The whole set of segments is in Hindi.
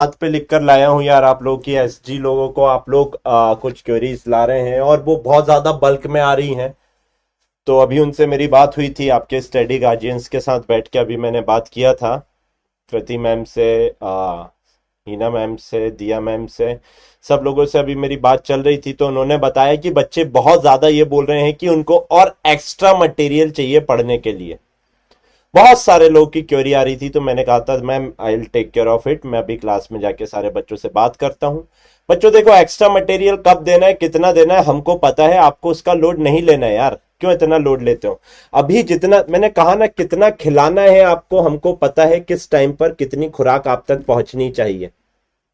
हाथ पे लिख कर लाया हूँ यार आप लोग की एसजी लोगों को आप लोग कुछ क्वेरीज ला रहे हैं और वो बहुत ज्यादा बल्क में आ रही हैं। तो अभी उनसे मेरी बात हुई थी आपके स्टडी गार्जियंस के साथ बैठ के अभी मैंने बात किया था कृति मैम से, हीना मैम से, दिया मैम से, सब लोगों से अभी मेरी बात चल रही थी। तो उन्होंने बताया कि बच्चे बहुत ज्यादा ये बोल रहे हैं कि उनको और एक्स्ट्रा मटेरियल चाहिए पढ़ने के लिए। बहुत सारे लोग की क्वेरी आ रही थी तो मैंने कहा था ma'am I will take care of it, मैं अभी क्लास में जाके सारे बच्चों से बात करता हूँ। बच्चों देखो, एक्स्ट्रा मटेरियल कब देना है, कितना देना है, हमको पता है। आपको उसका लोड नहीं लेना है यार, क्यों इतना लोड लेते हो। अभी जितना मैंने कहा ना, कितना खिलाना है आपको हमको पता है, किस टाइम पर कितनी खुराक आप तक पहुंचनी चाहिए।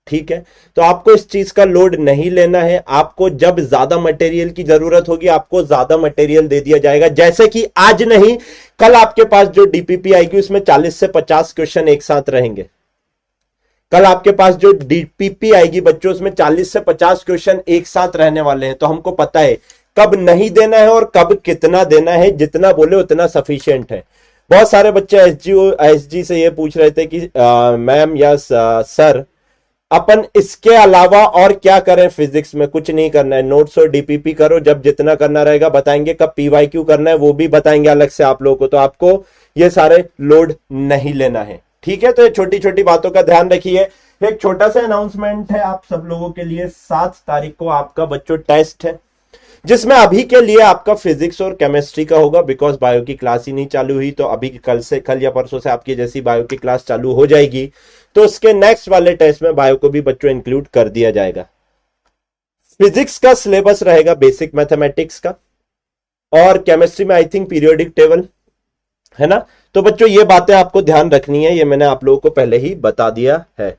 ठीक है, तो आपको इस चीज का लोड नहीं लेना है। आपको जब ज्यादा मटेरियल की जरूरत होगी आपको ज्यादा मटेरियल दे दिया जाएगा। जैसे कि आज नहीं, कल आपके पास जो डीपीपी आएगी उसमें 40 से 50 क्वेश्चन एक साथ रहेंगे। कल आपके पास जो डीपीपी आएगी बच्चों, उसमें 40 से 50 क्वेश्चन एक साथ रहने वाले हैं। तो हमको पता है कब नहीं देना है और कब कितना देना है। जितना बोले उतना सफिशियंट है। बहुत सारे बच्चे एसजी से ये पूछ रहे थे कि मैम या सर, अपन इसके अलावा और क्या करें। फिजिक्स में कुछ नहीं करना है, नोट्स और डीपीपी करो। जब जितना करना रहेगा बताएंगे। कब पीवाईक्यू करना है वो भी बताएंगे अलग से आप लोगों को। तो आपको ये सारे लोड नहीं लेना है, ठीक है। तो ये छोटी छोटी बातों का ध्यान रखिए। एक छोटा सा अनाउंसमेंट है आप सब लोगों के लिए। 7 तारीख को आपका बच्चों टेस्ट है, जिसमें अभी के लिए आपका फिजिक्स और केमिस्ट्री का होगा। बिकॉज बायो की क्लास ही नहीं चालू हुई, तो अभी कल या परसों से आपकी जैसी बायो की क्लास चालू हो जाएगी तो उसके नेक्स्ट वाले टेस्ट में बायो को भी बच्चों इंक्लूड कर दिया जाएगा। फिजिक्स का सिलेबस रहेगा बेसिक मैथमेटिक्स का, और केमिस्ट्री में आई थिंक पीरियोडिक टेबल है ना। तो बच्चों ये बातें आपको ध्यान रखनी है, ये मैंने आप लोगों को पहले ही बता दिया है।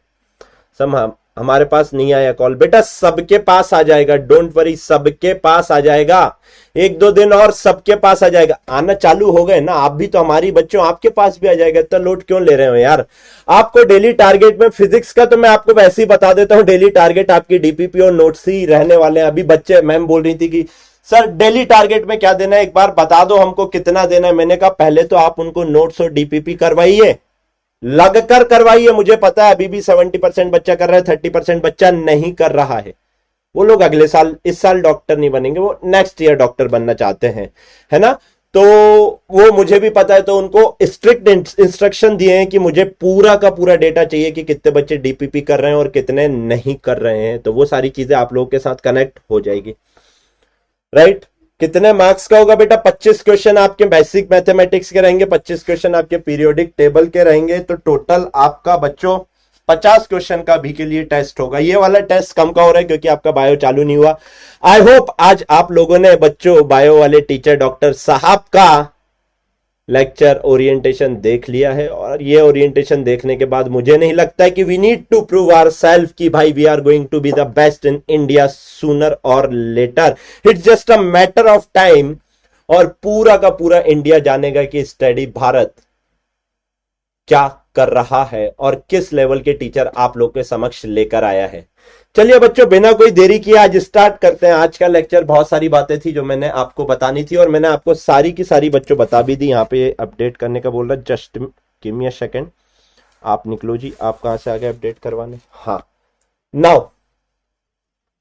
हमारे पास नहीं आया कॉल बेटा, सबके पास आ जाएगा, डोंट वरी, सबके पास आ जाएगा। 1-2 दिन और सबके पास आ जाएगा। आना चालू हो गए ना आप भी, तो हमारी बच्चों आपके पास भी आ जाएगा। इतना लोड क्यों ले रहे हो यार। आपको डेली टारगेट में फिजिक्स का तो मैं आपको वैसे ही बता देता हूं, डेली टारगेट आपकी डीपीपी और नोट्स ही रहने वाले हैं। अभी बच्चे, मैम बोल रही थी कि सर डेली टारगेट में क्या देना है, एक बार बता दो हमको कितना देना है। मैंने कहा पहले तो आप उनको नोट्स और डीपीपी करवाइए, लगकर करवाइए। मुझे पता है अभी भी 70% बच्चा कर रहा है, 30% बच्चा नहीं कर रहा है। वो लोग अगले साल, इस साल डॉक्टर नहीं बनेंगे, वो नेक्स्ट ईयर डॉक्टर बनना चाहते हैं, है ना। तो वो मुझे भी पता है, तो उनको स्ट्रिक्ट इंस्ट्रक्शन दिए हैं कि मुझे पूरा का पूरा डेटा चाहिए कि कितने बच्चे डीपीपी कर रहे हैं और कितने नहीं कर रहे हैं। तो वो सारी चीजें आप लोगों के साथ कनेक्ट हो जाएगी, राइट। कितने मार्क्स का होगा बेटा, 25 क्वेश्चन आपके बेसिक मैथमेटिक्स के रहेंगे, 25 क्वेश्चन आपके पीरियोडिक टेबल के रहेंगे। तो टोटल आपका बच्चों 50 क्वेश्चन का भी के लिए टेस्ट होगा। ये वाला टेस्ट कम का हो रहा है क्योंकि आपका बायो चालू नहीं हुआ। आई होप आज आप लोगों ने बच्चों बायो वाले टीचर डॉक्टर साहब का लेक्चर ओरिएंटेशन देख लिया है, और ये ओरिएंटेशन देखने के बाद मुझे नहीं लगता है कि we need to prove our self कि भाई we are going to be the best in India sooner और later. It's just a matter of time, और पूरा का पूरा इंडिया जानेगा कि स्टडी भारत क्या कर रहा है और किस लेवल के टीचर आप लोग के समक्ष लेकर आया है। चलिए बच्चों, बिना कोई देरी किए आज स्टार्ट करते हैं आज का लेक्चर। बहुत सारी बातें थी जो मैंने आपको बतानी थी, और मैंने आपको सारी की सारी बच्चों बता भी दी। यहाँ पे अपडेट करने का बोल रहा है, just give me a second. आप निकलो जी, आप कहां से आ गए अपडेट करवाने। हाँ, नाउ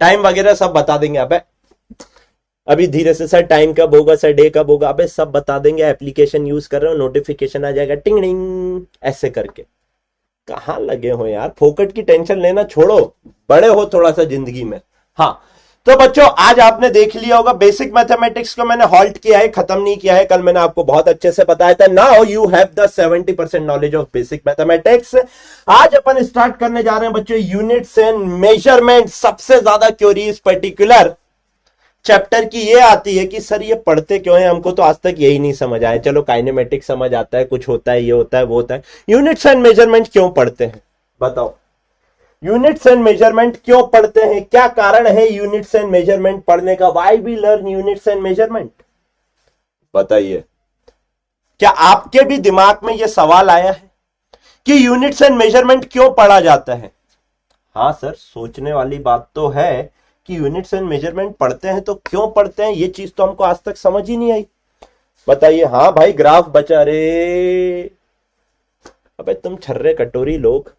टाइम वगैरह सब बता देंगे। अभी धीरे से, सर टाइम कब होगा, सर डे कब होगा, अबे सब बता देंगे। एप्लीकेशन यूज कर रहे हो, नोटिफिकेशन आ जाएगा टिंग टिंग ऐसे करके। कहां लगे हो यार, फोकट की टेंशन लेना छोड़ो, बड़े हो थोड़ा सा जिंदगी में। हाँ, तो बच्चों आज आपने देख लिया होगा बेसिक मैथमेटिक्स को मैंने हॉल्ट किया है, खत्म नहीं किया है। कल मैंने आपको बहुत अच्छे से बताया था। Now you have the 70% knowledge of basic mathematics. आज अपन स्टार्ट करने जा रहे हैं बच्चों यूनिट्स एंड मेजरमेंट। सबसे ज्यादा क्वेरीज पर्टिकुलर चैप्टर की ये आती है कि सर ये पढ़ते क्यों है, हमको तो आज तक यही नहीं समझ आया। चलो काइनेमेटिक्स समझ आता है, कुछ होता है, ये होता है, वो होता है, यूनिट्स एंड मेजरमेंट क्यों पढ़ते हैं बताओ। यूनिट्स एंड मेजरमेंट क्यों पढ़ते हैं, क्या कारण है यूनिट्स एंड मेजरमेंट पढ़ने का। Why we learn units and measurement, बताइए। क्या आपके भी दिमाग में यह सवाल आया है कि यूनिट्स एंड मेजरमेंट क्यों पढ़ा जाता है। हाँ सर, सोचने वाली बात तो है कि यूनिट्स एंड मेजरमेंट पढ़ते हैं तो क्यों पढ़ते हैं, ये चीज तो हमको आज तक समझ ही नहीं आई। बताइए। हाँ भाई, ग्राफ बचा रे। अबे तुम छर्रे कटोरी लोग,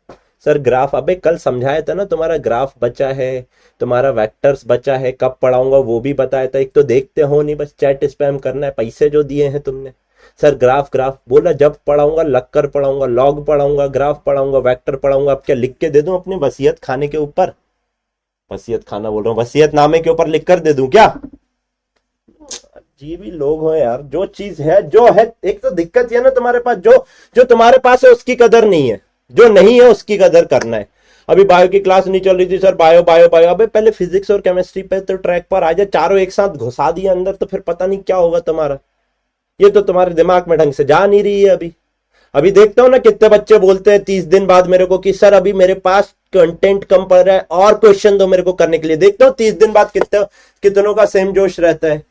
सर ग्राफ, अबे कल समझाया था ना, तुम्हारा ग्राफ बचा है, तुम्हारा वेक्टर्स बचा है, कब पढ़ाऊंगा वो भी बताया था। एक तो देखते हो नहीं, बस चैट स्पैम करना है, पैसे जो दिए हैं तुमने। सर ग्राफ ग्राफ बोला, जब पढ़ाऊंगा लग कर पढ़ाऊंगा, लॉग पढ़ाऊंगा, ग्राफ पढ़ाऊंगा, वेक्टर पढ़ाऊंगा। अब क्या लिख के दे दूं अपनी वसीयत खाने के ऊपर? वसीयत खाना बोल रहा हूँ, वसीयत नामे के ऊपर लिख कर दे दूं क्या? अजीब ही लोग हो यार। जो चीज है जो है, एक तो दिक्कत ये ना तुम्हारे पास, जो जो तुम्हारे पास है उसकी कदर नहीं है, जो नहीं है उसकी कदर करना है। अभी बायो की क्लास नहीं चल रही थी सर, बायो बायो बायो। अबे पहले फिजिक्स और केमिस्ट्री पे तो ट्रैक पर आ जाए, चारों एक साथ घुसा दिए अंदर तो फिर पता नहीं क्या होगा तुम्हारा। ये तो तुम्हारे दिमाग में ढंग से जा नहीं रही है अभी। अभी देखता हूं ना कितने बच्चे बोलते हैं 30 दिन बाद मेरे को कि सर अभी मेरे पास कंटेंट कम पड़ रहा है और क्वेश्चन दो मेरे को करने के लिए। देखता हूं 30 दिन बाद कितनों का सेम जोश रहता है।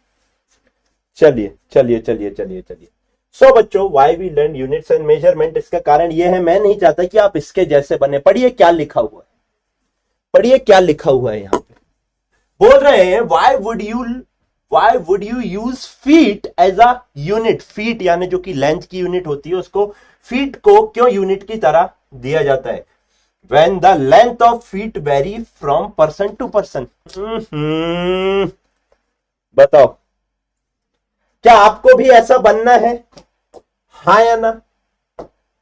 चलिए चलिए चलिए चलिए चलिए। सो बच्चों, why we learn units and measurement, इसका कारण यह है, मैं नहीं चाहता कि आप इसके जैसे बने। पढ़िए क्या लिखा हुआ है, पढ़िए क्या लिखा हुआ है यहां पे। बोल रहे हैं why would you use feet as a unit. Feet यानी जो कि लेंथ की यूनिट होती है, उसको फीट को क्यों यूनिट की तरह दिया जाता है? When the length of feet vary from person to person। बताओ, क्या आपको भी ऐसा बनना है? हाँ या ना?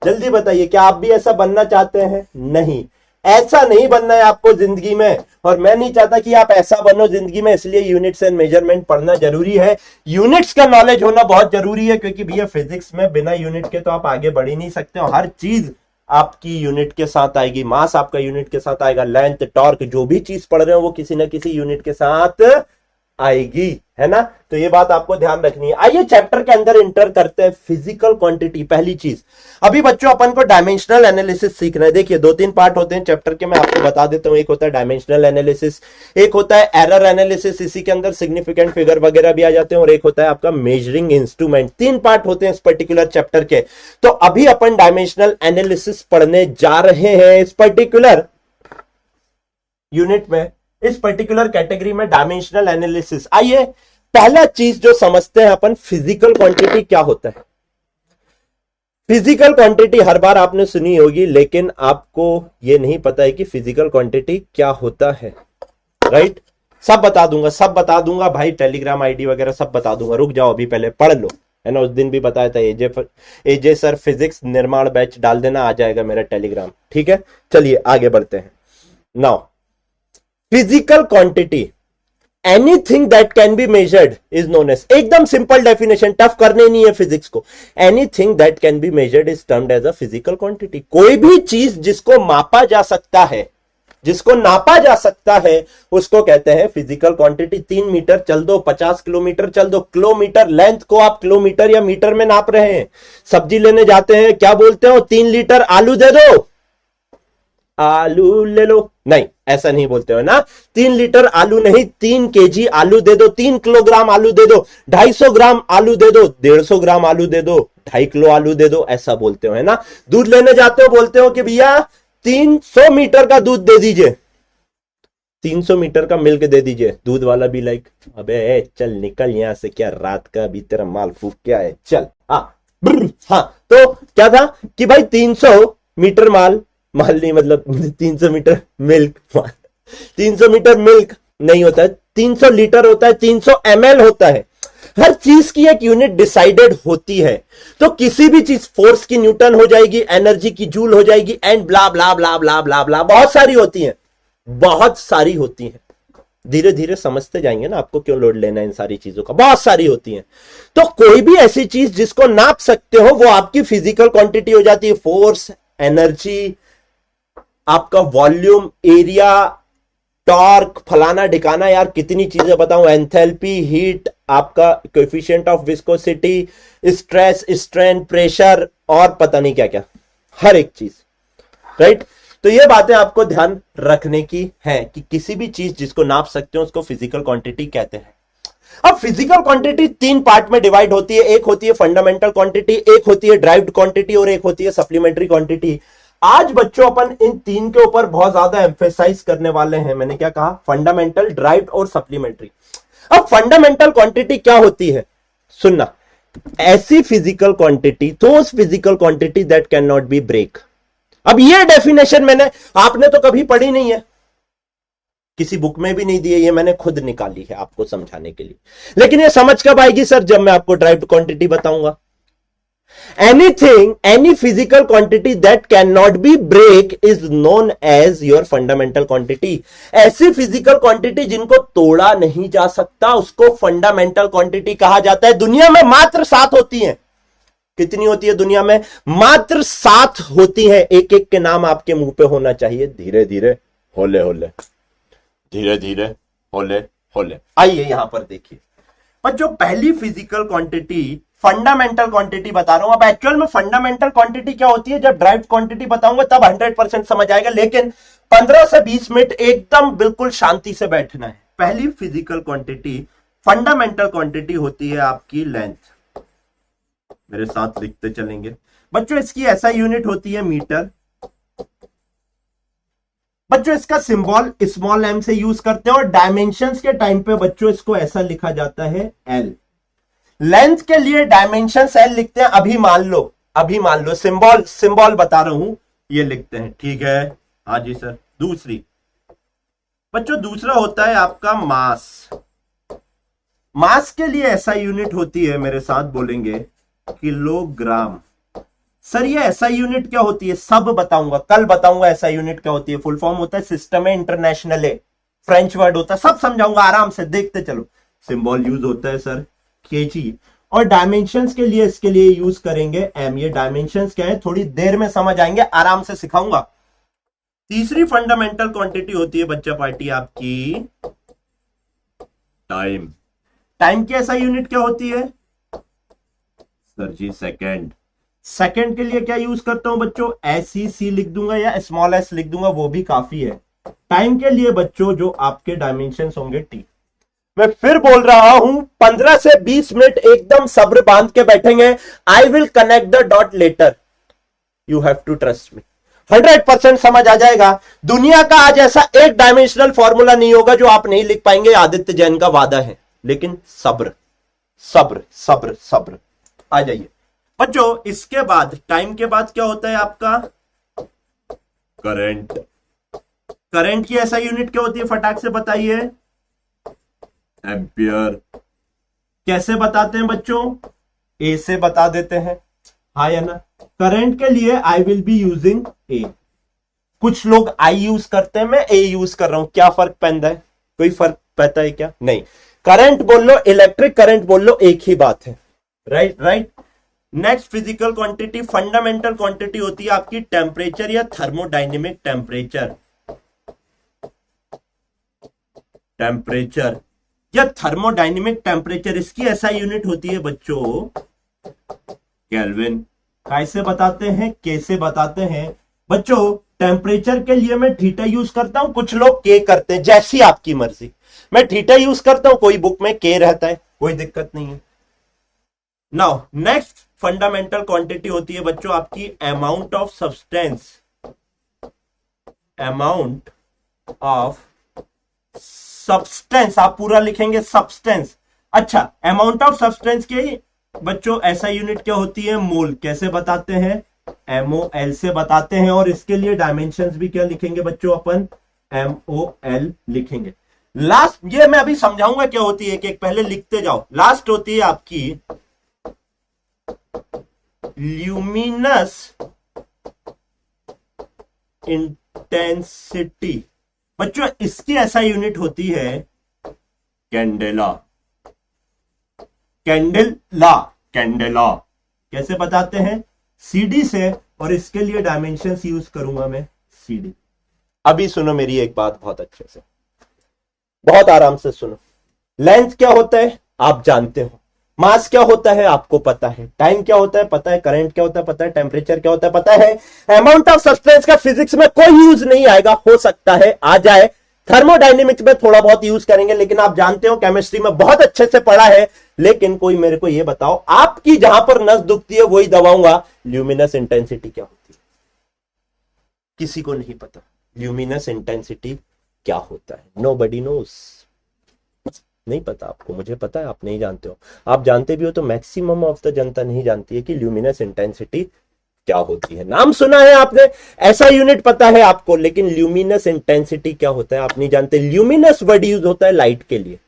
जल्दी बताइए, क्या आप भी ऐसा बनना चाहते हैं? नहीं, ऐसा नहीं बनना है आपको जिंदगी में, और मैं नहीं चाहता कि आप ऐसा बनो जिंदगी में। इसलिए यूनिट्स एंड मेजरमेंट पढ़ना जरूरी है, यूनिट्स का नॉलेज होना बहुत जरूरी है, क्योंकि भैया फिजिक्स में बिना यूनिट के तो आप आगे बढ़ ही नहीं सकते हो। हर चीज आपकी यूनिट के साथ आएगी, मास आपका यूनिट के साथ आएगा, लेंथ, टॉर्क, जो भी चीज पढ़ रहे हो वो किसी ना किसी यूनिट के साथ आएगी, है ना? तो ये बात आपको ध्यान रखनी है। आइए चैप्टर के अंदर इंटर करते हैं। फिजिकल क्वांटिटी, पहली चीज। अभी बच्चों अपन को डायमेंशनल एनालिसिस सीखना है। देखिए 2-3 पार्ट होते हैं चैप्टर के, मैं आपको बता देता हूं। एक होता है डायमेंशनल एनालिसिस, एक होता है एरर एनालिसिस, इसी के अंदर सिग्निफिकेंट फिगर वगैरह भी आ जाते हैं, और एक होता है आपका मेजरिंग इंस्ट्रूमेंट। 3 पार्ट होते हैं इस पर्टिकुलर चैप्टर के। तो अभी अपन डायमेंशनल एनालिसिस पढ़ने जा रहे हैं इस पर्टिकुलर यूनिट में, इस पर्टिकुलर कैटेगरी में डायमेंशनल एनालिसिस। आइए पहला चीज जो समझते हैं अपन, फिजिकल क्वांटिटी क्या होता है। फिजिकल क्वांटिटी हर बार आपने सुनी होगी, लेकिन आपको यह नहीं पता है कि फिजिकल क्वांटिटी क्या होता है, राइट? सब बता दूंगा, सब बता दूंगा भाई, टेलीग्राम आईडी वगैरह सब बता दूंगा। रुक जाओ, अभी पहले पढ़ लो, है ना? उस दिन भी बताया था, एजे सर फिजिक्स निर्माण बैच डाल देना, आ जाएगा मेरा टेलीग्राम, ठीक है? चलिए आगे बढ़ते हैं। Now physical quantity, anything that can be measured is known as, एकदम सिंपल डेफिनेशन, टफ करने नहीं है फिजिक्स को। Anything that can be measured is termed as a physical quantity. कोई भी चीज जिसको मापा जा सकता है, जिसको नापा जा सकता है, उसको कहते हैं फिजिकल क्वांटिटी। 3 मीटर चल दो, 50 किलोमीटर चल दो, किलोमीटर लेंथ को आप किलोमीटर या मीटर में नाप रहे हैं। सब्जी लेने जाते हैं, क्या बोलते हो? 3 लीटर आलू दे दो, आलू ले लो। नहीं, ऐसा नहीं बोलते हो ना। 3 लीटर आलू नहीं, 3 केजी आलू दे दो, 3 किलोग्राम आलू दे दो, 250 ग्राम आलू दे दो, 150 ग्राम आलू दे दो, 2.5 किलो आलू दे दो, ऐसा बोलते हो, है ना? दूध लेने जाते हो, बोलते हो कि भैया 300 मीटर का दूध दे दीजिए, 300 मीटर का मिल्क दे दीजिए। दूध वाला भी लाइक, अबे चल निकल यहां से, क्या रात का भी तेरा माल फूक क्या है, चल। हाँ, तो क्या था कि भाई 300 मीटर माल नहीं, मतलब 300 मीटर मिल्क, 300 मीटर मिल्क नहीं होता है, 300 लीटर होता है, 300 ml होता है। हर चीज की एक यूनिट डिसाइडेड होती है। तो किसी भी चीज, फोर्स की न्यूटन हो जाएगी, एनर्जी की जूल हो जाएगी, एंड ब्ला ब्ला ब्ला ब्ला ब्ला ब्ला, बहुत सारी होती हैं, बहुत सारी होती हैं। धीरे धीरे समझते जाएंगे ना, आपको क्यों लोड लेना है इन सारी चीजों का, बहुत सारी होती हैं। तो कोई भी ऐसी चीज जिसको नाप सकते हो, वो आपकी फिजिकल क्वांटिटी हो जाती है। फोर्स, एनर्जी, आपका वॉल्यूम, एरिया, टॉर्क, फलाना ढिकाना, यार कितनी चीजें बताऊं, एंथैल्पी, हीट, आपका coefficient of viscosity, stress, strain, pressure, और पता नहीं क्या क्या, हर एक चीज, राइट? तो ये बातें आपको ध्यान रखने की है कि किसी भी चीज जिसको नाप सकते हो उसको फिजिकल क्वांटिटी कहते हैं। अब फिजिकल क्वांटिटी 3 पार्ट में डिवाइड होती है। एक होती है फंडामेंटल क्वांटिटी, एक होती है ड्राइव्ड क्वांटिटी, और एक होती है सप्लीमेंट्री क्वांटिटी। आज बच्चों अपन इन 3 के ऊपर बहुत ज्यादा एम्फेसाइज करने वाले हैं। मैंने क्या कहा? फंडामेंटल, ड्राइव्ड और सप्लीमेंट्री। अब फंडामेंटल क्वांटिटी क्या होती है, सुनना। ऐसी physical quantity, those physical quantity that can not be break, अब ये डेफिनेशन आपने तो कभी पढ़ी नहीं है, किसी बुक में भी नहीं दी है, ये मैंने खुद निकाली है आपको समझाने के लिए। लेकिन ये समझ कब आएगी सर? जब मैं आपको ड्राइव्ड क्वांटिटी बताऊंगा। any physical quantity that cannot be break is known as your fundamental quantity। ऐसी फिजिकल क्वांटिटी जिनको तोड़ा नहीं जा सकता उसको फंडामेंटल क्वांटिटी कहा जाता है। दुनिया में मात्र 7 होती हैं। कितनी होती है दुनिया में? मात्र 7 होती हैं। एक एक के नाम आपके मुंह पे होना चाहिए। धीरे धीरे, होले होले, धीरे धीरे, होले होले। आइए यहां पर देखिए, पर जो पहली फिजिकल क्वांटिटी फंडामेंटल क्वांटिटी बता रहा हूं। अब एक्चुअल में फंडामेंटल क्वांटिटी क्या होती है, जब ड्राइव्ड क्वांटिटी बताऊंगा तब 100% समझ आएगा, लेकिन 15 से 20 मिनट एकदम बिल्कुल शांति से बैठना है। पहली फिजिकल क्वांटिटी फंडामेंटल क्वांटिटी होती है आपकी लेंथ। मेरे साथ लिखते चलेंगे बच्चों। इसकी ऐसा यूनिट होती है मीटर। बच्चों इसका सिंबल स्मॉल एम से यूज करते हैं, और डायमेंशंस के टाइम पे बच्चों इसको ऐसा लिखा जाता है एल। लेंथ के लिए डायमेंशंस एल लिखते हैं। अभी मान लो सिंबल बता रहा हूं, ये लिखते हैं, ठीक है? हाँ जी सर। दूसरी बच्चों, दूसरा होता है आपका मास। मास के लिए ऐसा यूनिट होती है, मेरे साथ बोलेंगे, किलोग्राम। सर ये ऐसा यूनिट क्या होती है? सब बताऊंगा, कल बताऊंगा ऐसा यूनिट क्या होती है। फुल फॉर्म होता है सिस्टम इंटरनेशनल, फ्रेंच वर्ड होता है, सब समझाऊंगा, आराम से देखते चलो। सिंबल यूज होता है सर केजी, और डायमेंशंस के लिए इसके लिए यूज करेंगे एम। ये डायमेंशंस क्या है थोड़ी देर में समझ आएंगे, आराम से सिखाऊंगा। तीसरी फंडामेंटल क्वांटिटी होती है बच्चा पार्टी आपकी टाइम। टाइम की ऐसा यूनिट क्या होती है सर जी? सेकंड। सेकंड के लिए क्या यूज करता हूं बच्चों? SEC लिख दूंगा या स्मॉल s लिख दूंगा, वो भी काफी है। टाइम के लिए बच्चों जो आपके डायमेंशंस होंगे टी। मैं फिर बोल रहा हूं, 15 से 20 मिनट एकदम सब्र बांध के बैठेंगे। I will connect the dot later, you have to trust me. 100% समझ आ जाएगा। दुनिया का आज ऐसा एक डायमेंशनल फॉर्मूला नहीं होगा जो आप नहीं लिख पाएंगे, आदित्य जैन का वादा है। लेकिन सब्र सब्र सब्र सब्र। आ जाइए बच्चों, इसके बाद टाइम के बाद क्या होता है आपका? करंट। करंट की ऐसा यूनिट क्या होती है, फटाक से बताइए? एम्पियर। कैसे बताते हैं बच्चों? ए से बता देते हैं, हाँ या ना? करंट के लिए आई विल बी यूजिंग ए। कुछ लोग आई यूज करते हैं, मैं ए यूज कर रहा हूं। क्या फर्क पैदा है? कोई फर्क पैदा है क्या? नहीं। करंट बोल लो, इलेक्ट्रिक करंट बोल लो, एक ही बात है। Right right. Next physical quantity fundamental quantity होती है आपकी टेम्परेचर या थर्मोडायनेमिक टेम्परेचर। टेम्परेचर या थर्मोडायनेमिक टेम्परेचर, इसकी ऐसा यूनिट होती है बच्चों केल्विन। कैसे बताते हैं? कैसे बताते हैं बच्चों? टेम्परेचर के लिए मैं थीटा यूज करता हूं, कुछ लोग के करते हैं, जैसी आपकी मर्जी। मैं थीटा यूज करता हूं, कोई बुक में के रहता है, कोई दिक्कत नहीं है। नाउ नेक्स्ट फंडामेंटल क्वांटिटी होती है बच्चों आपकी amount of substance. Amount of substance, आप पूरा लिखेंगे सब्सटेंस। अच्छा, अमाउंट ऑफ सब्सटेंस के बच्चों ऐसा यूनिट क्या होती है? मोल। कैसे बताते हैं? MOL से बताते हैं। और इसके लिए डायमेंशंस भी क्या लिखेंगे बच्चों? अपन MOL लिखेंगे। लास्ट, ये मैं अभी समझाऊंगा क्या होती है, एक पहले लिखते जाओ। लास्ट होती है आपकी ल्यूमिनस इंटेंसिटी। बच्चों इसकी ऐसा यूनिट होती है कैंडेला। Candela, candela. कैसे बताते हैं? CD से, और इसके लिए डायमेंशंस यूज करूंगा मैं CD। अभी सुनो मेरी एक बात बहुत अच्छे से, बहुत आराम से सुनो। लेंथ क्या होता है आप जानते हो, मास क्या होता है आपको पता है, टाइम क्या होता है पता है, करंट क्या होता है पता है, टेम्परेचर क्या होता है पता है। अमाउंट ऑफ सब्सटेंस का फिजिक्स में कोई यूज नहीं आएगा, हो सकता है आ जाए, थर्मोडायनेमिक्स में थोड़ा बहुत यूज करेंगे, लेकिन आप जानते हो केमिस्ट्री में बहुत अच्छे से पढ़ा है। लेकिन कोई मेरे को यह बताओ, आपकी जहां पर नस दुखती है वही दबाऊंगा, ल्यूमिनस इंटेंसिटी क्या होती है? किसी को नहीं पता ल्यूमिनस इंटेंसिटी क्या होता है। Nobody knows. नहीं पता आपको, मुझे पता है आप नहीं जानते हो। आप जानते भी हो तो मैक्सिमम ऑफ द जनता नहीं जानती है कि ल्यूमिनस इंटेंसिटी क्या होती है? नाम सुना है आपने, ऐसा यूनिट पता है आपको, लेकिन ल्यूमिनस इंटेंसिटी क्या होता है आप नहीं जानते। ल्यूमिनस वर्ड यूज होता है लाइट के लिए।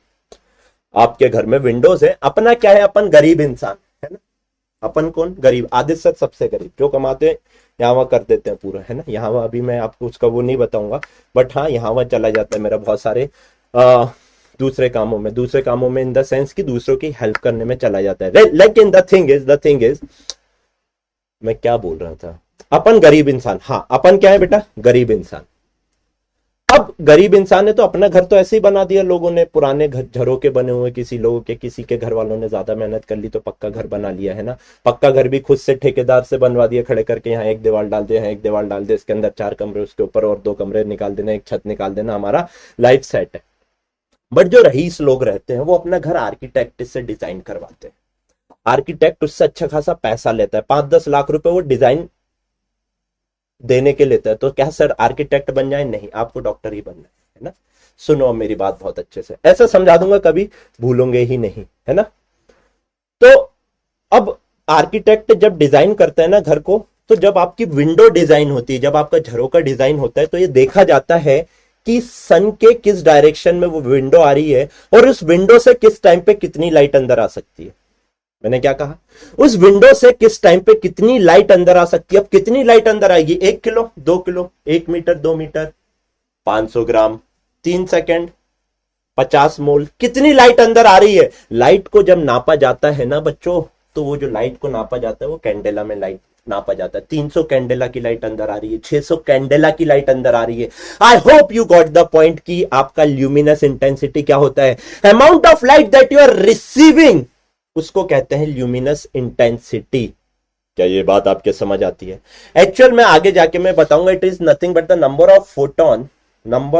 आपके घर में विंडोज है, अपना क्या है, अपन गरीब इंसान है ना। अपन कौन गरीब? आदित्य सर सबसे गरीब, जो कमाते हैं यहाँ वहां कर देते हैं पूरा, है ना। यहाँ वहां अभी मैं आपको उसका वो नहीं बताऊंगा, बट हाँ यहाँ वहां चला जाता है मेरा बहुत सारे आ, दूसरे कामों में इन द सेंस कि दूसरों की हेल्प करने में चला जाता है। लेकिन द थिंग इज मैं क्या बोल रहा था, अपन गरीब इंसान, हाँ अपन क्या है बेटा, गरीब इंसान। अब गरीब इंसान है तो अपना घर तो ऐसे ही बना दिया लोगों ने, पुराने घर झरों के बने हुए, किसी लोगों के, किसी के घर वालों ने ज्यादा मेहनत कर ली तो पक्का घर बना लिया, है ना। पक्का घर भी खुद से ठेकेदार से बनवा दिया, खड़े करके, यहाँ एक दीवार डाल दे, यहाँ एक दीवार डाल दे, इसके अंदर 4 कमरे, उसके ऊपर और 2 कमरे निकाल देना, एक छत निकाल देना, हमारा लाइफ सेट है। बट जो रईस लोग रहते हैं वो अपना घर आर्किटेक्ट से डिजाइन करवाते हैं। आर्किटेक्ट उससे अच्छा खासा पैसा लेता है, 5-10 लाख रुपए वो डिजाइन देने के लेता है। तो क्या सर आर्किटेक्ट बन जाए? नहीं, आपको डॉक्टर ही बनना है ना। सुनो मेरी बात बहुत अच्छे से, ऐसा समझा दूंगा कभी भूलोगे ही नहीं, है ना। तो अब आर्किटेक्ट जब डिजाइन करता है ना घर को, तो जब आपकी विंडो डिजाइन होती है, जब आपका झरोका डिजाइन होता है, तो ये देखा जाता है कि सन के किस डायरेक्शन में वो विंडो आ रही है और उस विंडो से किस टाइम पे कितनी लाइट अंदर आ सकती है। मैंने क्या कहा? उस विंडो से किस टाइम पे कितनी लाइट अंदर आ सकती है। अब कितनी लाइट अंदर आएगी? 1 किलो, 2 किलो, 1 मीटर, 2 मीटर, 500 ग्राम, 3 सेकेंड, 50 मोल, कितनी लाइट अंदर आ रही है। लाइट को जब नापा जाता है ना बच्चों, तो वो जो लाइट को नापा जाता है वो कैंडेला में लाइट नापा जाता है। 300 कैंडेला की लाइट अंदर आ रही है, 600 कैंडेला की लाइट अंदर आ रही है। I hope you got the point कि आपका ल्यूमिनस इंटेंसिटी क्या होता है। Amount of light that you are receiving, उसको कहते हैं ल्यूमिनस इंटेंसिटी। क्या ये बात आपके समझ आती है? एक्चुअल में आगे जाके मैं बताऊंगा, it is nothing but the number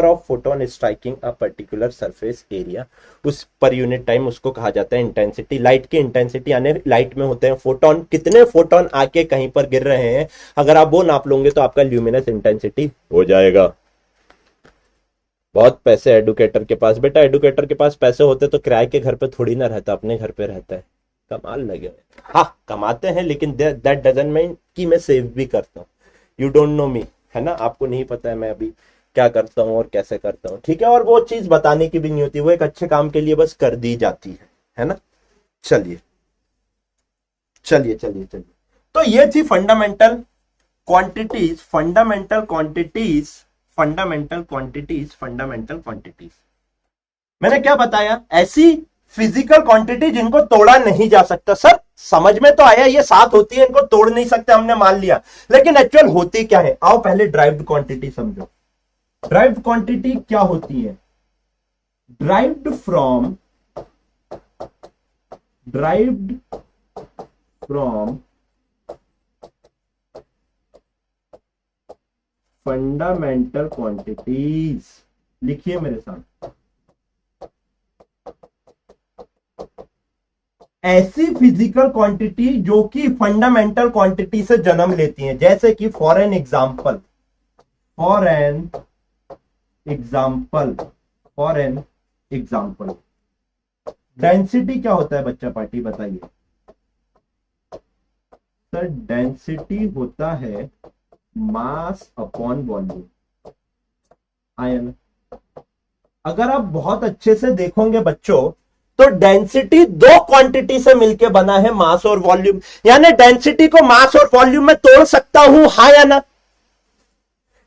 of photon striking a particular surface area. उस पर यूनिट टाइम उसको कहा जाता है इंटेंसिटी। लाइट की इंटेंसिटी, यानी लाइट में होते हैं फोटोन, कितने फोटोन आके कहीं पर गिर रहे हैं, अगर आप वो नाप लोगे तो आपका ल्यूमिनस इंटेंसिटी हो जाएगा। बहुत पैसे एडुकेटर के पास, बेटा एडुकेटर के पास पैसे होते तो किराए के घर पे थोड़ी ना रहता, अपने घर पे रहता है। कमाल लगे। हाँ कमाते हैं, लेकिन दैट डजंट मीन कि मैं सेव भी करता हूँ। यू डोंट नो मी, है ना, आपको नहीं पता है मैं अभी क्या करता हूँ और कैसे करता हूँ, ठीक है। और वो चीज बताने की भी नहीं होती, वो एक अच्छे काम के लिए बस कर दी जाती है ना। चलिए चलिए चलिए चलिए, तो ये थी fundamental quantities, fundamental quantities, fundamental quantities, fundamental quantities. मैंने क्या बताया? ऐसी फिजिकल क्वांटिटी जिनको तोड़ा नहीं जा सकता। सर समझ में तो आया, ये 7 होती है, इनको तोड़ नहीं सकते, हमने मान लिया, लेकिन एक्चुअल होती क्या है? आओ पहले ड्राइव्ड क्वांटिटी समझो। ड्राइव्ड क्वांटिटी क्या होती है? Derived from fundamental quantities. लिखिए मेरे साथ, ऐसी फिजिकल क्वांटिटी जो कि फंडामेंटल क्वांटिटी से जन्म लेती हैं। जैसे कि फॉर एन एग्जाम्पल डेंसिटी क्या होता है बच्चा पार्टी बताइए। सर डेंसिटी होता है मास अपॉन वॉल्यूम, आयन। अगर आप बहुत अच्छे से देखोगे बच्चों, तो डेंसिटी 2 क्वांटिटी से मिलकर बना है, मास और वॉल्यूम। यानी डेंसिटी को मास और वॉल्यूम में तोड़ सकता हूं, हाँ या ना?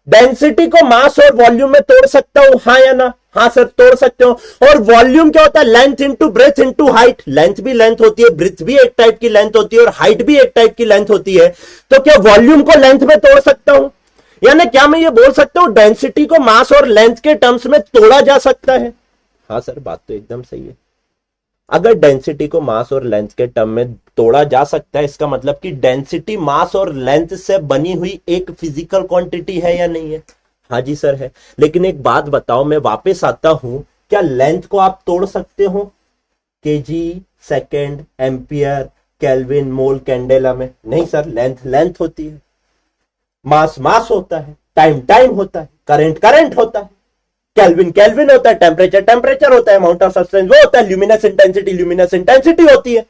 डेंसिटी को मास और वॉल्यूम में तोड़ सकता हूं, हाँ या ना? हाँ सर तोड़ सकते हो। और वॉल्यूम क्या होता है? Length into breadth into height. Length भी लेंथ होती है, ब्रेथ भी एक टाइप की लेंथ होती है, और हाइट भी एक टाइप की लेंथ होती है। तो क्या वॉल्यूम को लेंथ में तोड़ सकता हूं? यानी क्या मैं ये बोल सकता हूं डेंसिटी को मास और लेंथ के टर्म्स में तोड़ा जा सकता है? हाँ सर बात तो एकदम सही है। अगर डेंसिटी को मास और लेंथ के टर्म में तोड़ा जा सकता है, इसका मतलब कि डेंसिटी मास और लेंथ से बनी हुई एक फिजिकल क्वांटिटी है या नहीं है? हाँ जी सर है। लेकिन एक बात बताओ, मैं वापस आता हूं, क्या लेंथ को आप तोड़ सकते हो केजी, सेकेंड, एम्पियर, केल्विन, मोल, कैंडेला में? नहीं सर, लेंथ लेंथ होती है, मास मास होता है, टाइम टाइम होता है, करंट करंट होता है, केल्विन केल्विन होता है, टेम्परेचर टेम्परेचर होता है, अमाउंट ऑफ सब्सटेंस वो होता है, ल्यूमिनस इंटेंसिटी होती है।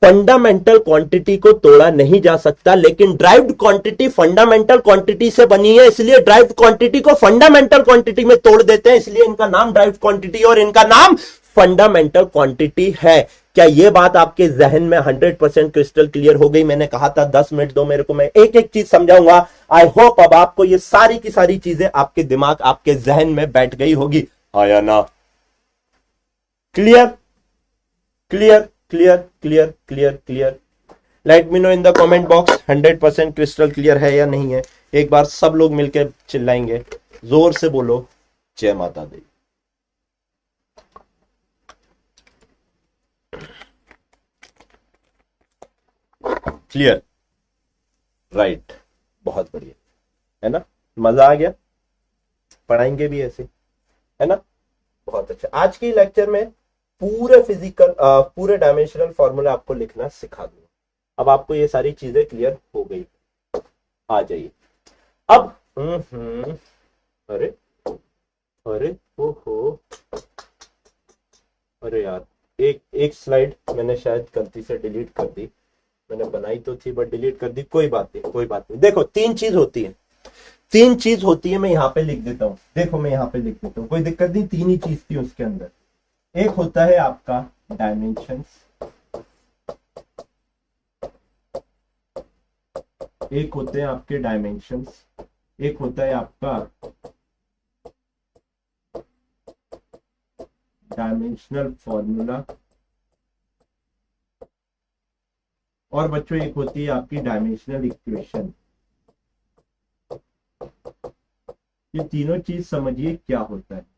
फंडामेंटल क्वांटिटी को तोड़ा नहीं जा सकता, लेकिन ड्राइव्ड क्वांटिटी फंडामेंटल क्वांटिटी से बनी है, इसलिए ड्राइव्ड क्वांटिटी को फंडामेंटल क्वांटिटी में तोड़ देते हैं, इसलिए इनका नाम ड्राइव्ड क्वांटिटी और इनका नाम फंडामेंटल क्वांटिटी है। क्या ये बात आपके जहन में 100% क्रिस्टल क्लियर हो गई? मैंने कहा था 10 मिनट दो मेरे को, मैं एक एक चीज समझाऊंगा। आई होप अब आपको ये सारी की सारी चीजें आपके दिमाग आपके जहन में बैठ गई होगी, हाँ या ना? Clear clear clear clear clear clear. Let me know in the comment box 100% crystal clear है या नहीं है। एक बार सब लोग मिलकर चिल्लाएंगे, जोर से बोलो, जय माता दी। क्लियर, राइट, बहुत बढ़िया, है ना? मजा आ गया? पढ़ाएंगे भी ऐसे, है ना? बहुत अच्छा। आज के लेक्चर में पूरे फिजिकल पूरे डायमेंशनल फॉर्मूला आपको लिखना सिखा दूंगा। अब आपको ये सारी चीजें क्लियर हो गई। आ जाइए अब। अरे अरे ओहो, अरे यार, एक एक स्लाइड मैंने शायद गलती से डिलीट कर दी। मैंने बनाई तो थी बट डिलीट कर दी। कोई बात नहीं, कोई बात नहीं। देखो, तीन चीज होती है, तीन चीज होती है। मैं यहाँ पे लिख देता हूँ, देखो मैं यहाँ पे लिख देता हूँ, कोई दिक्कत नहीं। तीन ही चीज थी उसके अंदर। एक होता है आपका डायमेंशंस, एक होते हैं आपके डायमेंशंस, एक होता है आपका डायमेंशनल फॉर्मूला, और बच्चों एक होती है आपकी डायमेंशनल इक्वेशन। ये तीनों चीज समझिए क्या होता है।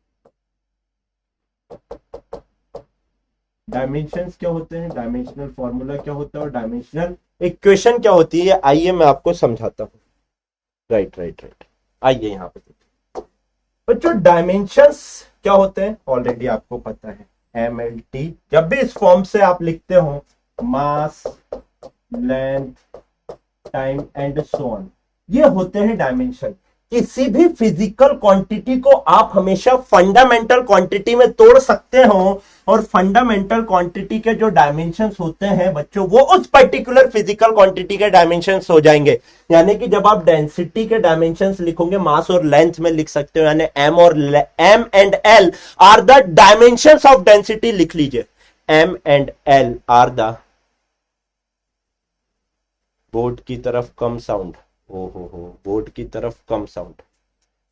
डायमेंशंस क्या होते हैं, डायमेंशनल फॉर्मूला क्या होता है, और डायमेंशनल इक्वेशन क्या होती है। आइए मैं आपको समझाता हूं। राइट राइट राइट, आइए यहाँ पे। बच्चों, डायमेंशंस क्या होते हैं ऑलरेडी आपको पता है, MLT। जब भी इस फॉर्म से आप लिखते हो, mass, length, time and so on, ये होते हैं डायमेंशन। किसी भी फिजिकल क्वांटिटी को आप हमेशा फंडामेंटल क्वांटिटी में तोड़ सकते हो, और फंडामेंटल क्वांटिटी के जो डायमेंशंस होते हैं बच्चों, वो उस पर्टिकुलर फिजिकल क्वांटिटी के डायमेंशंस हो जाएंगे। यानी कि जब आप डेंसिटी के डायमेंशंस लिखोगे, मास और लेंथ में लिख सकते हो, यानी M and L are the dimensions of density. लिख लीजिए, M and L are the, board की तरफ कम साउंड, हो बोर्ड की तरफ कम साउंड।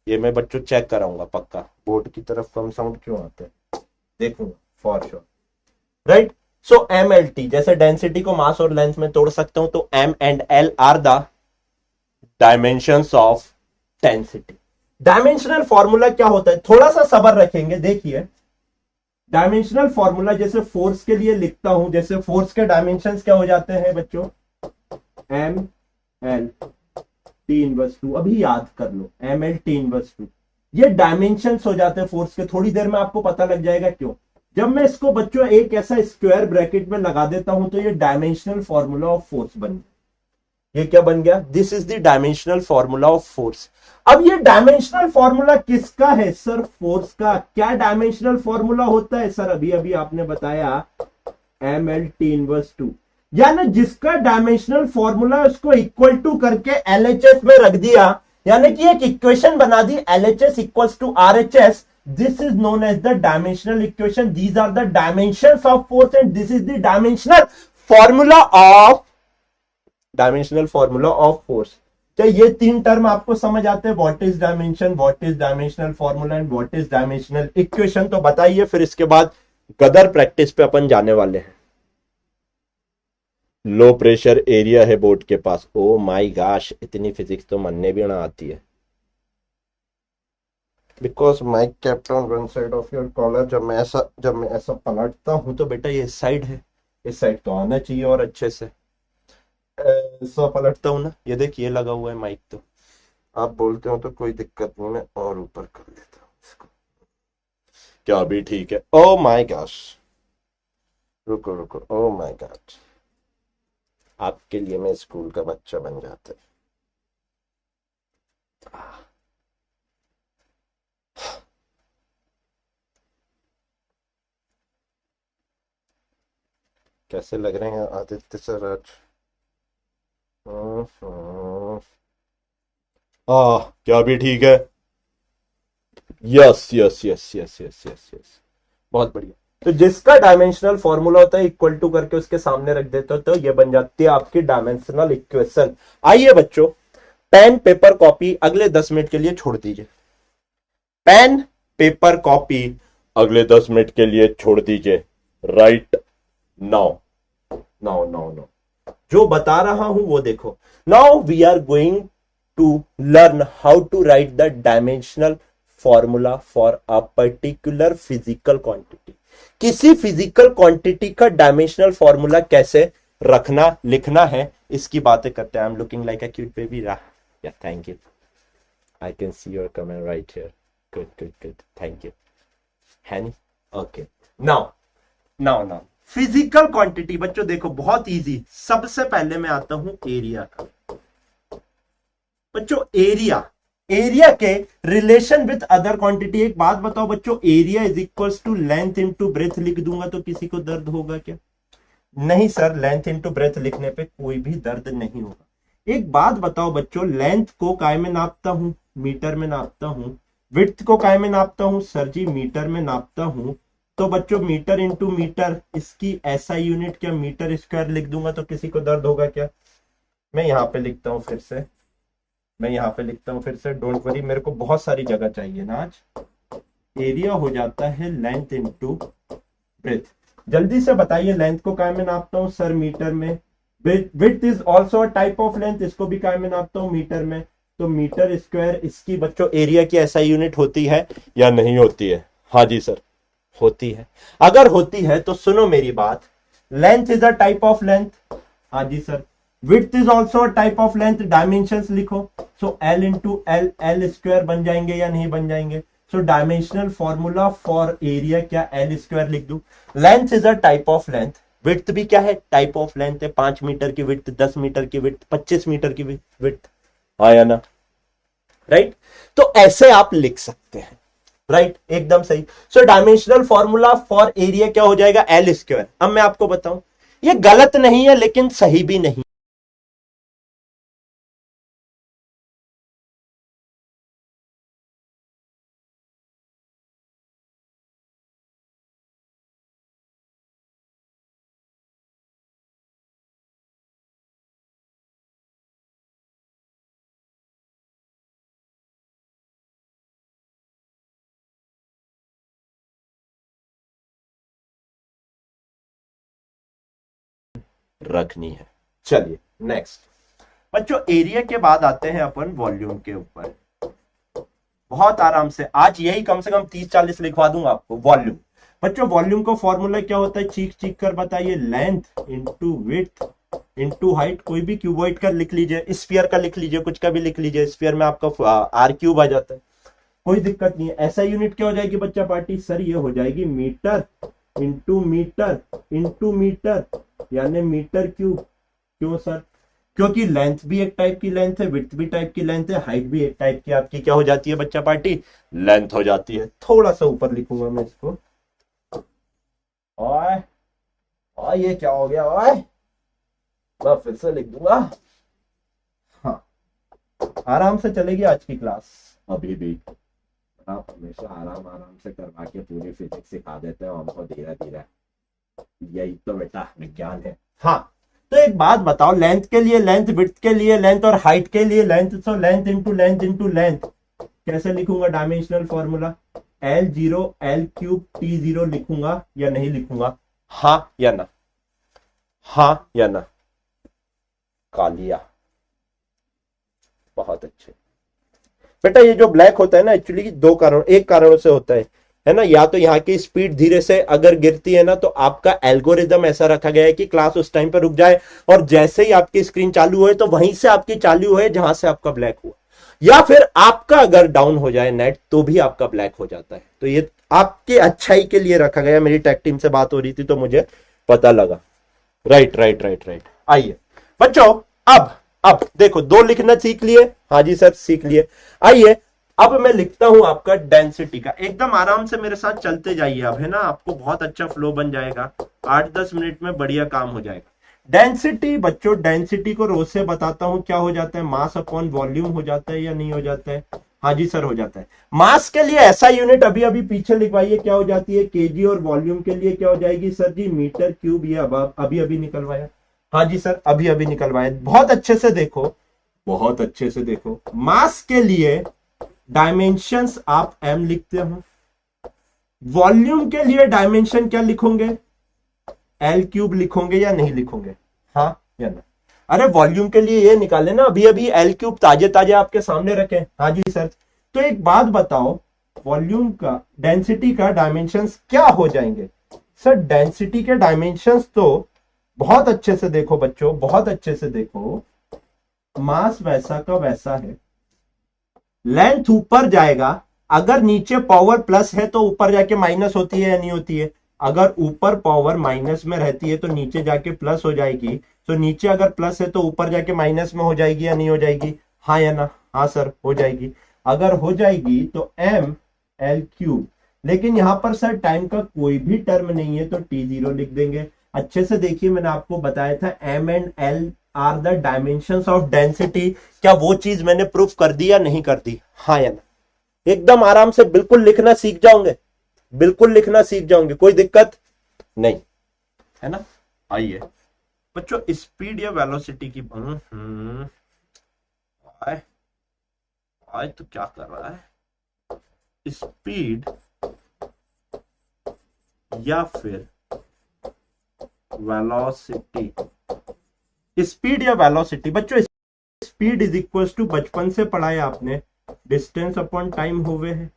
ये मैं बच्चों चेक कराऊंगा पक्का, बोर्ड की तरफ कम साउंड क्यों आते हैं, देखूंगा for sure. Right, so MLT, जैसे डेंसिटी को मास और लेंथ में तोड़ सकता हूं, तो M and L are the dimensions of density. Dimensional formula क्या होता है, थोड़ा सा सब्र रखेंगे। देखिए, डायमेंशनल फॉर्मूला जैसे फोर्स के लिए लिखता हूं, जैसे फोर्स के डायमेंशंस क्या हो जाते हैं बच्चों, ML T इनवर्स 2। अभी याद कर लो, ML T इनवर्स 2, ये डायमेंशंस हो जाते हैं फोर्स के। थोड़ी देर में आपको पता लग जाएगा क्यों। जब मैं इसको बच्चों एक ऐसा स्क्वायर ब्रैकेट में लगा देता हूं, तो ये डायमेंशनल फॉर्मूला ऑफ फोर्स बन गया। ये क्या बन गया, this is the dimensional formula of force. अब ये डायमेंशनल फॉर्मूला किसका है सर, फोर्स का। क्या डायमेंशनल फॉर्मूला होता है सर, अभी अभी आपने बताया ML T इनवर्स 2, यानी जिसका डायमेंशनल फॉर्मूला उसको इक्वल टू करके LHS में रख दिया, यानी कि एक इक्वेशन बना दी, LHS equals to RHS। This is known as the dimensional equation. These are the dimensions of force and this is the dimensional formula of force. तो ये तीन टर्म आपको समझ आते हैं, what is dimension, what is dimensional formula and what is dimensional equation. तो बताइए, फिर इसके बाद गदर प्रैक्टिस पे अपन जाने वाले हैं। लो प्रेशर एरिया है बोर्ड के पास। ओ माय गॉश, इतनी फिजिक्स तो मनने भी ना आती है। Because my kept on one side of your collar. जब मैं ऐसा पलटता हूं तो बेटा ये साइड है, इस साइड तो आना चाहिए और अच्छे से। ऐसा पलटता हूं ना, ये देखिए लगा हुआ है माइक। तो आप बोलते हो तो कोई दिक्कत नहीं, मैं और ऊपर कर लेता हूँ इसको। क्या अभी ठीक है? ओ माय गॉश, रुको रुको, ओ माय गॉड, आपके लिए मैं स्कूल का बच्चा बन जाता है। कैसे लग रहे हैं आदित्य सर आज? क्या भी ठीक है। Yes yes yes yes yes yes yes, बहुत बढ़िया। तो जिसका डायमेंशनल फॉर्मूला होता है इक्वल टू करके उसके सामने रख देते हो तो ये बन जाती है आपकी डायमेंशनल इक्वेशन। आइए बच्चों, पेन पेपर कॉपी अगले 10 मिनट के लिए छोड़ दीजिए। पेन पेपर कॉपी अगले 10 मिनट के लिए छोड़ दीजिए। Right now, now now now जो बता रहा हूं वो देखो। Now we are going to learn how to write the dimensional formula for a particular physical quantity. किसी फिजिकल क्वांटिटी का डायमेंशनल फॉर्मूला कैसे रखना लिखना है इसकी बातें करते हैं। I am looking like a cute baby. या thank you, I can see your comment right here. Good good good, thank you. है नी? Okay, now now now physical quantity बच्चों देखो बहुत इजी। सबसे पहले मैं आता हूं एरिया का। बच्चों एरिया, एरिया के रिलेशन विथ अदर क्वांटिटी। एक बात बताओ बच्चों, area is equals to length into breadth लिख दूंगा तो किसी को दर्द होगा क्या? नहीं सर, लेंथ इनटू ब्रेथ लिखने पे कोई भी दर्द नहीं होगा। एक बात बताओ बच्चों, लेंथ को काय में नापता हूं? मीटर में नापता हूं। विड्थ को काय में नापता हूं? सर जी मीटर में नापता हूं। तो बच्चों मीटर इंटू मीटर, इसकी ऐसा यूनिट क्या मीटर स्क्वायर लिख दूंगा तो किसी को दर्द होगा क्या? मैं यहां पे लिखता हूं फिर से, डोंट वरी, मेरे को बहुत सारी जगह चाहिए ना आज। एरिया हो जाता है लेंथ इंटू ब्रेथ। जल्दी से बताइए, लेंथ को काय में नापता हूं? सर मीटर में। Width is also type of length, इसको भी काय में नापता हूं? मीटर में। तो मीटर स्क्वायर इसकी बच्चों एरिया की ऐसा यूनिट होती है या नहीं होती है? हाँ जी सर, होती है। अगर होती है तो सुनो मेरी बात, length is a type of length. हाँ जी sir. Width is also type of length. Dimensions लिखो, so L into L, L square बन जाएंगे या नहीं बन जाएंगे? So dimensional formula for area क्या? एल स्क्वायर लिख दूं। Length is a type of length, width भी क्या है? टाइप ऑफ लेंथ है। 5 मीटर की विड्थ, 10 मीटर की विड्थ, 25 मीटर की विड्थ, आया ना? राइट, तो ऐसे आप लिख सकते हैं। राइट, एकदम सही। सो डायमेंशनल फॉर्मूला फॉर एरिया क्या हो जाएगा? L square. अब मैं आपको बताऊं, ये गलत नहीं है लेकिन सही भी नहीं। रखनी है। चलिए नेक्स्ट बच्चों, एरिया के बाद आते हैं अपन वॉल्यूम के ऊपर। बहुत आराम से आज यही कम से कम 30-40 लिखवा दूंगा आपको। वॉल्यूम बच्चों, वॉल्यूम का फॉर्मूला क्या होता है? चीख चीख कर बताइए। Length into width into height. कोई भी क्यूबॉइड का लिख लीजिए, स्फीयर का लिख लीजिए, कुछ का भी लिख लीजिए। स्फीयर में आपका आर क्यूब आ जाता है, कोई दिक्कत नहीं है। ऐसा यूनिट क्या हो जाएगी बच्चा पार्टी? सर ये हो जाएगी metre into metre into metre, यानी मीटर क्यूब। क्यों सर? क्योंकि लेंथ भी एक टाइप की लेंथ है, विड्थ भी टाइप की लेंथ है, हाइट भी एक टाइप की आपकी क्या हो जाती है बच्चा पार्टी? लेंथ हो जाती है। थोड़ा सा ऊपर लिखूंगा मैं इसको। ओए ओए, ये क्या हो गया? ओए, मैं फिर से लिख दूंगा। हाँ, आराम से चलेगी आज की क्लास। अभी भी आप हमेशा आराम आराम से करवा के पूरी फिजिक्स सिखा देते हो हमको धीरे धीरे। यही तो बेटा विज्ञान है। हाँ, तो एक बात बताओ, लेंथ के लिए लेंथ, विड्थ के लिए लेंथ और हाइट के लिए length. So length into length into length कैसे लिखूंगा? Dimensional formula L0 L cube T0 लिखूंगा या नहीं लिखूंगा? हाँ या ना? हाँ या ना? कालिया, बहुत अच्छे बेटा। ये जो ब्लैक होता है ना, एक्चुअली दो कारण, एक कारणों से होता है ना। या तो यहाँ की स्पीड धीरे से अगर गिरती है ना, तो आपका एल्गोरिदम ऐसा रखा गया है कि क्लास उस टाइम पर रुक जाए और जैसे ही आपकी स्क्रीन चालू हुए तो वहीं से आपकी चालू है जहां से आपका ब्लैक हुआ। या फिर आपका अगर डाउन हो जाए नेट तो भी आपका ब्लैक हो जाता है। तो ये आपके अच्छाई के लिए रखा गया। मेरी टेक टीम से बात हो रही थी तो मुझे पता लगा। Right right right right. आइए बच्चों, अब देखो, दो लिखना सीख लिए। हाँ जी सर, सीख लिए। आइए अब मैं लिखता हूं आपका डेंसिटी का। एकदम आराम से मेरे साथ चलते जाइए अब, है ना? आपको बहुत अच्छा फ्लो बन जाएगा। 8-10 मिनट में बढ़िया काम हो जाएगा। डेंसिटी बच्चों, डेंसिटी को रोज से बताता हूं क्या हो जाता है, मास अपॉन वॉल्यूम हो जाता है या नहीं हो जाता है? हाँ जी सर हो जाता है। मास के लिए ऐसा यूनिट अभी अभी पीछे लिखवाइए, क्या हो जाती है केजी, और वॉल्यूम के लिए क्या हो जाएगी सर जी मीटर क्यूब। ये अभी अभी निकलवाया। हाँ जी सर अभी अभी निकलवाया। बहुत अच्छे से देखो, बहुत अच्छे से देखो। मास के लिए डायमेंशंस आप m लिखते हो, वॉल्यूम के लिए डायमेंशन क्या लिखोगे, एल क्यूब लिखोगे या नहीं लिखोगे? हाँ या ना? अरे वॉल्यूम के लिए ये निकाले ना, अभी अभी एल क्यूब ताजे ताजे आपके सामने रखे। हाँ जी सर। तो एक बात बताओ, वॉल्यूम का, डेंसिटी का डायमेंशंस क्या हो जाएंगे? सर डेंसिटी के डायमेंशंस तो बहुत अच्छे से देखो बच्चों, बहुत अच्छे से देखो। मास वैसा का वैसा है, लेंथ ऊपर जाएगा, अगर नीचे पावर प्लस है तो ऊपर जाके माइनस होती है या नहीं होती है? अगर ऊपर पावर माइनस में रहती है तो नीचे जाके प्लस हो जाएगी। तो नीचे अगर प्लस है तो ऊपर जाके माइनस में हो जाएगी या नहीं हो जाएगी? हाँ या ना? हाँ सर हो जाएगी। अगर हो जाएगी तो m l क्यूब, लेकिन यहां पर सर टाइम का कोई भी टर्म नहीं है तो t0 लिख देंगे। अच्छे से देखिए, मैंने आपको बताया था m and l are the dimensions of density. क्या वो चीज मैंने प्रूफ कर दी या नहीं कर दी? हाँ या ना? एकदम आराम से बिल्कुल लिखना सीख जाओगे, बिल्कुल लिखना सीख जाओगे, कोई दिक्कत नहीं है ना? आइए बच्चों, स्पीड या वेलोसिटी की आए आए तो क्या कर रहा है, स्पीड या फिर वेलोसिटी? स्पीड या वेलोसिटी बच्चों, स्पीड इज इक्वल टू, बचपन से पढ़ा है आपने, डिस्टेंस अपॉन टाइम हो गए हैं।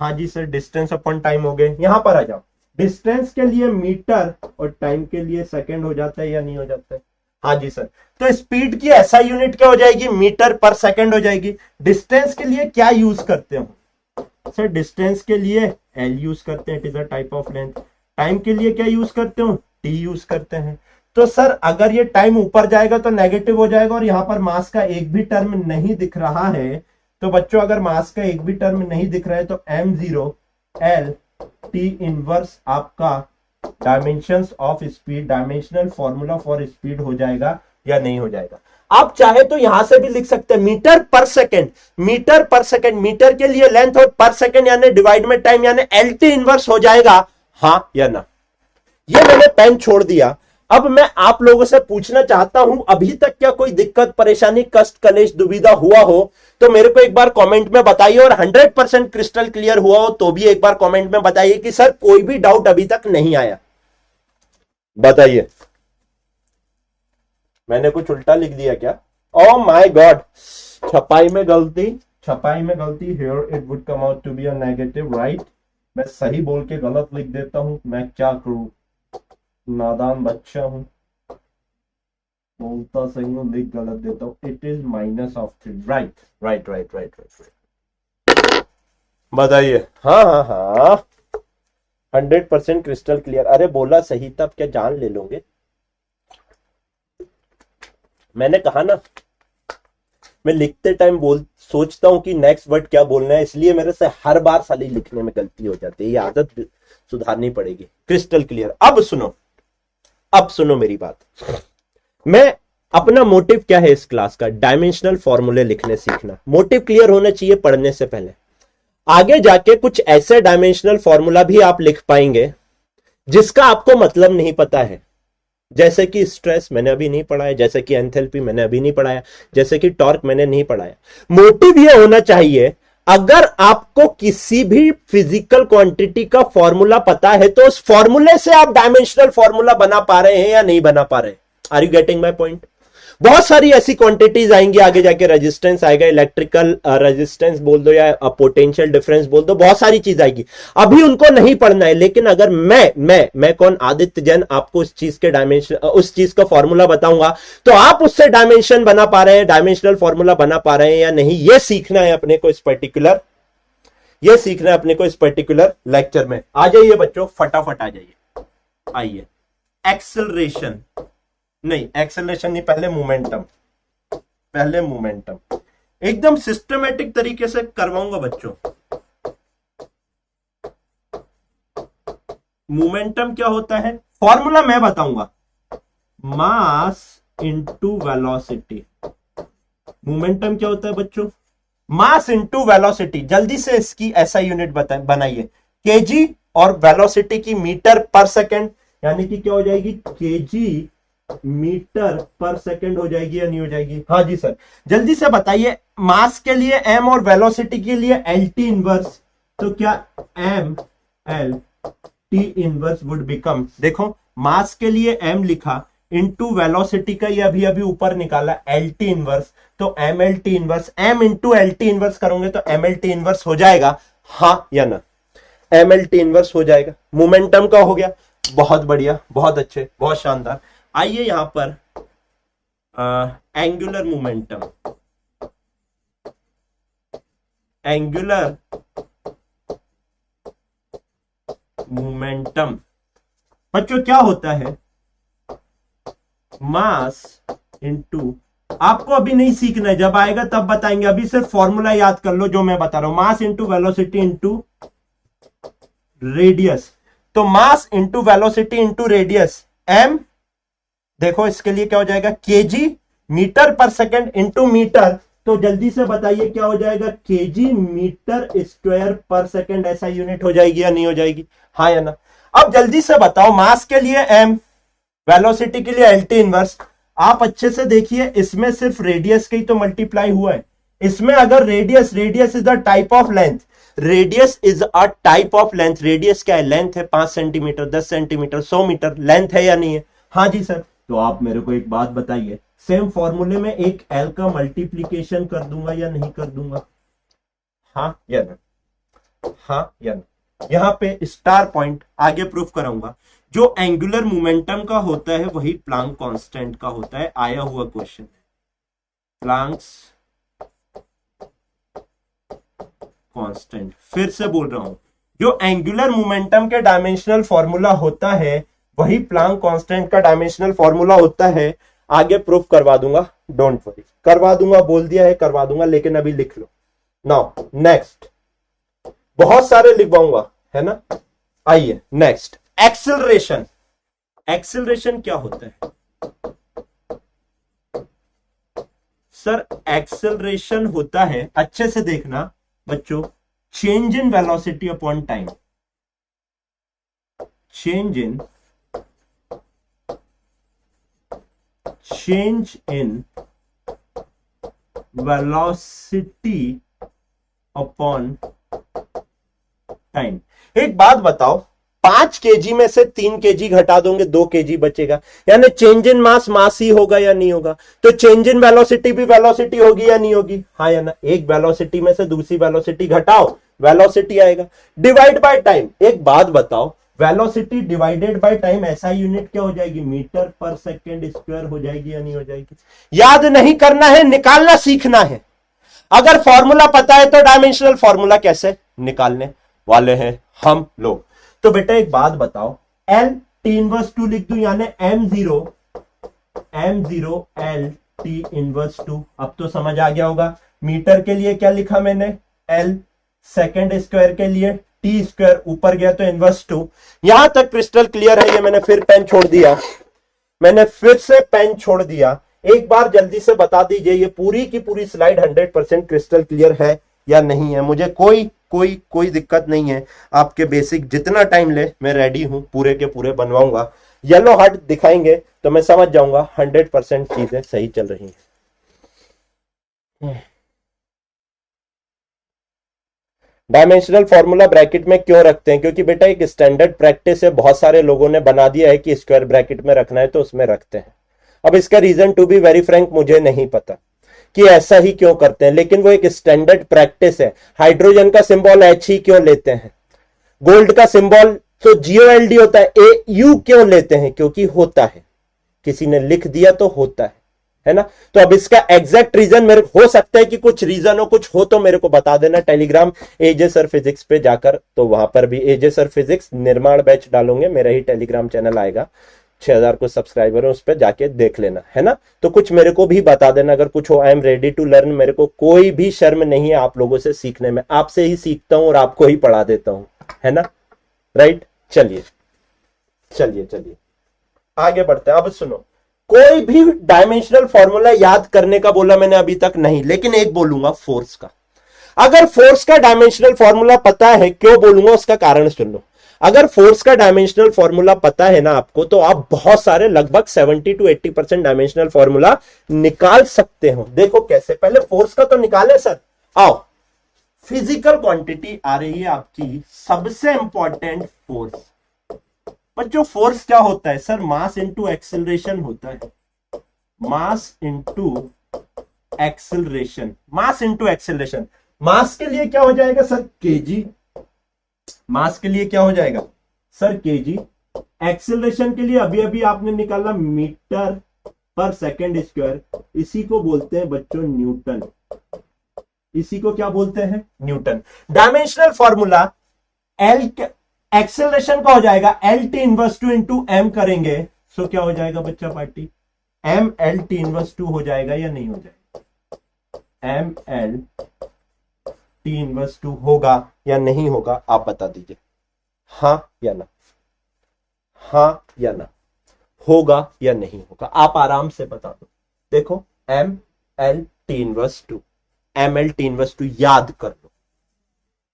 हाँ जी सर डिस्टेंस अपॉन टाइम हो गए। यहां पर आ जाओ, डिस्टेंस के लिए मीटर और टाइम के लिए सेकंड हो जाता है या नहीं हो जाता है? हाँ जी सर। तो स्पीड की ऐसा यूनिट क्या हो जाएगी, मीटर पर सेकंड हो जाएगी। डिस्टेंस के लिए क्या यूज करते हो सर? डिस्टेंस के लिए एल यूज करते हैं, it is a type of length. Time के लिए क्या यूज करते हो? टी यूज करते हैं। तो सर अगर ये टाइम ऊपर जाएगा तो नेगेटिव हो जाएगा, और यहां पर मास का एक भी टर्म नहीं दिख रहा है। तो बच्चों अगर मास का एक भी टर्म नहीं दिख रहा है तो m0 l t इनवर्स आपका dimensions of speed, dimensional formula for speed हो जाएगा या नहीं हो जाएगा? आप चाहे तो यहां से भी लिख सकते हैं मीटर पर सेकंड, मीटर पर सेकंड, मीटर के लिए लेंथ और पर सेकंड यानी डिवाइड में टाइम यानी एल टी इनवर्स हो जाएगा। हाँ या ना? ये मैंने पेन छोड़ दिया। अब मैं आप लोगों से पूछना चाहता हूं, अभी तक क्या कोई दिक्कत परेशानी कष्ट कलेश दुविधा हुआ हो तो मेरे को एक बार कमेंट में बताइए, और 100% क्रिस्टल क्लियर हुआ हो तो भी एक बार कमेंट में बताइए कि सर कोई भी डाउट अभी तक नहीं आया। बताइए, मैंने कुछ उल्टा लिख दिया क्या? ओ माय गॉड, छपाई में गलती, छपाई में गलती। Here it would come out to be a negative, right? मैं सही बोल के गलत लिख देता हूं, मैं क्या करूं, नादान बच्चा हूं, बोलता सही हूं लिख गलत देता हूं। It is -3, right right right right right. बताइए। हाँ हाँ हाँ 100% क्रिस्टल क्लियर। अरे बोला सही तब क्या जान ले लोगे? मैंने कहा ना, मैं लिखते टाइम सोचता हूं कि नेक्स्ट वर्ड क्या बोलना है, इसलिए मेरे से हर बार साली लिखने में गलती हो जाती है। ये आदत सुधारनी पड़ेगी। Crystal clear. अब सुनो, अब सुनो मेरी बात। मैं अपना मोटिव क्या है इस क्लास का? डायमेंशनल फॉर्मूले लिखने सीखना। मोटिव क्लियर होना चाहिए पढ़ने से पहले। आगे जाके कुछ ऐसे डायमेंशनल फॉर्मूला भी आप लिख पाएंगे जिसका आपको मतलब नहीं पता है, जैसे कि स्ट्रेस मैंने अभी नहीं पढ़ाया, जैसे कि एंथैल्पी मैंने अभी नहीं पढ़ाया, जैसे कि टॉर्क मैंने नहीं पढ़ाया। मोटिव यह होना चाहिए, अगर आपको किसी भी फिजिकल क्वांटिटी का फॉर्मूला पता है तो उस फॉर्मूले से आप डायमेंशनल फॉर्मूला बना पा रहे हैं या नहीं बना पा रहे? Are you getting my point? बहुत सारी ऐसी क्वांटिटीज आएंगी आगे जाके, रेजिस्टेंस आएगा, इलेक्ट्रिकल रेजिस्टेंस बोल दो या पोटेंशियल डिफरेंस बोल दो, बहुत सारी चीज आएगी। अभी उनको नहीं पढ़ना है, लेकिन अगर मैं कौन, आदित्य जैन, आपको उस चीज के डायमेंशन, उस चीज का फॉर्मूला बताऊंगा तो आप उससे डायमेंशन बना पा रहे हैं, डायमेंशनल फॉर्मूला बना पा रहे हैं या नहीं, ये सीखना है अपने को इस पर्टिकुलर, ये सीखना है अपने को इस पर्टिकुलर लेक्चर में। आ जाइए बच्चों, फटाफट आ जाइए। आइए, एक्सेलरेशन नहीं, एक्सेलरेशन नहीं, पहले मोमेंटम, पहले मोमेंटम एकदम सिस्टमेटिक तरीके से करवाऊंगा बच्चों। मोमेंटम क्या होता है? फॉर्मूला मैं बताऊंगा, मास इंटू वेलोसिटी। मोमेंटम क्या होता है बच्चों? मास इंटू वेलोसिटी। जल्दी से इसकी ऐसा यूनिट बनाइए, केजी, और वेलोसिटी की मीटर पर सेकंड, यानी कि क्या हो जाएगी? केजी मीटर पर सेकंड हो जाएगी या नहीं हो जाएगी? हाँ जी सर, जल्दी से बताइए। मास के लिए एम और वेलोसिटी के लिए एल टी इनवर्स, तो क्या M L T inverse would become, देखो मास के लिए एम लिखा इंटू वेलोसिटी का ये अभी अभी ऊपर निकाला एल टी इनवर्स, तो M L T inverse, M into L T inverse करोगे तो एम एल टी इनवर्स हो जाएगा, हाँ या ना? एम एल टी इनवर्स हो जाएगा। मोमेंटम का हो गया, बहुत बढ़िया, बहुत अच्छे, बहुत शानदार। आइए यहां पर एंगुलर मोमेंटम, एंगुलर मोमेंटम बच्चों क्या होता है? मास इंटू, आपको अभी नहीं सीखना है, जब आएगा तब बताएंगे, अभी सिर्फ फॉर्मूला याद कर लो जो मैं बता रहा हूं। Mass into velocity into radius, तो mass into velocity into radius, M, देखो इसके लिए क्या हो जाएगा? केजी मीटर पर सेकंड इंटू मीटर, तो जल्दी से बताइए क्या हो जाएगा? केजी मीटर स्क्वायर पर सेकंड, ऐसा यूनिट हो जाएगी या नहीं हो जाएगी? हाँ या ना? अब जल्दी से बताओ, मास के लिए एम, वेलोसिटी के लिए एल टी इनवर्स। आप अच्छे से देखिए, इसमें सिर्फ रेडियस के ही तो मल्टीप्लाई हुआ है। इसमें अगर radius, radius is a type of length, radius is a type of length. Radius क्या है? लेंथ है, 5 सेंटीमीटर, 10 सेंटीमीटर, 100 मीटर, लेंथ है या नहीं है? हाँ जी सर। तो आप मेरे को एक बात बताइए, सेम फॉर्मूले में एक एल का मल्टीप्लीकेशन कर दूंगा या नहीं कर दूंगा? हाँ या ना? हाँ या ना? यहां पे स्टार पॉइंट आगे प्रूफ कराऊंगा। जो एंगुलर मोमेंटम का होता है वही प्लांक कांस्टेंट का होता है, आया हुआ क्वेश्चन है, प्लांक्स कांस्टेंट। फिर से बोल रहा हूं, जो एंगुलर मोमेंटम के डायमेंशनल फॉर्मूला होता है वही प्लांक कांस्टेंट का डायमेंशनल फॉर्मूला होता है। आगे प्रूफ करवा दूंगा, डोंट वरी, करवा दूंगा, बोल दिया है करवा दूंगा, लेकिन अभी लिख लो। नाउ नेक्स्ट, बहुत सारे लिखवाऊंगा, है ना? आइए नेक्स्ट, एक्सेलरेशन। एक्सेलरेशन क्या होता है सर? एक्सेलरेशन होता है, अच्छे से देखना बच्चों, change in velocity upon time, change in velocity upon time. एक बात बताओ, 5 केजी में से 3 केजी घटा दोगे, 2 केजी बचेगा, यानी चेंज इन मास, मास ही होगा या नहीं होगा? तो चेंज इन वेलोसिटी भी वेलोसिटी होगी या नहीं होगी? हाँ या ना? एक वेलोसिटी में से दूसरी वेलोसिटी घटाओ, वेलोसिटी आएगा। डिवाइड बाय टाइम, एक बात बताओ, वेलोसिटी डिवाइडेड बाय टाइम, ऐसा यूनिट क्या हो जाएगी? मीटर पर सेकेंड स्क्वायर हो जाएगी या नहीं हो जाएगी? याद नहीं करना है, निकालना सीखना है। अगर फॉर्मूला पता है तो डायमेंशनल फॉर्मूला कैसे निकालने वाले हैं हम लोग। तो बेटा एक बात बताओ, एल टी इनवर्स 2 लिख दूं, यानी m0 एल टी इनवर्स 2। अब तो समझ आ गया होगा। मीटर के लिए क्या लिखा मैंने? एल, सेकेंड स्क्वायर के लिए टी स्क्वायर, ऊपर गया तो इनवर्स 2। यहां तक क्रिस्टल क्लियर है? ये मैंने फिर पेन छोड़ दिया, मैंने फिर से पेन छोड़ दिया। एक बार जल्दी से बता दीजिए, ये पूरी की पूरी स्लाइड 100% क्रिस्टल क्लियर है या नहीं है? मुझे कोई दिक्कत नहीं है, आपके बेसिक जितना टाइम ले मैं रेडी हूं, पूरे के पूरे बनवाऊंगा। येलो हार्ट दिखाएंगे तो मैं समझ जाऊंगा 100% चीजें सही चल रही हैं। डायमेंशनल फॉर्मूला ब्रैकेट में क्यों रखते हैं? क्योंकि बेटा एक स्टैंडर्ड प्रैक्टिस है, बहुत सारे लोगों ने बना दिया है कि स्क्वायर ब्रैकेट में रखना है तो उसमें रखते हैं। अब इसका reason to be very frank मुझे नहीं पता कि ऐसा ही क्यों करते हैं, लेकिन वो एक स्टैंडर्ड प्रैक्टिस है। हाइड्रोजन का सिंबल एच ही क्यों लेते हैं? गोल्ड का सिंबल तो GOLD होता है, AU क्यों लेते हैं? क्योंकि होता है, किसी ने लिख दिया तो होता है ना? तो अब इसका एग्जैक्ट रीजन मेरे हो सकता है कि कुछ रीजन हो, कुछ हो तो मेरे को बता देना। टेलीग्राम AJ सर फिजिक्स पे जाकर, तो वहां पर भी AJ सर फिजिक्स निर्माण बैच डालूंगे, मेरा ही टेलीग्राम चैनल आएगा, 6000 को सब्सक्राइबर है, उस पर जाके देख लेना, है ना? तो कुछ मेरे को भी बता देना अगर कुछ हो। I am ready to learn, मेरे को कोई भी शर्म नहीं है आप लोगों से सीखने में, आपसे ही सीखता हूं और आपको ही पढ़ा देता हूं, है ना? राइट? चलिए चलिए चलिए, आगे बढ़ते हैं। अब सुनो, कोई भी डायमेंशनल फॉर्मूला याद करने का बोला मैंने अभी तक नहीं, लेकिन एक बोलूंगा फोर्स का। अगर फोर्स का डायमेंशनल फॉर्मूला पता है, क्यों बोलूंगा उसका कारण सुन लो। अगर फोर्स का डायमेंशनल फॉर्मूला पता है ना आपको, तो आप बहुत सारे लगभग 70 to 80% डायमेंशनल फॉर्मूला निकाल सकते हो। देखो कैसे, पहले फोर्स का तो निकाले सर। आओ, फिजिकल क्वांटिटी आ रही है आपकी, सबसे इंपॉर्टेंट फोर्स। पर जो फोर्स क्या होता है सर, मास इंटू एक्सेलरेशन होता है। Mass into acceleration, mass into acceleration. Mass के लिए क्या हो जाएगा सर, केजी। मास के लिए क्या हो जाएगा सर, केजी। एक्सेलरेशन के लिए अभी अभी आपने निकाला मीटर पर सेकंड स्क्वायर, इसी को बोलते हैं बच्चों न्यूटन। इसी को क्या बोलते हैं, Newton. Dimensional formula L, acceleration का हो जाएगा L T inverse two into M करेंगे, सो क्या हो जाएगा बच्चा party, M L T inverse two हो जाएगा या नहीं हो जाएगा, M L T inverse two होगा या नहीं होगा, आप बता दीजिए, हाँ या ना, हाँ या ना, होगा या नहीं होगा, आप आराम से बता दो। देखो M L T inverse two, M L T inverse two याद कर लो,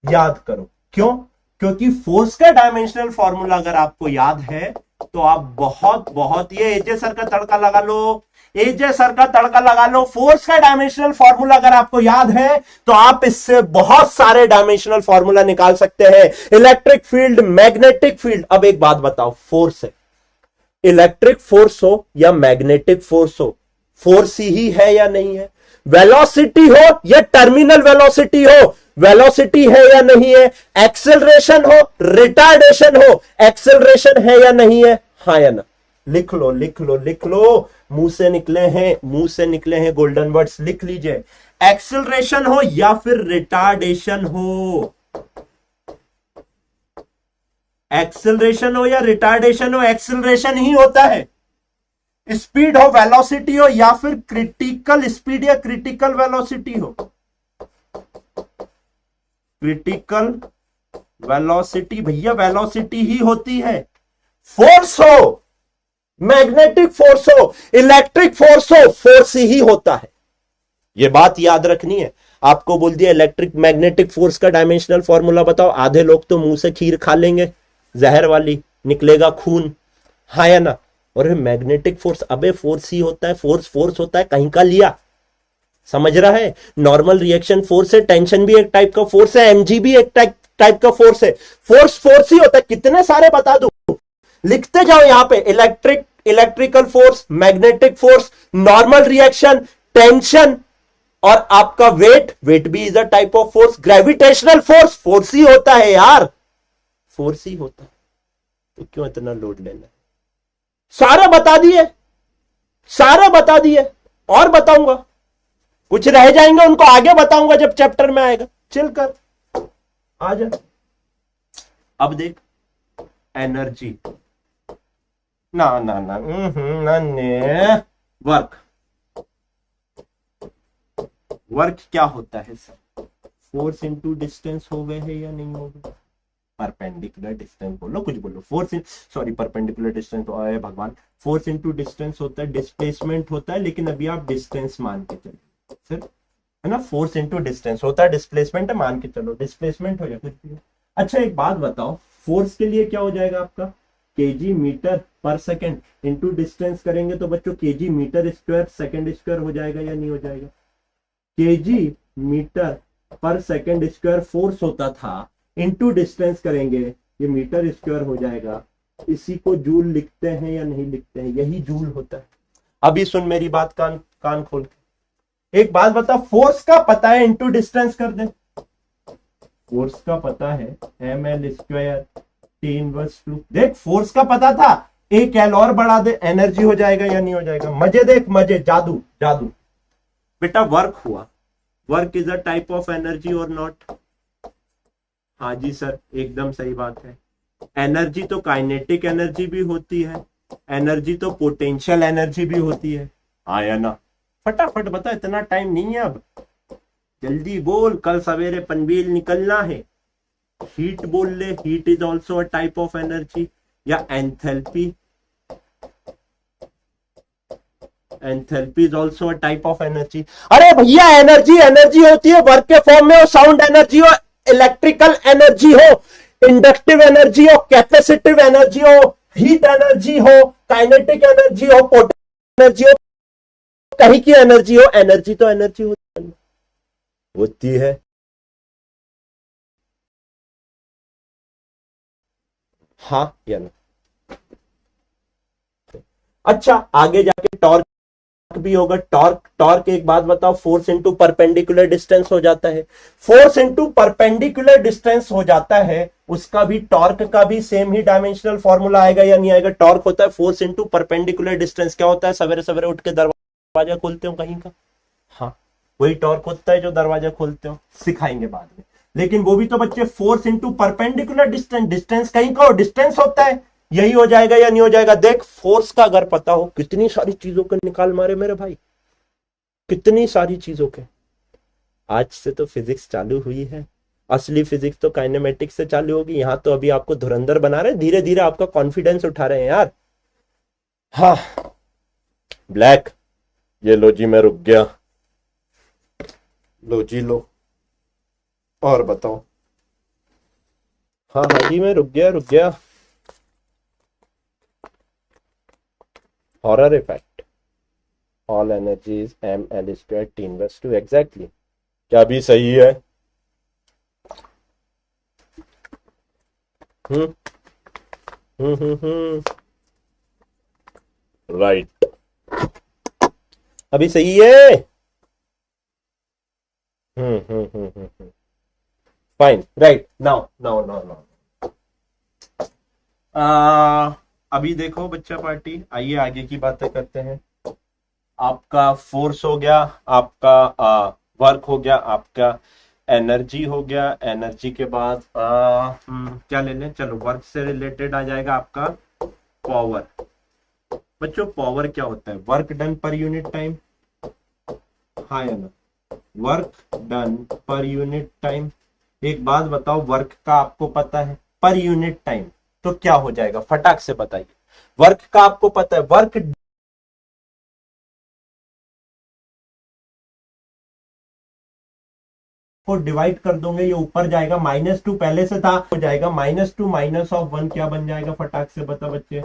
याद करो। क्यों, क्योंकि फोर्स का डायमेंशनल फॉर्मूला अगर आपको याद है तो आप बहुत बहुत, ये एजे सर का तड़का लगा लो, एजे सर का तड़का लगा लो। फोर्स का डायमेंशनल फॉर्मूला अगर आपको याद है तो आप इससे बहुत सारे डायमेंशनल फॉर्मूला निकाल सकते हैं। Electric field, magnetic field. अब एक बात बताओ, फोर्स है, इलेक्ट्रिक फोर्स हो या मैग्नेटिक फोर्स हो, फोर्स ही है या नहीं है। वेलोसिटी हो या टर्मिनल वेलोसिटी हो, वेलोसिटी है या नहीं है। एक्सेलरेशन हो, रिटार्डेशन हो, एक्सेलरेशन है या नहीं है, हाँ या ना। लिख लो लिख लो लिख लो, मुंह से निकले हैं, मुंह से निकले हैं गोल्डन वर्ड्स, लिख लीजिए। एक्सेलरेशन हो या फिर रिटार्डेशन हो, एक्सेलरेशन हो या रिटार्डेशन हो, एक्सेलरेशन ही होता है। स्पीड हो, वेलोसिटी हो, या फिर क्रिटिकल स्पीड या क्रिटिकल वेलोसिटी हो, क्रिटिकल वेलोसिटी भैया वेलोसिटी ही होती है। फोर्स हो, मैग्नेटिक फोर्स हो, इलेक्ट्रिक फोर्स हो, फोर्स ही होता है। यह बात याद रखनी है। आपको बोल दिया इलेक्ट्रिक मैग्नेटिक फोर्स का डायमेंशनल फॉर्मूला बताओ, आधे लोग तो मुंह से खीर खा लेंगे, जहर वाली, निकलेगा खून, हाँ या ना। और मैग्नेटिक फोर्स, अबे फोर्स ही होता है, फोर्स फोर्स होता है, कहीं का लिया, समझ रहा है। नॉर्मल रिएक्शन फोर्स है, टेंशन भी एक टाइप का फोर्स है, एमजी भी एक टाइप का फोर्स है। फोर्स फोर्स ही होता है। कितने सारे बता दूं, लिखते जाओ यहां पे, electrical force, magnetic force, normal reaction, tension, और आपका वेट भी is a type of force. Gravitational force, force ही होता है यार, फोर्स ही होता है, तो क्यों इतना लोड लेना है। सारे बता दिए, सारे बता दिए, और बताऊंगा, कुछ रह जाएंगे उनको आगे बताऊंगा जब चैप्टर में आएगा। चिल कर, आ जा। अब देख, एनर्जी, ना ना ना ना, वर्क, वर्क क्या होता है सर, फोर्स इंटू डिस्टेंस हो गए है या नहीं हो गए, परपेंडिकुलर डिस्टेंस बोलो, कुछ बोलो, फोर्स सॉरी परपेंडिकुलर डिस्टेंस तो आए भगवान, फोर्स इंटू डिस्टेंस होता है, डिस्प्लेसमेंट होता है, लेकिन अभी आप डिस्टेंस मान के चलो सर, है ना। फोर्स इंटू डिस्टेंस होता है, डिस्प्लेसमेंट है, मान के चलो डिस्प्लेसमेंट हो या कुछ भी। अच्छा एक बात बताओ, फोर्स के लिए क्या हो जाएगा आपका, केजी मीटर पर सेकंड इंटू डिस्टेंस करेंगे तो बच्चों KG metre square second square हो जाएगा या नहीं हो जाएगा। केजी मीटर पर सेकंड स्क्वायर फोर्स होता था, इंटू डिस्टेंस करेंगे ये मीटर स्क्वायर हो जाएगा। इसी को जूल लिखते हैं या नहीं लिखते हैं, यही जूल होता है। अभी सुन मेरी बात, कान खोल के एक बात बता, फोर्स का पता है, इंटू डिस्टेंस कर दे। फोर्स का पता है M L square T inverse two, देख फोर्स का पता था, एक एल और बढ़ा दे, एनर्जी हो जाएगा या नहीं हो जाएगा। मजे देख, मजे, जादू जादू। बेटा वर्क हुआ, work is a type of energy और नॉट, हाँ जी सर एकदम सही बात है। एनर्जी तो काइनेटिक एनर्जी भी होती है, एनर्जी तो पोटेंशियल एनर्जी भी होती है, हाँ या ना। फटाफट बता, इतना टाइम नहीं है अब, जल्दी बोल, कल सवेरे पनवेल निकलना है। हीट बोल ले, heat is also a type of energy, या enthalpy, enthalpy is also a type of energy. अरे भैया एनर्जी एनर्जी होती है वर्क के फॉर्म में, हो साउंड एनर्जी हो, इलेक्ट्रिकल एनर्जी हो, इंडक्टिव एनर्जी हो, कैपेसिटिव एनर्जी हो, हीट एनर्जी हो, काइनेटिक एनर्जी हो, पोटेंशियल एनर्जी हो, कहीं की एनर्जी हो, एनर्जी तो एनर्जी होती है। हाँ या ना? अच्छा आगे जाके टॉर्क भी होगा। टॉर्क टॉर्क एक बात बताओ, फोर्स इंटू परपेंडिकुलर डिस्टेंस हो जाता है। फोर्स इंटू परपेंडिकुलर डिस्टेंस हो जाता है, उसका भी टॉर्क का भी सेम ही डायमेंशनल फॉर्मूला आएगा या नहीं आएगा? टॉर्क होता है फोर्स इंटू परपेंडिकुलर डिस्टेंस। क्या होता है? सवेरे सवेरे उठ के दरवाजा खोलते हो कहीं का, हाँ वही टॉर्क होता है जो दरवाजा खोलते हो, सिखाएंगे बाद में। लेकिन वो भी तो बच्चे force into perpendicular distance, distance कहीं का डिस्टेंस होता है, यही हो जाएगा या नहीं हो जाएगा? देख फोर्स का अगर पता हो, कितनी सारी चीजों के निकाल मारे मेरे भाई, कितनी सारी चीजों के। आज से तो फिजिक्स चालू हुई है, असली फिजिक्स तो काइनेमेटिक्स से चालू होगी। यहां तो अभी आपको धुरंधर बना रहे हैं, धीरे धीरे आपका कॉन्फिडेंस उठा रहे हैं यार। हाँ ब्लैक, ये लो जी मैं रुक गया, लो जी लो, और बताओ। हाँ हाँ जी मैं रुक गया रुक गया। Horror effect, all energy is ml² T−2 exactly. क्या भी सही है? हम्म राइट, अभी सही है। Fine right. Now now now now अभी देखो बच्चा पार्टी, आइए आगे की बातें करते हैं। आपका फोर्स हो गया, आपका वर्क हो गया, आपका एनर्जी हो गया। एनर्जी के बाद क्या ले लें? चलो वर्क से रिलेटेड आ जाएगा आपका पावर। बच्चों पावर क्या होता है? Work done per unit time, हाँ या ना? Work done per unit time. एक बात बताओ, वर्क का आपको पता है पर यूनिट टाइम, तो क्या हो जाएगा? फटाक से बताइए। वर्क का आपको पता है, वर्क को डिवाइड कर दोगे, ये ऊपर जाएगा, -2 पहले से था, हो जाएगा -2 -1 क्या बन जाएगा? फटाक से बता बच्चे।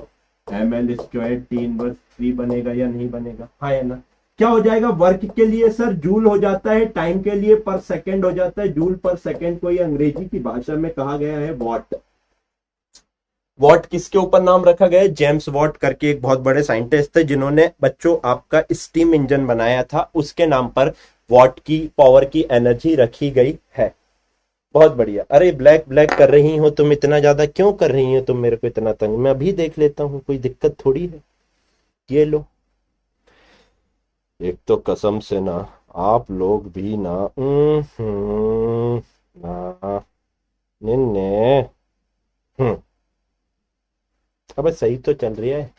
ml² T−3 बनेगा या नहीं बनेगा? हाँ या ना? क्या हो जाएगा? वर्क के लिए सर जूल हो जाता है, टाइम के लिए पर सेकंड हो जाता है। जूल पर सेकंड को ये अंग्रेजी की भाषा में कहा गया है वॉट। वॉट किसके ऊपर नाम रखा गया है? जेम्स वॉट करके एक बहुत बड़े साइंटिस्ट थे, जिन्होंने बच्चों आपका स्टीम इंजन बनाया था, उसके नाम पर वॉट की पावर की एनर्जी रखी गई है। बहुत बढ़िया। अरे ब्लैक ब्लैक कर रही हो तुम, इतना ज्यादा क्यों कर रही हो तुम मेरे को इतना तंग? मैं अभी देख लेता हूँ, कोई दिक्कत थोड़ी है। ये लो, एक तो कसम से ना, आप लोग भी ना ना निन्ने अबे सही तो चल रही है।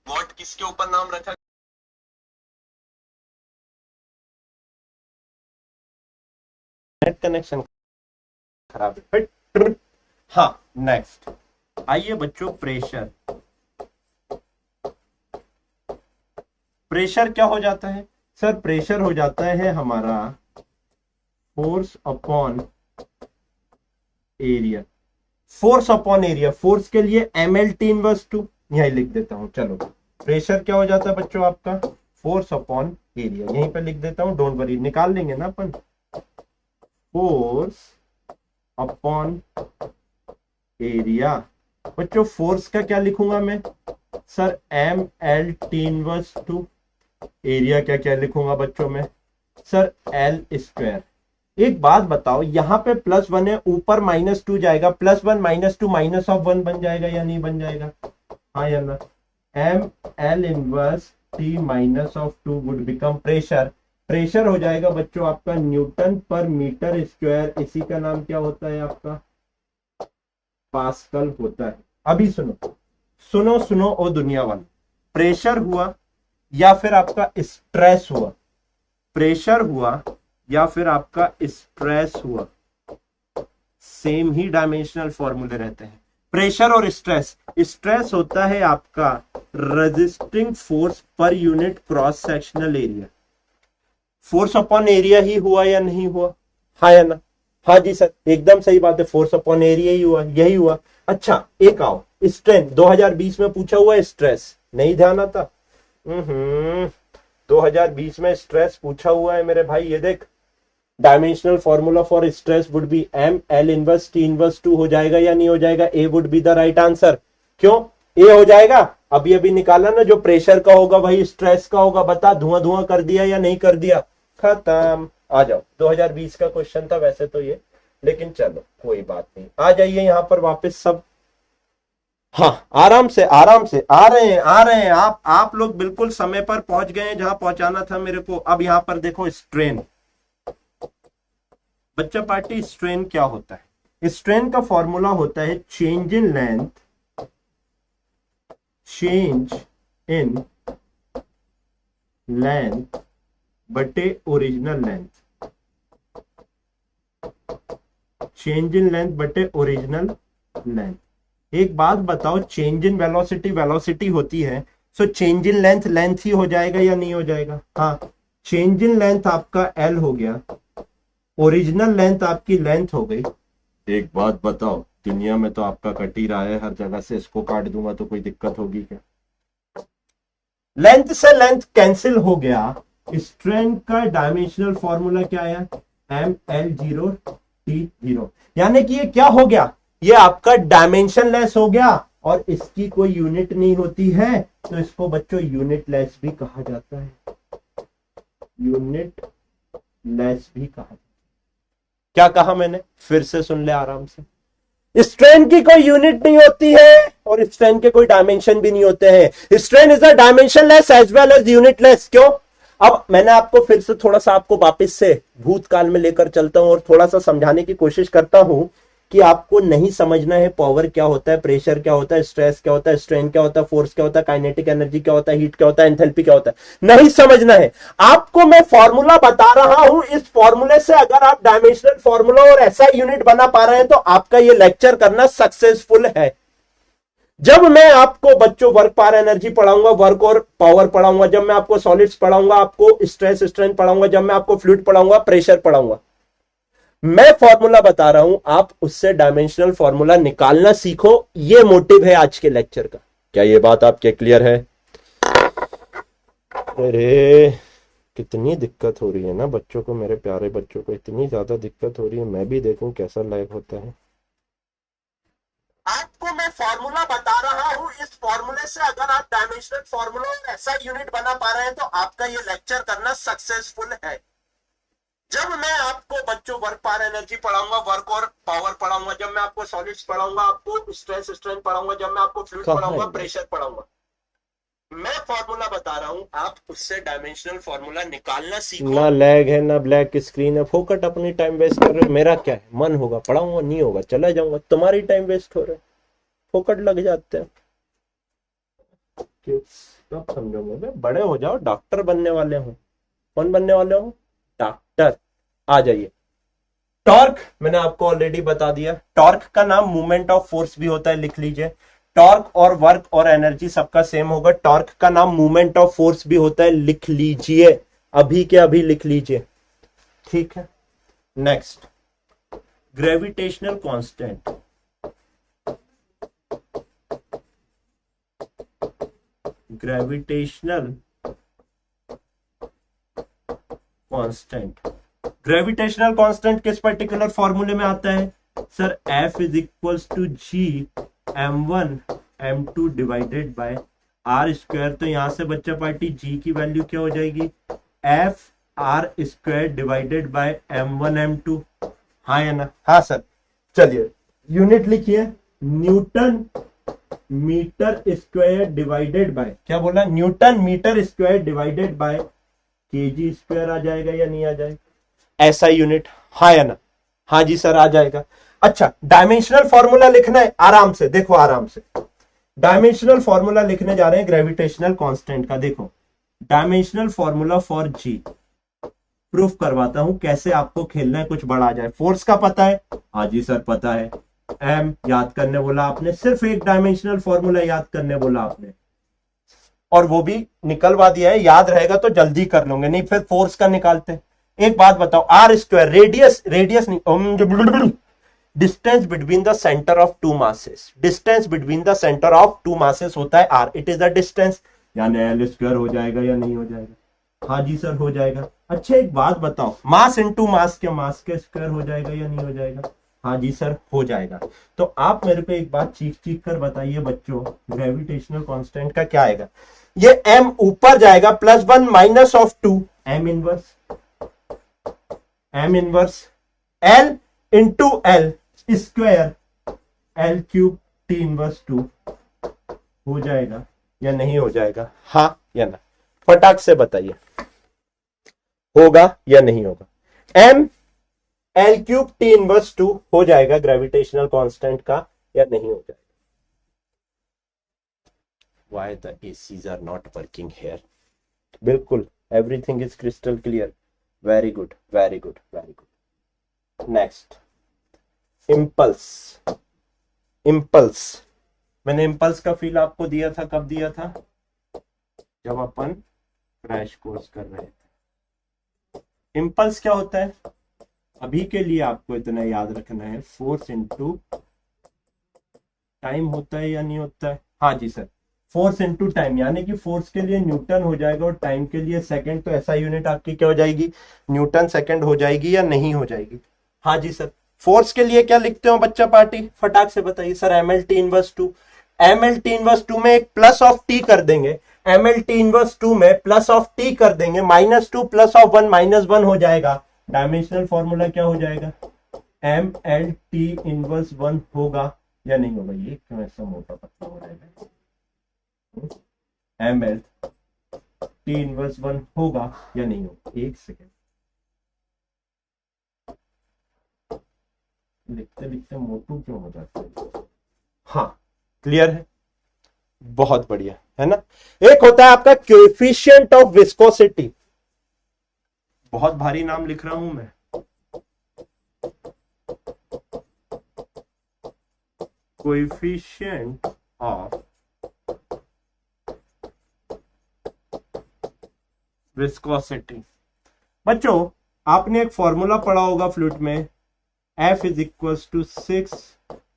वॉट किसके ऊपर नाम रखा? नेट कनेक्शन खराब है। हाँ नेक्स्ट आइए बच्चों, प्रेशर। प्रेशर क्या हो जाता है सर? प्रेशर हो जाता है हमारा force upon area. Force upon area, force के लिए ml/T−2 यही लिख देता हूं। चलो प्रेशर क्या हो जाता है बच्चों आपका? फोर्स अपॉन एरिया, यहीं पे लिख देता हूं, डोंट वरी, निकाल लेंगे ना अपन। Force upon area. बच्चों फोर्स का क्या लिखूंगा मैं सर? ml/T−2। एरिया क्या क्या लिखूंगा बच्चों में सर? l²। एक बात बताओ, यहां पे +1 है, ऊपर -2 जाएगा, +1 -2 -1 बन जाएगा या नहीं बन जाएगा? हाँ या ना? ml−T−2 would become pressure. Pressure हो जाएगा बच्चों आपका N/m²। इसी का नाम क्या होता है आपका? पास्कल होता है। अभी सुनो सुनो सुनो ओ दुनिया वाले, प्रेशर हुआ या फिर आपका स्ट्रेस हुआ, प्रेशर हुआ या फिर आपका स्ट्रेस हुआ, सेम ही डायमेंशनल फॉर्मूले रहते हैं। प्रेशर और स्ट्रेस, स्ट्रेस होता है आपका रेजिस्टिंग फोर्स पर unit cross sectional area. Force upon area ही हुआ या नहीं हुआ? हाँ या ना? हाँ जी सर, एकदम सही बात है, फोर्स अपॉन एरिया ही हुआ, यही हुआ। अच्छा एक आओ, स्ट्रेन 2020 में पूछा हुआ है, स्ट्रेस नहीं ध्यान आता? 2020 में स्ट्रेस पूछा हुआ है मेरे भाई, ये देख, dimensional formula for stress would be M L inverse T inverse 2 हो जाएगा या नहीं हो जाएगा? A would be the right answer. क्यों ए हो जाएगा? अभी अभी निकाला ना, जो प्रेशर का होगा वही स्ट्रेस का होगा। बता, धुआं धुआं कर दिया या नहीं कर दिया? खत्म। आ जाओ, 2020 का क्वेश्चन था वैसे तो ये, लेकिन चलो कोई बात नहीं, आ जाइए यहां पर वापस सब। हाँ आराम से आराम से आ रहे हैं, आ रहे हैं। आप लोग बिल्कुल समय पर पहुंच गए जहां पहुंचाना था मेरे को। अब यहां पर देखो, स्ट्रेन, बच्चा पार्टी, स्ट्रेन क्या होता है? स्ट्रेन का फॉर्मूला होता है change in length, change in length बटे original length, change in length बटे ओरिजिनल लेंथ। एक बात बताओ, चेंज इन वेलोसिटी वेलोसिटी होती है, so change in length length ही हो जाएगा या नहीं हो जाएगा? हाँ, चेंज इन लेंथ आपका एल हो गया, ओरिजिनल लेंथ आपकी लेंथ हो गई। एक बात बताओ, दुनिया में तो आपका कट ही रहा है हर जगह से, इसको काट दूंगा तो कोई दिक्कत होगी क्या? लेंथ से लेंथ कैंसिल हो गया। स्ट्रेन का डायमेंशनल फॉर्मूला क्या आया? एम एल 0 टी 0, यानी कि ये क्या हो गया? ये आपका डायमेंशन लेस हो गया, और इसकी कोई यूनिट नहीं होती है, तो इसको बच्चों यूनिट लेस भी कहा जाता है, यूनिट लेस भी कहा जाता है। क्या कहा मैंने? फिर से सुन ले आराम से। स्ट्रेन की कोई यूनिट नहीं होती है और स्ट्रेन के कोई डायमेंशन भी नहीं होते हैं। Strain is a dimensionless as well as unitless. क्यों? अब मैंने आपको फिर से थोड़ा सा आपको वापस से भूतकाल में लेकर चलता हूं और थोड़ा सा समझाने की कोशिश करता हूं कि आपको नहीं समझना है पावर क्या होता है, प्रेशर क्या होता है, स्ट्रेस क्या होता है, स्ट्रेन क्या होता है, फोर्स क्या होता है, काइनेटिक एनर्जी क्या होता है, हीट क्या होता है, एंथैल्पी क्या होता है, नहीं समझना है आपको। मैं फॉर्मूला बता रहा हूं, इस फॉर्मूले से अगर आप डायमेंशनल फॉर्मूला और ऐसा यूनिट बना पा रहे हैं तो आपका ये लेक्चर करना सक्सेसफुल है। जब मैं आपको बच्चों वर्क पावर एनर्जी पढ़ाऊंगा, वर्क और पावर पढ़ाऊंगा, जब मैं आपको सॉलिड्स पढ़ाऊंगा, आपको स्ट्रेस स्ट्रेंथ पढ़ाऊंगा, जब मैं आपको फ्लूइड पढ़ाऊंगा, प्रेशर पढ़ाऊंगा, मैं फॉर्मूला बता रहा हूं, आप उससे डायमेंशनल फॉर्मूला निकालना सीखो। ये मोटिव है आज के लेक्चर का। क्या ये बात आपके क्लियर है? अरे कितनी दिक्कत हो रही है ना बच्चों को, मेरे प्यारे बच्चों को इतनी ज्यादा दिक्कत हो रही है। मैं भी देखूं कैसा लैग होता है। आपको मैं फॉर्मूला बता रहा हूं, इस फॉर्मूले से अगर आप डायमेंशनल फॉर्मूला और ऐसा यूनिट बना पा रहे हैं तो आपका ये लेक्चर करना सक्सेसफुल है। जब मैं आपको बच्चों वर्क पावर एनर्जी पढ़ाऊंगा, वर्क और पावर पढ़ाऊंगा, जब मैं आपको सॉलिड्स पढ़ाऊंगा, आपको स्ट्रेस स्ट्रेंथ पढ़ाऊंगा, जब मैं आपको फ्लूइड पढ़ाऊंगा, प्रेशर पढ़ाऊंगा, मैं फॉर्मूला बता रहा हूं, आप उससे डायमेंशनल फॉर्मूला निकालना सीखो। ना लैग है ना ब्लैक स्क्रीन है, फोकट अपनी टाइम वेस्ट कर रहे हो। मेरा क्या है, मन होगा पढ़ाऊंगा, नहीं होगा चला जाऊंगा, तुम्हारी टाइम वेस्ट हो रहा है, फोकट लग जाते हैं। कब समझोगे? बड़े हो जाओ, डॉक्टर बनने वाले हो। कौन बनने वाले हो? डॉक्टर। आ जाइए। टॉर्क मैंने आपको ऑलरेडी बता दिया। टॉर्क का नाम मूवमेंट ऑफ फोर्स भी होता है, लिख लीजिए। टॉर्क और वर्क और एनर्जी सबका सेम होगा। टॉर्क का नाम मूवमेंट ऑफ फोर्स भी होता है, लिख लीजिए, अभी के अभी लिख लीजिए, ठीक है। Next, gravitational constant. Gravitational constant, gravitational constant किस पर्टिकुलर फॉर्मूले में आता है sir? F is equals to G m1 m2 divided by are square. तो यहां से बच्चा पार्टी g की वैल्यू क्या हो जाएगी? F r square divided bye m1 m2। हाँ या ना? हाँ सर। चलिए यूनिट लिखिए, newton metre square divided by, क्या बोला? Newton metre square divided by KG square आ जाएगा या नहीं आ जाएगा? ऐसा यूनिट, हाँ या ना? हाँ जी सर आ जाएगा। अच्छा, डायमेंशनल फॉर्मूला लिखना है, आराम से देखो, आराम से डायमेंशनल फॉर्मूला लिखने जा रहे हैं ग्रेविटेशनल कांस्टेंट का। देखो, dimensional formula for G, proof करवाता हूं कैसे आपको खेलना है, कुछ बड़ा आ जाए। फोर्स का पता है? हाँ जी सर पता है। एम याद करने बोला आपने, सिर्फ एक डायमेंशनल फॉर्मूला याद करने बोला आपने, और वो भी निकलवा दिया है, याद रहेगा तो जल्दी कर लूंगे, नहीं फिर फोर्स का निकालते हैं। एक बात बताओ, आर स्क्वायर रेडियस नहीं, distance between the centre of two masses, distance between the centre of two masses होता है r, it is the distance, यानी एल स्क्वायर हो जाएगा या नहीं हो जाएगा? हाँ जी सर हो जाएगा। अच्छा एक बात बताओ, मास इंटू मास के स्क्वायर हो जाएगा या नहीं हो जाएगा? हाँ जी सर हो जाएगा। तो आप मेरे को एक बात चीख चीख कर बताइए बच्चों, ग्रेविटेशनल कांस्टेंट का क्या आएगा? ये m ऊपर जाएगा +1 minus of 2 m inverse l into L square l cube t inverse 2 हो जाएगा या नहीं हो जाएगा? हाँ या ना, फटाक से बताइए, होगा या नहीं होगा? m l cube t inverse 2 हो जाएगा ग्रेविटेशनल कांस्टेंट का या नहीं हो जाएगा? Why the ACs are not working here? बिल्कुल, everything is crystal clear. Very good, very good, very good. Next, impulse. मैंने impulse का फील आपको दिया था, कब दिया था? जब अपन क्रैश कोर्स कर रहे थे। impulse क्या होता है? अभी के लिए आपको इतना याद रखना है, फोर्स इनटू टाइम होता है या नहीं होता है? हाँ जी सर, फोर्स इनटू टाइम, यानी कि फोर्स के लिए न्यूटन हो जाएगा और टाइम के लिए सेकंड, तो ऐसा यूनिट आपकी क्या हो जाएगी? न्यूटन सेकंड हो जाएगी या नहीं हो जाएगी? हाँ जी सर। फोर्स के लिए क्या लिखते हो बच्चा पार्टी, फटाक से बताइए sir. mlt inverse 2, mlt inverse 2 में एक प्लस ऑफ टी कर देंगे, mlt इनवर्स 2 में प्लस ऑफ टी कर देंगे, -2 प्लस ऑफ 1 -1 हो जाएगा। डायमेंशनल फॉर्मूला क्या हो जाएगा? mlt इनवर्स 1 होगा या नहीं होगा? ये क्यों ऐसा मोटा पतला हो जाएगा? ml t इनवर्स 1 होगा या नहीं होगा? एक सेकेंड, लिखते लिखते मोटू क्यों हो जाता है? हाँ क्लियर है, बहुत बढ़िया है ना। एक होता है आपका कोएफिशिएंट ऑफ विस्कोसिटी, बहुत भारी नाम लिख रहा हूं मैं, कोएफिशिएंट ऑफ विस्कोसिटी। बच्चों आपने एक फॉर्मूला पढ़ा होगा फ्लूइड में, F is equal to 6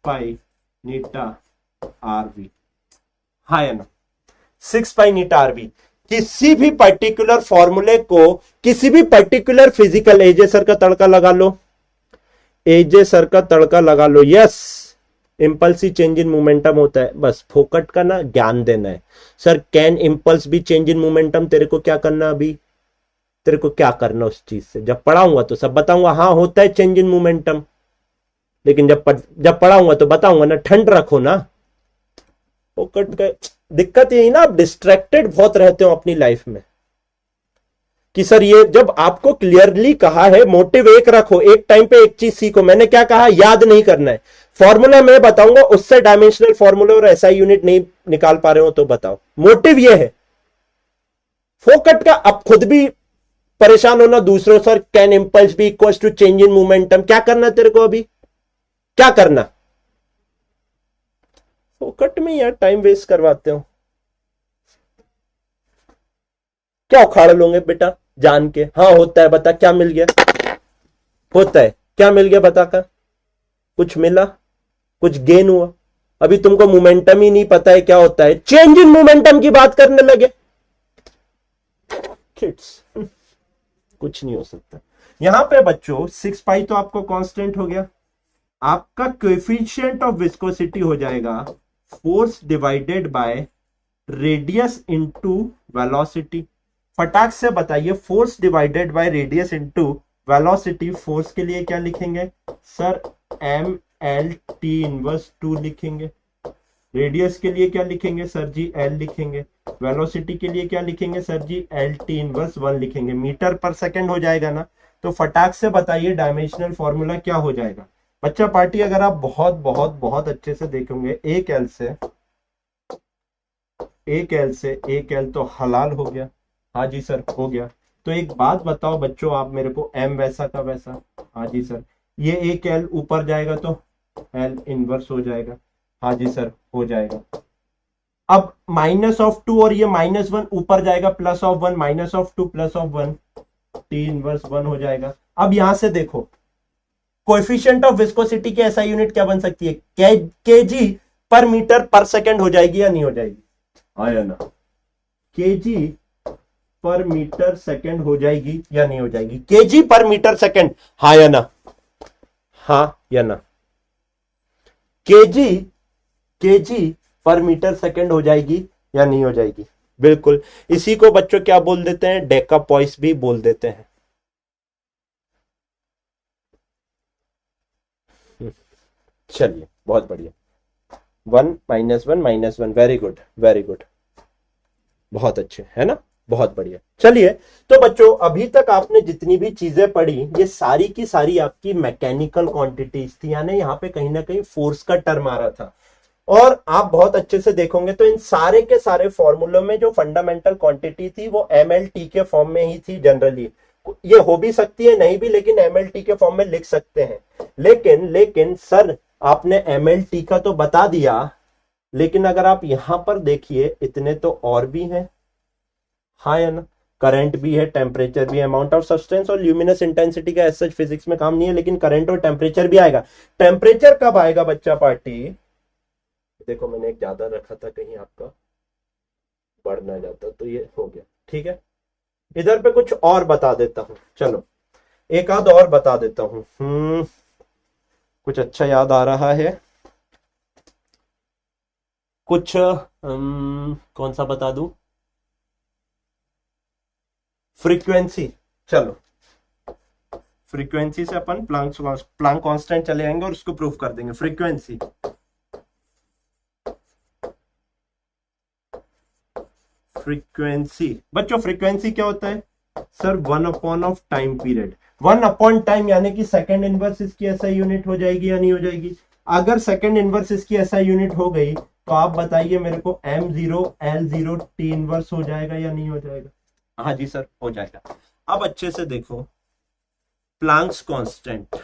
pi eta RV, हाँ या ना? 6 पाई नीटा RV। किसी भी पर्टिकुलर फॉर्मूले को किसी भी पर्टिकुलर फिजिकल, एजे सर का तड़का लगा लो, एजे सर का तड़का लगा लो, यस, इंपल्स ही चेंज इन मोमेंटम होता है, बस फोकट का ना ज्ञान देना है। सर कैन इंपल्स भी चेंज इन मोमेंटम, तेरे को क्या करना, अभी तेरे को क्या करना उस चीज से? जब पढ़ाऊंगा तो सब बताऊंगा, हाँ होता है चेंज इन मोमेंटम, लेकिन जब पढ़ाऊंगा तो बताऊंगा ना, ठंड रखो ना। फोकट का दिक्कत यही ना, आप डिस्ट्रैक्टेड बहुत रहते हो अपनी लाइफ में, कि सर ये जब आपको क्लियरली कहा है मोटिव एक रखो, एक टाइम पे एक चीज सीखो। मैंने क्या कहा, याद नहीं करना है, फॉर्मूला मैं बताऊंगा, उससे डायमेंशनल फॉर्मूला और एसआई यूनिट नहीं निकाल पा रहे हो तो बताओ, मोटिव ये है। फोकट का अब खुद भी परेशान होना, दूसरों sir can impulse be equal to change in momentum, क्या करना तेरे को, अभी क्या करना? फोकट में यार टाइम वेस्ट करवाते हो, क्या उखाड़ लोगे बेटा जान के? हाँ होता है, बता क्या मिल गया? होता है, क्या मिल गया बता कर? कुछ मिला, कुछ गेन हुआ? अभी तुमको मोमेंटम ही नहीं पता है क्या होता है, चेंज इन मोमेंटम की बात करने लगे किड्स। कुछ नहीं हो सकता। यहां पे बच्चों 6 पाई तो आपको कांस्टेंट हो गया, आपका कोएफिशिएंट ऑफ विस्कोसिटी हो जाएगा force divided by radius into velocity. फटाक से बताइए, force divided by radius into velocity, force के लिए क्या लिखेंगे सर? mlt इनवर्स 2 लिखेंगे। रेडियस के लिए क्या लिखेंगे सर जी? l लिखेंगे। वेलोसिटी के लिए क्या लिखेंगे सर जी? lt इनवर्स 1 लिखेंगे। मीटर पर सेकंड हो जाएगा ना? तो फटाक से बताइए डायमेंशनल फॉर्मूला क्या हो जाएगा बच्चा पार्टी? अगर आप बहुत बहुत बहुत अच्छे से देखेंगे, एक एल से एक एल तो हलाल हो गया। हाँ जी सर हो गया। तो एक बात बताओ बच्चों आप मेरे को, m वैसा का वैसा। हाँ जी सर, ये एक एल ऊपर जाएगा तो एल इनवर्स हो जाएगा। हाँ जी सर, हो जाएगा। अब -(2) और ये -1 ऊपर जाएगा, +(1), -(2) +(1), टी इनवर्स 1 हो जाएगा। अब यहां से देखो, कोएफिशिएंट ऑफ विस्कोसिटी की एसआई यूनिट क्या बन सकती है? केजी पर मीटर पर सेकेंड हो जाएगी या नहीं हो जाएगी? हाँ या ना? केजी पर मीटर सेकेंड हो जाएगी या नहीं हो जाएगी? केजी पर मीटर सेकेंड, हाँ या ना? हाँ या ना? केजी केजी पर मीटर सेकेंड हो जाएगी या नहीं हो जाएगी? बिल्कुल। इसी को बच्चों क्या बोल देते हैं? डेकापॉइस भी बोल देते हैं। चलिए, बहुत बढ़िया। 1 -1 -1, वेरी गुड, वेरी गुड, बहुत अच्छे, है ना? बहुत बढ़िया। चलिए, तो बच्चों अभी तक आपने जितनी भी चीजें पढ़ी, ये सारी की सारी आपकी मैकेनिकल क्वांटिटीज थी, यानी यहाँ पे कहीं ना कहीं फोर्स का टर्म आ रहा था। और आप बहुत अच्छे से देखोगे तो इन सारे के सारे फॉर्मूलों में जो फंडामेंटल क्वांटिटी थी वो एमएलटी के फॉर्म में ही थी जनरली। ये हो भी सकती है, नहीं भी, लेकिन एमएलटी के फॉर्म में लिख सकते हैं। लेकिन लेकिन सर, आपने एमएलटी का तो बता दिया, लेकिन अगर आप यहां पर देखिए, इतने तो और भी हैं। हाँ या ना? करंट भी है, टेम्परेचर भी है, अमाउंट ऑफ सब्सटेंस और ल्यूमिनस इंटेंसिटी का एज सच फिजिक्स में काम नहीं है, लेकिन करंट और टेम्परेचर भी आएगा। टेम्परेचर कब आएगा बच्चा पार्टी? देखो, मैंने एक ज्यादा रखा था, कहीं आपका बढ़ ना जाता, तो ये हो गया, ठीक है। इधर पे कुछ और बता देता हूं, चलो एक आध और बता देता हूं। कुछ अच्छा याद आ रहा है, कुछ कौन सा बता दूं? फ्रीक्वेंसी, चलो फ्रीक्वेंसी से अपन प्लांक कांस्टेंट चले आएंगे और उसको प्रूफ कर देंगे। फ्रीक्वेंसी, फ्रीक्वेंसी बच्चों, फ्रीक्वेंसी क्या होता है सर? 1 upon time period. 1/टाइम, यानी कि सेकंड इनवर्स इसकी एसआई यूनिट हो जाएगी या नहीं हो जाएगी? अगर सेकंड इनवर्स इसकी एसआई यूनिट हो गई तो आप बताइए मेरे को, m0 l0 टी इनवर्स हो जाएगा या नहीं हो जाएगा? हाँ जी सर, हो जाएगा। अब अच्छे से देखो, प्लांक्स कांस्टेंट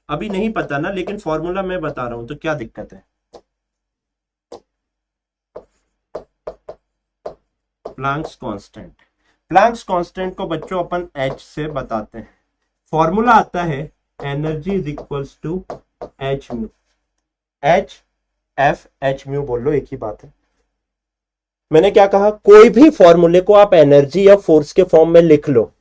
अभी नहीं पता ना, लेकिन फॉर्मूला मैं बता रहा हूं, तो क्या दिक्कत है? प्लांक्स कांस्टेंट, प्लांक्स कांस्टेंट को बच्चों अपन h से बताते हैं। फॉर्मूला आता है energy is equals to h mu. H f h mu बोल लो, एक ही बात है। मैंने क्या कहा? कोई भी फॉर्मूले को आप एनर्जी या फोर्स के फॉर्म में लिख लो।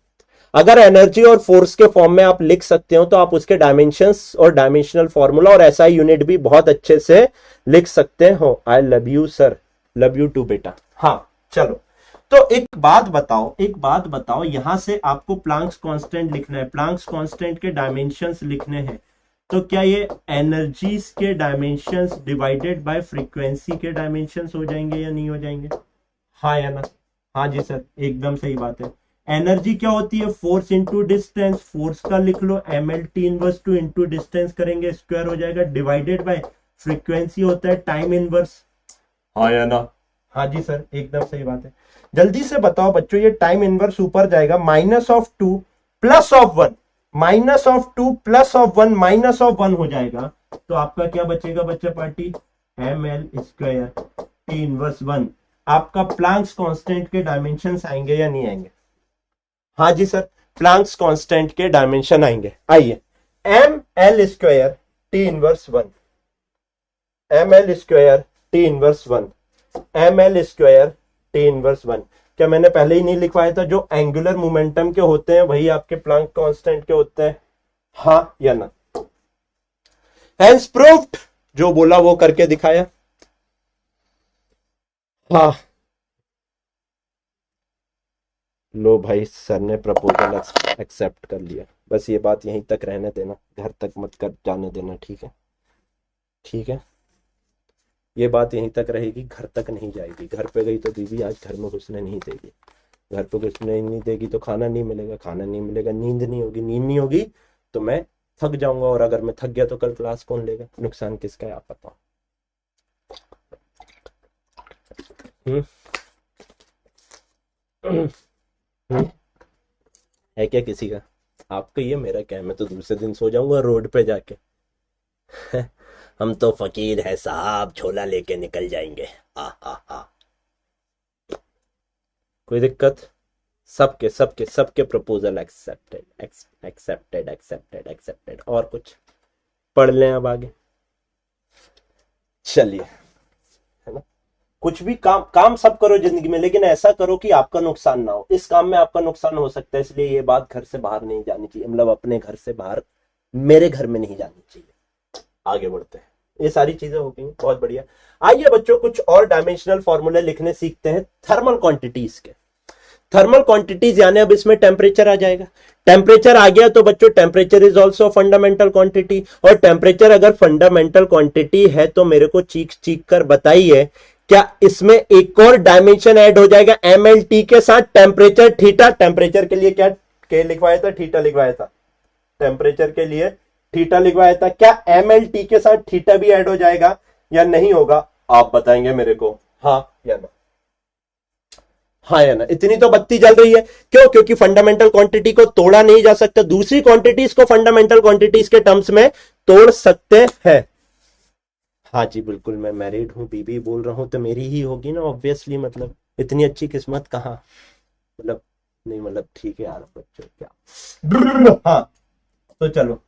अगर एनर्जी और फोर्स के फॉर्म में आप लिख सकते हो तो आप उसके डायमेंशंस और डायमेंशनल फॉर्मूला और एसआई यूनिट भी बहुत अच्छे से लिख सकते हो। I love you sir, love you too बेटा। हाँ, चलो, तो एक बात बताओ, एक बात बताओ, यहां से आपको प्लांक्स कांस्टेंट लिखना है, प्लांक्स कांस्टेंट के डायमेंशंस लिखने हैं, तो क्या ये एनर्जीज के डायमेंशंस डिवाइडेड बाय फ्रीक्वेंसी के डायमेंशंस हो जाएंगे या नहीं हो जाएंगे? हाँ या ना? हाँ जी सर, एकदम सही बात है। एनर्जी क्या होती है? Force into distance. फोर्स का लिख लो MLT इनवर्स 2 इंटू डिस्टेंस करेंगे, स्क्वायर हो जाएगा, डिवाइडेड बाय फ्रीक्वेंसी होता है टाइम इनवर्स। हाँ या ना? हाँ जी सर, एकदम सही बात है। जल्दी से बताओ बच्चों, ये टाइम इनवर्स ऊपर जाएगा, -(2 + 1), -(2 + 1), -(1) हो जाएगा, तो आपका क्या बचेगा बच्चा पार्टी? ml² T inverse 1। आपका प्लांक्स कांस्टेंट के डायमेंशंस आएंगे या नहीं आएंगे? हाँ जी सर, प्लांक्स कांस्टेंट के डायमेंशन आएंगे। आइए, ml² T inverse 1, ml² T inverse 1, ml² T inverse 1। क्या मैंने पहले ही नहीं लिखवाया था? जो एंगुलर मोमेंटम के होते हैं वही आपके प्लांक कांस्टेंट के होते हैं। हाँ या ना? हैंस प्रूव्ड, जो बोला वो करके दिखाया। हाँ, लो भाई, सर ने प्रपोजल एक्सेप्ट कर लिया। बस ये बात यहीं तक रहने देना, घर तक मत कर जाने देना, ठीक है? ठीक है, ये बात यहीं तक रहेगी, घर तक नहीं जाएगी। घर पे गई तो बीवी आज घर में घुसने नहीं देगी। घर पे घुसने नहीं देगी तो खाना नहीं मिलेगा, खाना नहीं मिलेगा, नींद नहीं होगी, नींद नहीं होगी तो मैं थक जाऊंगा, और अगर मैं थक गया तो कल क्लास कौन लेगा? नुकसान किसका है आप बताओ? हम्म हम्म, है क्या किसी का? आपका ये, मेरा क्या है, मैं तो दूसरे दिन सो जाऊंगा रोड पे जाके। हम तो फकीर है साहब, छोला लेके निकल जाएंगे। हा हा हा। कोई दिक्कत? सबके सबके सबके proposal accepted, accepted accepted accepted. और कुछ पढ़ लें अब आगे। चलिए, है ना। कुछ भी काम काम सब करो जिंदगी में, लेकिन ऐसा करो कि आपका नुकसान ना हो। इस काम में आपका नुकसान हो सकता है, इसलिए ये बात घर से बाहर नहीं जानी चाहिए, मतलब अपने घर से बाहर, मेरे घर में नहीं जानी चाहिए। आगे बढ़ते हैं। ये सारी चीजें हो गई, बहुत बढ़िया। आइए बच्चों, कुछ और डायमेंशनल फॉर्मूले लिखने सीखते हैं थर्मल क्वांटिटीज के। थर्मल क्वांटिटीज यानी अब इसमें टेम्परेचर आ जाएगा। टेम्परेचर आ गया तो बच्चों temperature is also fundamental quantity, और टेम्परेचर अगर फंडामेंटल क्वांटिटी है तो मेरे को चीख चीख कर बताइए, क्या इसमें एक और डायमेंशन ऐड हो जाएगा एम एल टी के साथ, टेम्परेचर थीटा। टेम्परेचर के लिए क्या के लिखवाया था, थीटा लिखवाया था। टेम्परेचर के लिए थीटा लिखवाया था, क्या एम एल टी के साथ थीटा भी ऐड हो जाएगा या नहीं होगा? आप बताएंगे मेरे को, हाँ या ना। हाँ या ना। इतनी तो बत्ती जल रही है, क्यों? क्योंकि फंडामेंटल क्वांटिटी को तोड़ा नहीं जा सकता, दूसरी क्वांटिटीज को फंडामेंटल क्वांटिटीज के टर्म्स में तोड़ सकते हैं। हाँ जी बिल्कुल, मैं मैरिड हूँ, बीबी बोल रहा हूँ तो मेरी ही होगी ना ऑब्वियसली, मतलब इतनी अच्छी किस्मत कहाँ, मतलब नहीं, मतलब ठीक है यार बच्चों, क्या। हाँ तो चलो।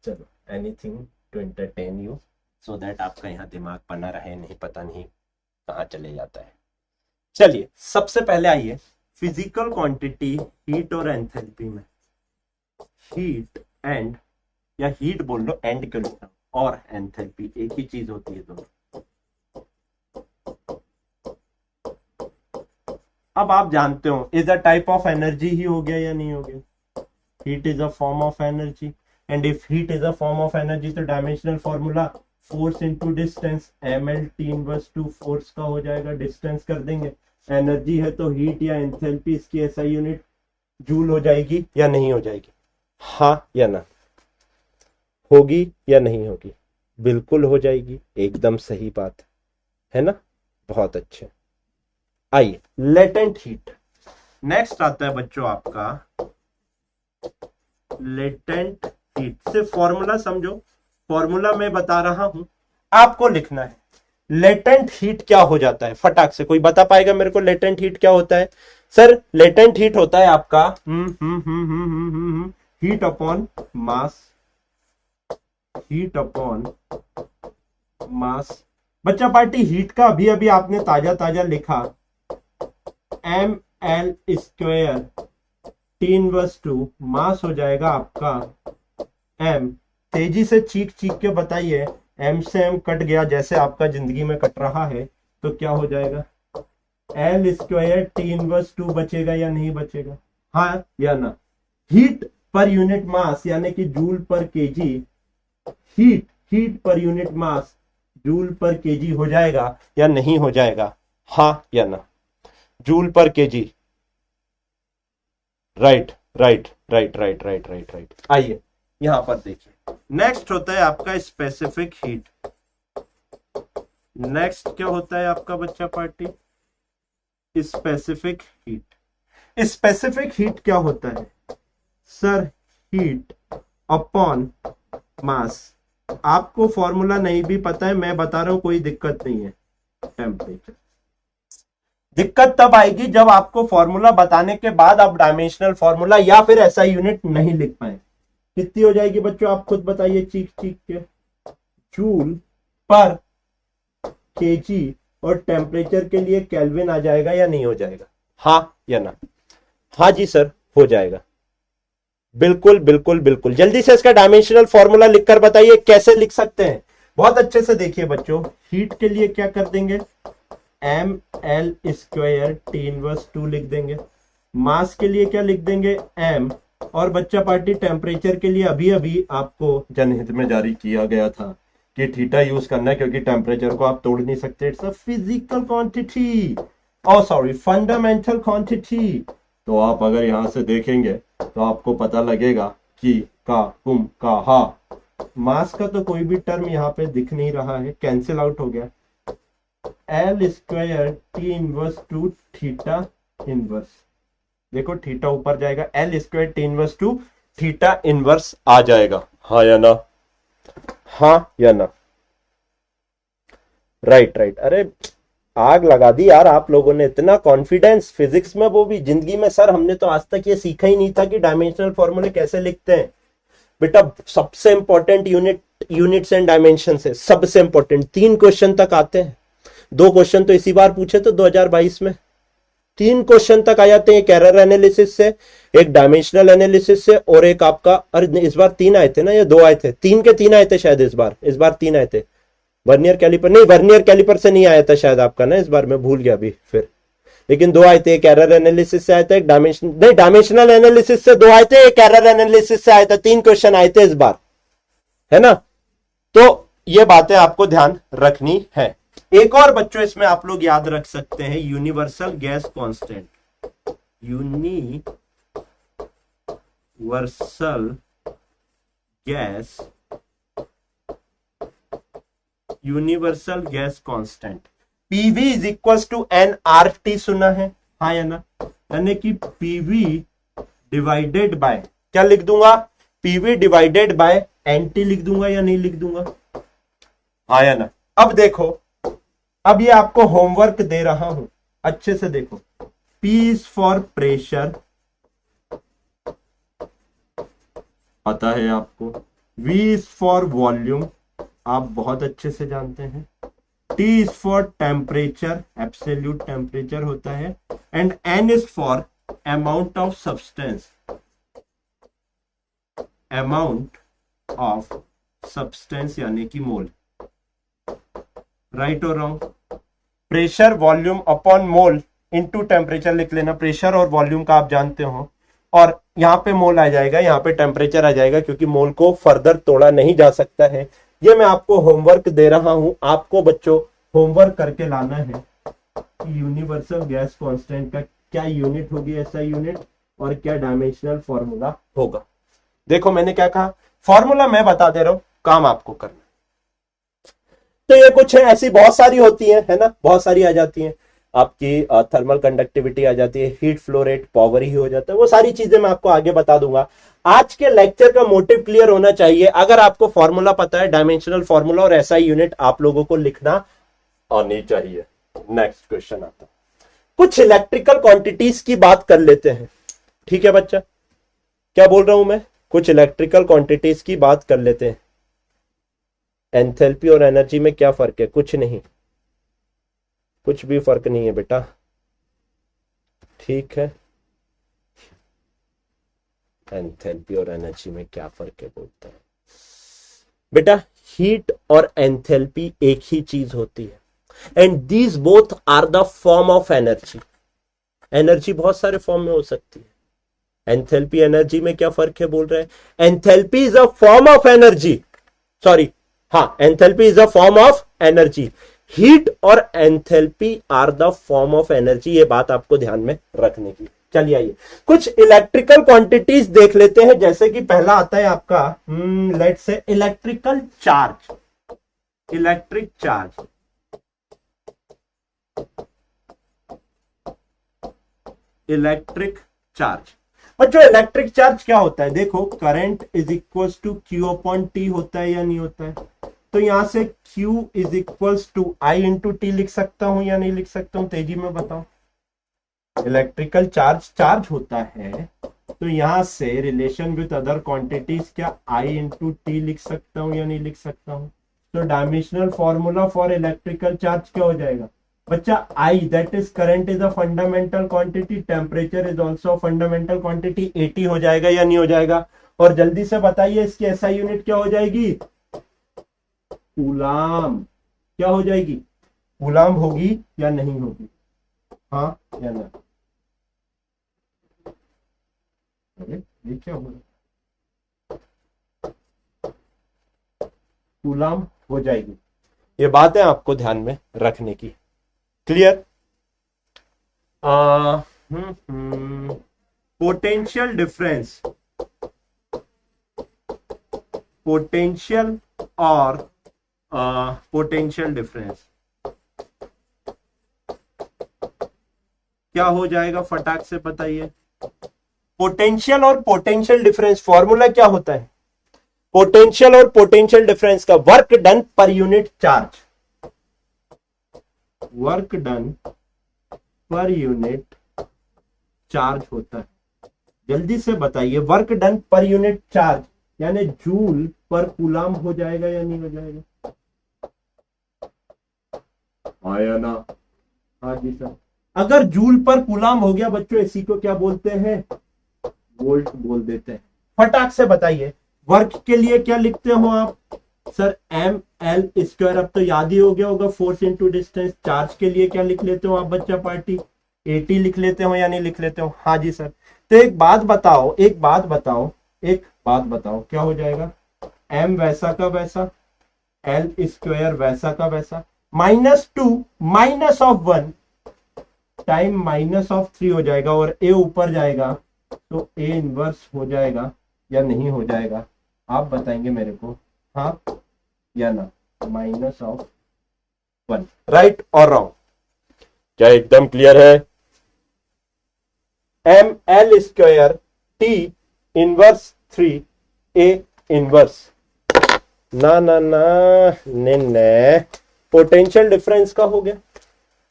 चलो, anything to entertain you, so that आपका यहाँ दिमाग बना रहे, नहीं पता नहीं कहाँ चले जाता है। चलिए, सबसे पहले आइए फिजिकल क्वांटिटी हीट और एंथैल्पी में। हीट एंड, या हीट बोल लो, एंड क्यों लिखा, और एंथैल्पी एक ही चीज होती है दोनों। अब आप जानते हो is a type of energy ही हो गया या नहीं हो गया? Heat is a form of energy, and if heat is a form of energy तो dimensional formula force into distance, M L T inverse two force का हो जाएगा। डिस्टेंस कर देंगे, एनर्जी है तो हीट या एंथैल्पी, इसकी ऐसा यूनिट जूल हो जाएगी या नहीं हो जाएगी? हाँ या ना? होगी या नहीं होगी? बिल्कुल हो जाएगी, एकदम सही बात है ना। बहुत अच्छे। आइए, लेटेंट हीट नेक्स्ट आता है बच्चों आपका। लेटेंट हीट, सिर्फ फॉर्मूला समझो, फॉर्मूला मैं बता रहा हूं, आपको लिखना है। लेटेंट हीट क्या हो जाता है, फटाक से कोई बता पाएगा मेरे को लेटेंट हीट क्या होता है? सर लेटेंट हीट होता है आपका heat upon mass, heat upon mass. बच्चा पार्टी, हीट का अभी अभी आपने ताजा ताजा लिखा, M L square T inverse two, mass हो जाएगा आपका एम। तेजी से चीख चीख के बताइए, एम से एम कट गया जैसे आपका जिंदगी में कट रहा है, तो क्या हो जाएगा? L square T inverse to बचेगा या नहीं बचेगा? हाँ या ना? हीट पर यूनिट मास यानी कि जूल पर KG, heat per unit mass joule पर केजी हो जाएगा या नहीं हो जाएगा? हाँ या ना? जूल पर KG, right right right right right right right. आइए यहां पर देखिए, नेक्स्ट होता है आपका स्पेसिफिक हीट। नेक्स्ट क्या होता है आपका बच्चा party? Specific heat. Specific heat क्या होता है सर? Heat upon mass. आपको फॉर्मूला नहीं भी पता है, मैं बता रहा हूं, कोई दिक्कत नहीं है। टेम्परेचर, दिक्कत तब आएगी जब आपको फॉर्मूला बताने के बाद आप डायमेंशनल फॉर्मूला या फिर ऐसा यूनिट नहीं लिख पाए। कितनी हो जाएगी बच्चों, आप खुद बताइए चीख चीख के। जूल पर केजी, और टेम्परेचर के लिए केल्विन आ जाएगा या नहीं हो जाएगा? हाँ या ना? हाँ जी सर, हो जाएगा। बिल्कुल बिल्कुल बिल्कुल। जल्दी से इसका डायमेंशनल फॉर्मूला लिखकर बताइए कैसे लिख सकते हैं। बहुत अच्छे से देखिए बच्चों, हीट के लिए क्या कर देंगे, M L square T inverse two लिख देंगे। मास के लिए क्या लिख देंगे, एम। और बच्चा पार्टी टेम्परेचर के लिए अभी अभी आपको जनहित में जारी किया गया था कि थीटा यूज करना है, क्योंकि टेम्परेचर को आप तोड़ नहीं सकते, it's a physical quantity, oh sorry fundamental quantity. तो आप अगर यहां से देखेंगे तो आपको पता लगेगा कि का कुम का हा, मास का तो कोई भी टर्म यहाँ पे दिख नहीं रहा है, कैंसिल आउट हो गया। L square T inverse two theta inverse, देखो थीटा ऊपर जाएगा, L square T inverse two theta inverse आ जाएगा। हाँ या ना? हाँ या ना? Right right. अरे आग लगा दी यार आप लोगों ने, इतना कॉन्फिडेंस फिजिक्स में, वो भी जिंदगी में। सर हमने तो आज तक ये सीखा ही नहीं था कि डायमेंशनल फॉर्मूले कैसे लिखते हैं। बेटा सबसे इंपॉर्टेंट यूनिट्स एंड डायमेंशन है, सबसे इंपॉर्टेंट। 3 क्वेश्चन तक आते हैं, 2 क्वेश्चन तो इसी बार पूछे तो 2022 में। 3 क्वेश्चन तक आ जाते हैं, एक एरर एनालिसिस से, एक डायमेंशनल एनालिसिस से, और एक आपका, अरे इस बार 3 आए थे ना या 2 आए थे? 3 आए थे शायद इस बार 3 आए थे। वर्नियर कैलिपर नहीं, वर्नियर कैलिपर से नहीं आया था शायद आपका ना इस बार, मैं भूल गया अभी फिर। लेकिन 2 आए थे, एक एरर एनालिसिस से आया था, एक डायमेंशन नहीं डायमेंशनल एनालिसिस से 2 आए थे, एक एरर एनालिसिस से आया था। 3 क्वेश्चन आए थे इस बार, है ना? तो ये बातें आपको ध्यान रखनी है। एक और बच्चों इसमें आप लोग याद रख सकते हैं, universal gas constant. Universal gas, universal gas constant PV is equal to n R T, सुना है? हाँ या ना? यानी कि पीवी डिवाइडेड बाय, क्या लिख दूंगा? PV divided by n T लिख दूंगा या नहीं लिख दूंगा? हाँ या ना? अब देखो, अब ये आपको होमवर्क दे रहा हूं, अच्छे से देखो। P इज फॉर प्रेशर, पता है आपको। V इज फॉर वॉल्यूम, आप बहुत अच्छे से जानते हैं। T is for temperature, absolute temperature होता है। And N is for amount of substance, amount of substance यानी कि मोल। राइट और wrong? Pressure volume upon mole into temperature लिख लेना। प्रेशर और वॉल्यूम का आप जानते हो, और यहां पे मोल आ जाएगा, यहां पे टेम्परेचर आ जाएगा, क्योंकि मोल को फर्दर तोड़ा नहीं जा सकता है। ये मैं आपको होमवर्क दे रहा हूं, आपको बच्चों होमवर्क करके लाना है कि यूनिवर्सल गैस कांस्टेंट का क्या यूनिट होगी, ऐसा यूनिट, और क्या डायमेंशनल फॉर्मूला होगा। देखो मैंने क्या कहा, फॉर्मूला मैं बता दे रहा हूं, काम आपको करना। तो ये कुछ है, ऐसी बहुत सारी होती है ना, बहुत सारी आ जाती हैं। आपकी थर्मल कंडक्टिविटी आ जाती है, हीट फ्लो रेट, पावर ही हो जाता है, वो सारी चीजें मैं आपको आगे बता दूंगा। आज के लेक्चर का मोटिव क्लियर होना चाहिए। अगर आपको फॉर्मूला पता है, डायमेंशनल फॉर्मूला और एसआई यूनिट, आप लोगों को लिखना आनी चाहिए। नेक्स्ट क्वेश्चन आता, कुछ इलेक्ट्रिकल क्वांटिटीज की बात कर लेते हैं। ठीक है बच्चा, क्या बोल रहा हूं मैं? कुछ इलेक्ट्रिकल क्वांटिटीज की बात कर लेते हैं। एंथैल्पी और एनर्जी में क्या फर्क है? कुछ नहीं, कुछ भी फर्क नहीं है बेटा। ठीक है, एंथैल्पी और एनर्जी में क्या फर्क है बोलते हैं बेटा। हीट और एंथैल्पी एक ही चीज होती है, and these both are the form of energy. Energy बहुत सारे फॉर्म में हो सकती है। एंथैल्पी एनर्जी में क्या फर्क है बोल रहे हैं? Enthalpy is a form of energy, sorry, हाँ, enthalpy is a form of energy. Heat और enthalpy are the form of energy, ये बात आपको ध्यान में रखने की। चलिए आइए कुछ इलेक्ट्रिकल क्वांटिटीज देख लेते हैं। जैसे कि पहला आता है आपका, let's say electrical charge. Electric charge, electric charge. बच्चों इलेक्ट्रिक चार्ज क्या होता है? देखो current is equal to q upon t होता है या नहीं होता है? तो यहां से Q is equal to I into t लिख सकता हूं या नहीं लिख सकता हूं? तेजी में बताओ। इलेक्ट्रिकल चार्ज चार्ज होता है, तो यहां से रिलेशन विथ अदर क्वांटिटीज क्या आई इंटू टी लिख सकता हूं या नहीं लिख सकता हूं? तो dimensional formula for electrical charge क्या हो जाएगा बच्चा? I, that is current is a fundamental quantity, temperature is also a fundamental quantity, 80 हो जाएगा या नहीं हो जाएगा? और जल्दी से बताइए इसकी एसआई यूनिट क्या हो जाएगी? कूलाम। क्या हो जाएगी? कूलाम होगी या नहीं होगी? हाँ या ना? अरे ये क्या हो रहा? कूलाम हो जाएगी। ये बात है आपको ध्यान में रखने की। क्लियर? पोटेंशियल डिफरेंस, पोटेंशियल और पोटेंशियल डिफरेंस क्या हो जाएगा? फटाक से बताइए। पोटेंशियल और पोटेंशियल डिफरेंस फॉर्मूला क्या होता है? पोटेंशियल और पोटेंशियल डिफरेंस का work done per unit charge, work done per unit charge होता है। जल्दी से बताइए, work done per unit charge यानी जूल पर कूलाम हो जाएगा या नहीं हो जाएगा? आया ना? हाँ जी सर। अगर जूल पर कूलाम हो गया बच्चों, इसी को क्या बोलते हैं? वोल्ट बोल देते हैं। फटाक से बताइए, वर्क के लिए क्या लिखते हो आप? सर एम एल स्क्वायर, अब तो याद ही हो गया होगा, फोर्स इंटू डिस्टेंस। चार्ज के लिए क्या लिख लेते हो आप बच्चा पार्टी? एटी लिख लेते हो या नहीं लिख लेते हो? हाँ जी सर। तो एक बात बताओ, क्या हो जाएगा? एम वैसा का वैसा, एल स्क्वायर वैसा का वैसा, -2 -1 टाइम -3 हो जाएगा, और ए ऊपर जाएगा तो ए इनवर्स हो जाएगा या नहीं हो जाएगा? आप बताएंगे मेरे को, हाँ या ना? -1, राइट और रॉन्ग? क्या एकदम क्लियर है? M L square T inverse 3 A inverse, ना ना ना ने पोटेंशियल डिफरेंस का हो गया।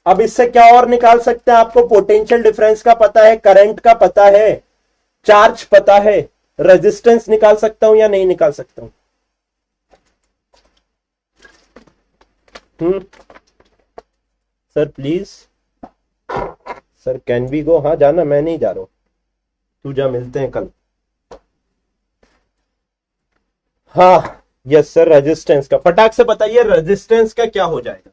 अब इससे क्या और निकाल सकते हैं? आपको पोटेंशियल डिफरेंस का पता है, करंट का पता है, चार्ज पता है, रेजिस्टेंस निकाल सकता हूं या नहीं निकाल सकता हूं? Sir please, sir can we go? हाँ जाना, मैं नहीं जा रहा हूं, तू जा, मिलते हैं कल। हाँ यस सर, रेजिस्टेंस का फटाक से बताइए, रेजिस्टेंस का क्या हो जाएगा?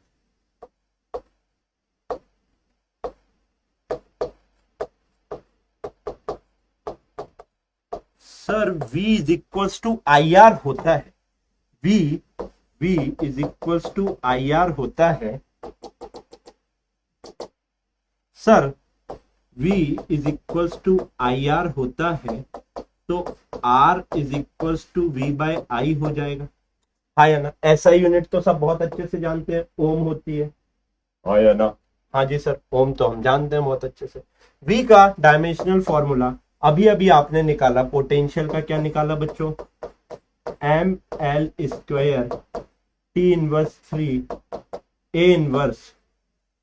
Sir V is equals to I R होता है, V is equals to I R होता है sir, V is equals to I R होता है, तो R is equals to V by I हो जाएगा। हाँ या ना? ऐसा यूनिट तो सब बहुत अच्छे से जानते हैं, ओम होती है। हाँ या ना? हाँ जी सर, ओम तो हम जानते हैं बहुत अच्छे से। V का डायमेंशनल फॉर्मूला अभी अभी आपने निकाला, पोटेंशियल का क्या निकाला बच्चों? M L square T inverse 3 A inverse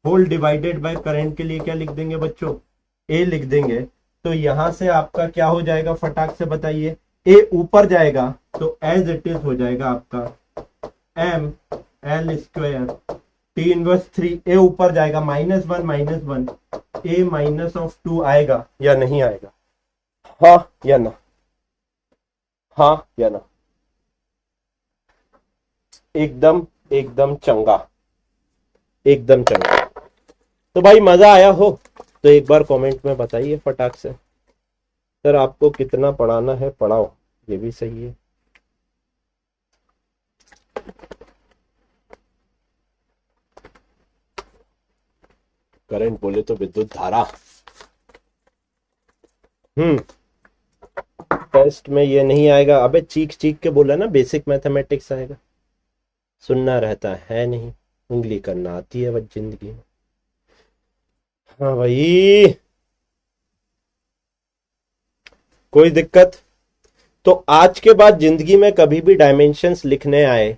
whole divided by current के लिए क्या लिख देंगे बच्चों? ए लिख देंगे। तो यहां से आपका क्या हो जाएगा फटाक से बताइए? ए ऊपर जाएगा तो एज इट इज हो जाएगा आपका M L square T inverse 3 A ऊपर जाएगा -1 ए -2 आएगा या नहीं आएगा? हाँ या ना? हाँ या ना? एकदम एकदम चंगा, एकदम चंगा। तो भाई मजा आया हो तो एक बार कमेंट में बताइए फटाक से। सर आपको कितना पढ़ाना है पढ़ाओ, ये भी सही है। करंट बोले तो विद्युत धारा। टेस्ट में ये नहीं आएगा? अबे चीख चीख के बोला ना, बेसिक मैथमेटिक्स आएगा। सुनना रहता है नहीं, उंगली करना आती है बस जिंदगी में। हाँ भाई, कोई दिक्कत? तो आज के बाद जिंदगी में कभी भी डायमेंशंस लिखने आए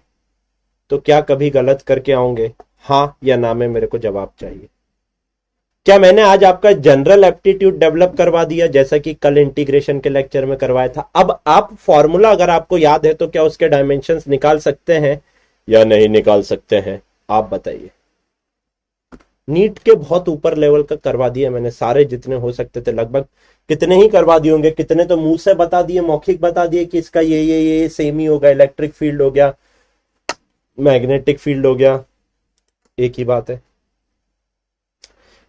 तो क्या कभी गलत करके आओगे? हाँ या ना में मेरे को जवाब चाहिए। क्या मैंने आज आपका जनरल एप्टीट्यूड डेवलप करवा दिया जैसा कि कल इंटीग्रेशन के लेक्चर में करवाया था? अब आप फॉर्मूला अगर आपको याद है तो क्या उसके डायमेंशंस निकाल सकते हैं या नहीं निकाल सकते हैं? आप बताइए। नीट के बहुत ऊपर लेवल का करवा दिया मैंने, सारे जितने हो सकते थे लगभग। कितने ही करवा दिए होंगे, कितने तो मुंह से बता दिए, मौखिक बता दिए कि इसका ये सेम ही होगा, इलेक्ट्रिक फील्ड हो गया, मैग्नेटिक फील्ड हो गया, एक ही बात है।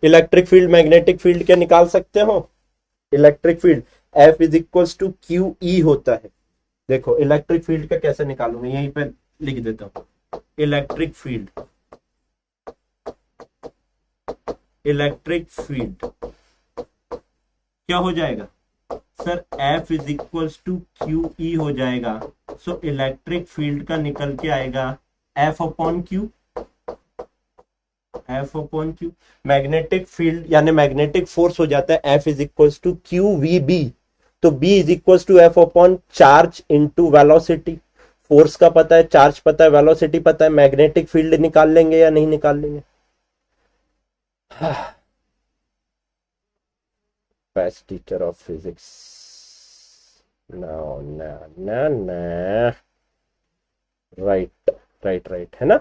इलेक्ट्रिक फील्ड मैग्नेटिक फील्ड क्या निकाल सकते हो? Electric field F is equals to q E होता है। देखो इलेक्ट्रिक फील्ड का कैसे निकालूंगा, यहीं पे लिख देता हूं। इलेक्ट्रिक फील्ड क्या हो जाएगा sir? F is equals to q E हो जाएगा। सो इलेक्ट्रिक फील्ड का निकल के आएगा F upon Q. F upon Q. Magnetic field यानी मैग्नेटिक फोर्स हो जाता है F is equal to Q we B. तो B is equal to F upon charge into velocity. Force का पता है, चार्ज पता है, वेलोसिटी पता है, मैग्नेटिक फील्ड निकाल लेंगे या नहीं निकाल लेंगे? Best teacher of physics. No ना ना ना, राइट राइट राइट, है ना?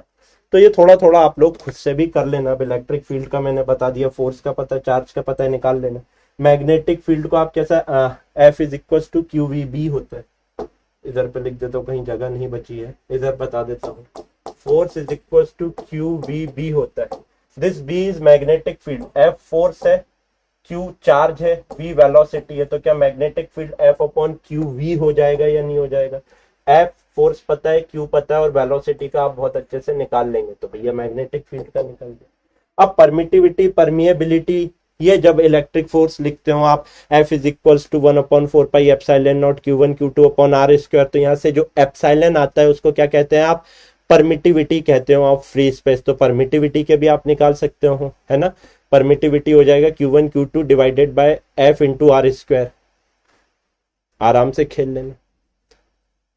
तो ये थोड़ा थोड़ा आप लोग खुद से भी कर लेना। अब इलेक्ट्रिक फील्ड का मैंने बता दिया, फोर्स का पता है, चार्ज का पता है, निकाल लेना। मैग्नेटिक फील्ड को आप कैसा, F is equal to Q we B होता है। इधर पे लिख देता हूँ, कहीं जगह नहीं बची है, इधर बता देता हूँ। Force is equal to Q we B होता है। This B is magnetic field, F force है, क्यू चार्ज है, वी वेलोसिटी है। तो क्या magnetic field F upon q v हो जाएगा या नहीं हो जाएगा? एफ फोर्स पता है, क्यू पता है, और वेलोसिटी का आप बहुत अच्छे से निकाल लेंगे तो भैया मैग्नेटिक फील्ड का निकल गया। अब परमिटिविटी, परमिएबिलिटी, ये जब इलेक्ट्रिक फोर्स लिखते हो आप, F is equals to 1/4 epsilon naught Q1 Q2 upon r square. तो यहाँ से जो एप्सिलॉन आता है उसको क्या कहते हैं आप? परमिटिविटी कहते हो आप, फ्री स्पेस। तो परमिटिविटी के भी आप निकाल सकते हो, है ना? परमिटिविटी हो जाएगा Q1 Q2 divided by F into r square. आराम से खेल लेना,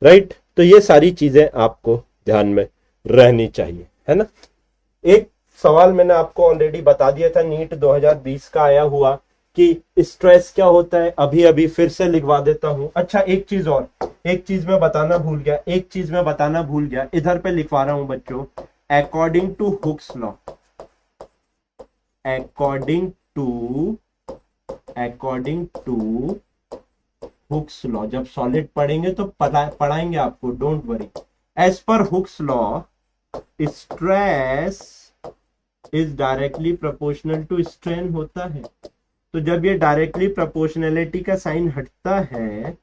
राइट? तो ये सारी चीजें आपको ध्यान में रहनी चाहिए, है ना? एक सवाल मैंने आपको ऑलरेडी बता दिया था, नीट 2020 का आया हुआ, कि स्ट्रेस क्या होता है। अभी अभी फिर से लिखवा देता हूं। अच्छा, एक चीज और, एक चीज मैं बताना भूल गया, इधर पे लिखवा रहा हूं बच्चों। According to Hooke's law, according to Hooke's law, जब सॉलिड पढ़ेंगे तो पढ़ाएंगे आपको, don't worry. As per Hooke's law, stress is directly proportional to strain होता है। तो जब ये डायरेक्टली प्रोपोर्शनैलिटी का साइन हटता है,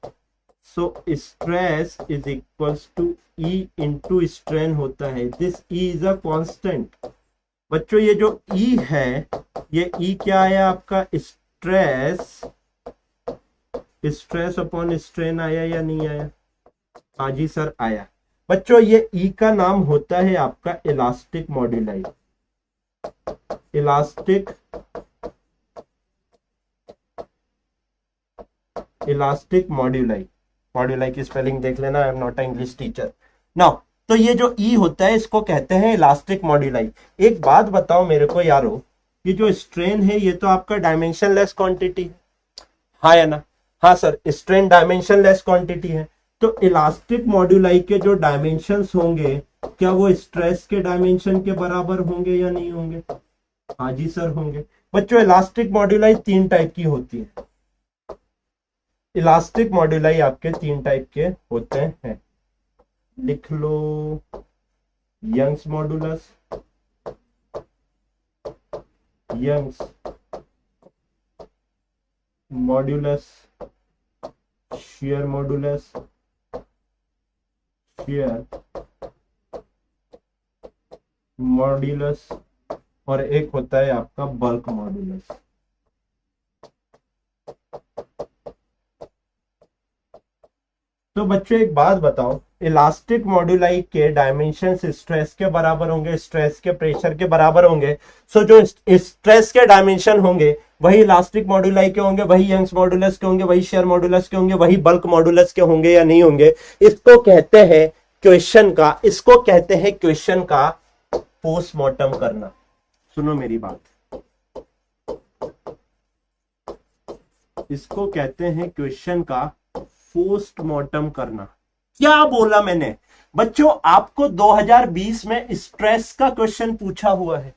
so stress is equals to E into strain होता है। This E is a constant. बच्चों ये जो ई है, ये ई क्या है आपका? स्ट्रेस अपॉन स्ट्रेन आया या नहीं आया? हाँ जी सर, आया। बच्चों ये ई का नाम होता है आपका इलास्टिक मॉड्यूलाई। इलास्टिक मॉड्यूलाई की स्पेलिंग देख लेना, I am not a English teacher. Now, तो ये जो ई होता है इसको कहते हैं इलास्टिक मॉड्यूलाई। एक बात बताओ मेरे को यारो, ये जो स्ट्रेन है ये तो आपका डायमेंशनलेस क्वांटिटी है, हाँ या ना? हाँ सर, स्ट्रेन डायमेंशनलेस क्वांटिटी है। तो इलास्टिक मॉड्यूलाई के जो डायमेंशंस होंगे, क्या वो स्ट्रेस के डायमेंशन के बराबर होंगे या नहीं होंगे? हाँ जी सर, होंगे। बच्चों इलास्टिक मॉड्यूलाई 3 टाइप की होती है। इलास्टिक मॉड्यूलाई आपके 3 टाइप के होते हैं, लिख लो। यंग्स मॉड्यूलस, शेयर मॉड्यूलस, और एक होता है आपका बल्क मॉड्यूलस। तो बच्चों एक बात बताओ, इलास्टिक मॉड्यूलाई के डायमेंशंस स्ट्रेस के बराबर होंगे, स्ट्रेस के प्रेशर के बराबर होंगे। सो जो स्ट्रेस के डायमेंशन होंगे वही इलास्टिक मॉड्यूलाई के होंगे, वही यंग्स मॉड्यूलस के होंगे, वही शेयर मॉड्यूलस के होंगे, वही बल्क मॉड्यूलस के होंगे या नहीं होंगे? इसको कहते हैं क्वेश्चन का पोस्टमार्टम करना। सुनो मेरी बात, इसको कहते हैं क्वेश्चन का पोस्टमार्टम करना। क्या बोला मैंने? बच्चों आपको 2020 में स्ट्रेस का क्वेश्चन पूछा हुआ है,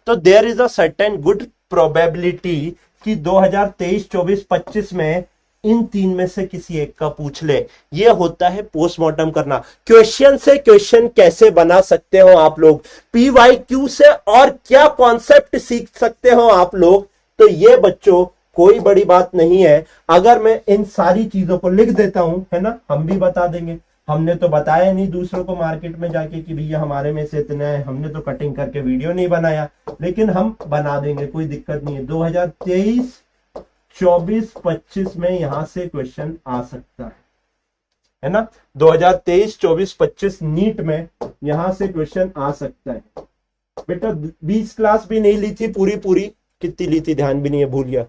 तो there is a certain good probability कि 2023, 24, 25 में इन 3 में से किसी एक का पूछ ले। ये होता है पोस्टमार्टम करना। क्वेश्चन से क्वेश्चन कैसे बना सकते हो आप लोग, PYQ से और क्या कॉन्सेप्ट सीख सकते हो आप लोग, तो ये बच्चों कोई बड़ी बात नहीं है। अगर मैं इन सारी चीजों को लिख देता हूं, है ना, हम भी बता देंगे। हमने तो बताया नहीं दूसरों को मार्केट में जाके कि भैया हमारे में से इतना है, हमने तो कटिंग करके वीडियो नहीं बनाया, लेकिन हम बना देंगे, कोई दिक्कत नहीं है। 2023, 24, 25 में यहां से क्वेश्चन आ सकता है ना? 2023, 24, 25 नीट में यहां से क्वेश्चन आ सकता है। बेटा 20 क्लास भी नहीं ली थी पूरी पूरी, कितनी ली थी ध्यान भी नहीं है, भूल गया।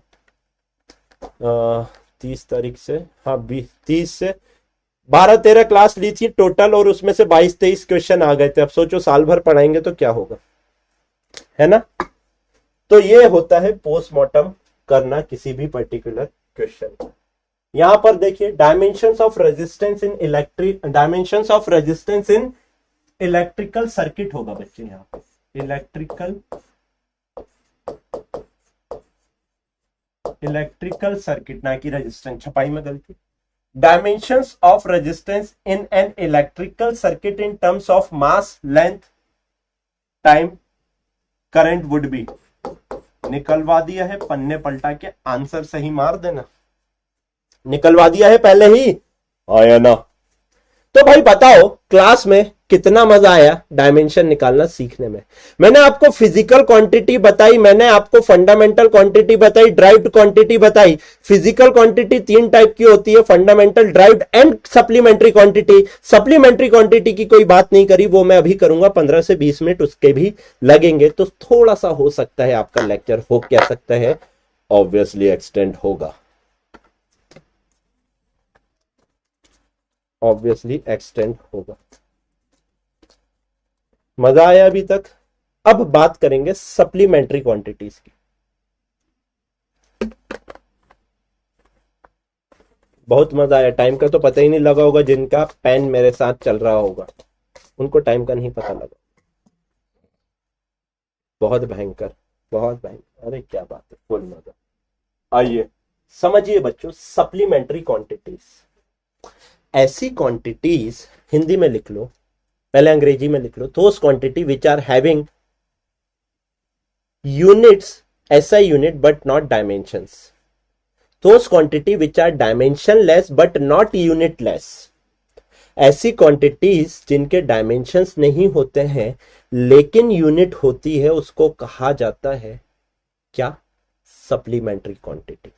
30 तारीख से, हाँ 30 से 12-13 क्लास ली थी टोटल, और उसमें से 22-23 क्वेश्चन आ गए थे। अब सोचो साल भर पढ़ाएंगे तो क्या होगा, है ना। तो ये होता है पोस्टमार्टम करना किसी भी पर्टिकुलर क्वेश्चन का। यहां पर देखिए dimensions of resistance in dimensions of resistance in electrical circuit होगा बच्चे, यहां पे इलेक्ट्रिकल सर्किट, ना कि रेजिस्टेंस, छपाई में गलती। Dimensions of resistance in an electrical circuit in terms of mass, length, time, current would be. निकलवा दिया है, पन्ने पलटा के आंसर सही मार देना। निकलवा दिया है पहले ही, आया ना। तो भाई बताओ क्लास में कितना मजा आया डायमेंशन निकालना सीखने में। मैंने आपको फिजिकल क्वांटिटी बताई, मैंने आपको फंडामेंटल क्वांटिटी बताई, ड्राइव्ड क्वांटिटी बताई। फिजिकल क्वांटिटी 3 टाइप की होती है, fundamental, derived and supplementary quantity. Supplementary quantity की कोई बात नहीं करी, वो मैं अभी करूंगा, 15 से 20 मिनट उसके भी लगेंगे। तो थोड़ा सा हो सकता है आपका लेक्चर हो क्या सकता है, ऑब्वियसली एक्सटेंड होगा, ऑब्वियसली एक्सटेंड होगा। मजा आया अभी तक। अब बात करेंगे सप्लीमेंट्री क्वांटिटीज की। बहुत मजा आया, टाइम का तो पता ही नहीं लगा होगा, जिनका पेन मेरे साथ चल रहा होगा उनको टाइम का नहीं पता लगा। बहुत भयंकर, बहुत भयंकर, अरे क्या बात है, फुल मजा। आइए समझिए बच्चों, सप्लीमेंट्री क्वांटिटीज, ऐसी क्वांटिटीज, हिंदी में लिख लो, पहले अंग्रेजी में लिख लो, those quantity which are having units, SI unit but not dimensions. Those quantity which are dimensionless but not unitless. ऐसी क्वांटिटीज जिनके डायमेंशंस नहीं होते हैं लेकिन यूनिट होती है, उसको कहा जाता है क्या, सप्लीमेंट्री क्वांटिटी,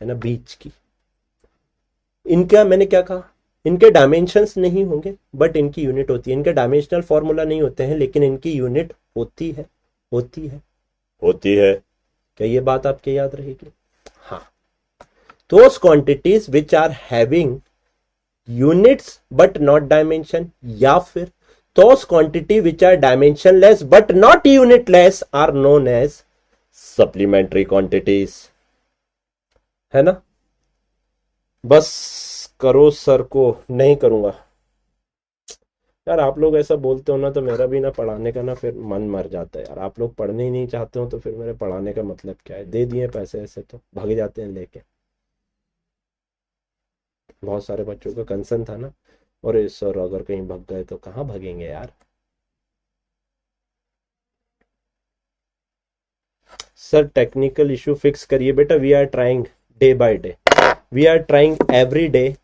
है ना, बीच की। इनका मैंने क्या कहा, इनके डायमेंशंस नहीं होंगे बट इनकी यूनिट होती है। इनके डायमेंशनल फॉर्मूला नहीं होते हैं लेकिन इनकी यूनिट होती है, होती है, होती है। क्या ये बात आपके याद रहेगी? हाँ, those quantities which are having units but not dimension, या फिर those quantity which are dimensionless but not unitless are known as supplementary quantities, है ना। बस करो सर को, नहीं करूंगा यार। आप लोग ऐसा बोलते हो ना तो मेरा भी ना पढ़ाने का ना फिर मन मर जाता है यार। आप लोग पढ़ने ही नहीं चाहते हो तो फिर मेरे पढ़ाने का मतलब क्या है। दे दिए पैसे ऐसे तो भाग जाते हैं लेके। बहुत सारे बच्चों का कंसर्न था ना, और इस सर अगर कहीं भाग गए तो कहाँ भागेंगे यार। सर टेक्निकल इशू फिक्स करिए बेटा, we are trying day by day, we are trying every day.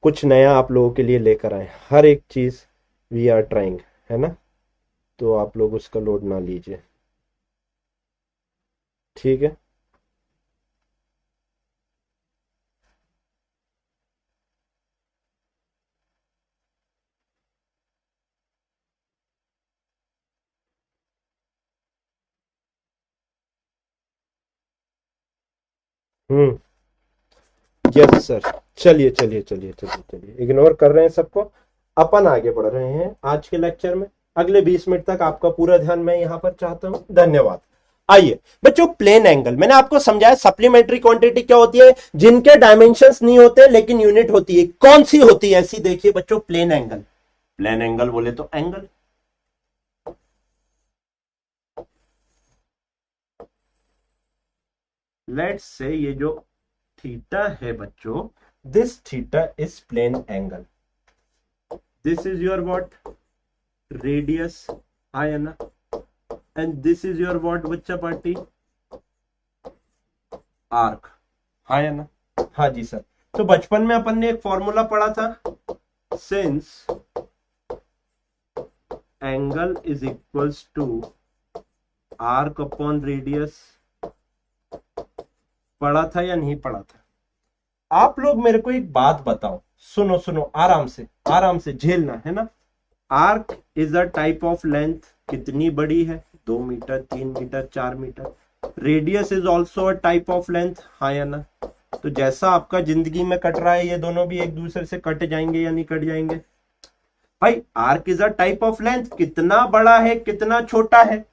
कुछ नया आप लोगों के लिए लेकर आए, हर एक चीज वी आर ट्राइंग, है ना। तो आप लोग उसका लोड ना लीजिए, ठीक है। हम्म, यस सर। चलिए चलिए चलिए चलिए चलिए, इग्नोर कर रहे हैं सबको, अपन आगे बढ़ रहे हैं आज के लेक्चर में। अगले 20 मिनट तक आपका पूरा ध्यान मैं यहां पर चाहता हूं, धन्यवाद। आइए बच्चों, प्लेन एंगल मैंने आपको समझाया, सप्लीमेंट्री क्वांटिटी क्या होती है, जिनके डायमेंशंस नहीं होते लेकिन यूनिट होती है। कौन सी होती है ऐसी, देखिए बच्चों, प्लेन एंगल। प्लेन एंगल बोले तो एंगल, लेट्स से ये जो थीटा है बच्चों, this theta is plane angle, this is your what, radius, आया ना, and this is your what बच्चा पार्टी, आर्क, आया ना। हाँ जी सर। तो बचपन में अपन ने एक फॉर्मूला पढ़ा था, since angle is equals to arc upon radius, पढ़ा था या नहीं पढ़ा था? आप लोग मेरे को एक बात बताओ, सुनो सुनो, आराम से झेलना है ना। Arc is a type of length, कितनी बड़ी है, 2 metre, 3 metre, 4 metre. Radius is also a type of length, हाँ या ना। तो जैसा आपका जिंदगी में कट रहा है, ये दोनों भी एक दूसरे से कट जाएंगे या नहीं कट जाएंगे? भाई arc is a type of length, कितना बड़ा है कितना छोटा है।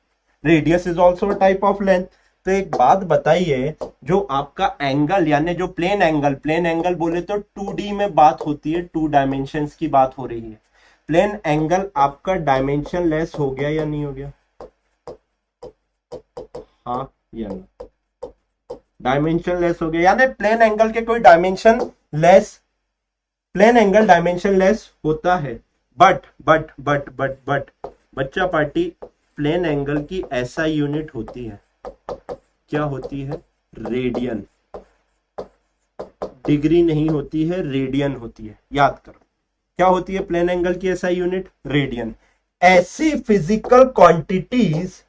Radius is also a type of length. तो एक बात बताइए, जो आपका एंगल यानी जो प्लेन एंगल बोले तो 2D में बात होती है, 2 डायमेंशंस की बात हो रही है। प्लेन एंगल आपका डायमेंशन लेस हो गया या नहीं हो गया? हाँ या नहीं? डायमेंशन लेस हो गया, यानी प्लेन एंगल के कोई dimensionless, plane angle dimensionless होता है। बट बच्चा पार्टी, प्लेन एंगल की एसआई यूनिट होती है, क्या होती है? रेडियन। डिग्री नहीं होती है, रेडियन होती है, याद करो। क्या होती है प्लेन एंगल की एसआई यूनिट? रेडियन। ऐसी फिजिकल क्वांटिटीज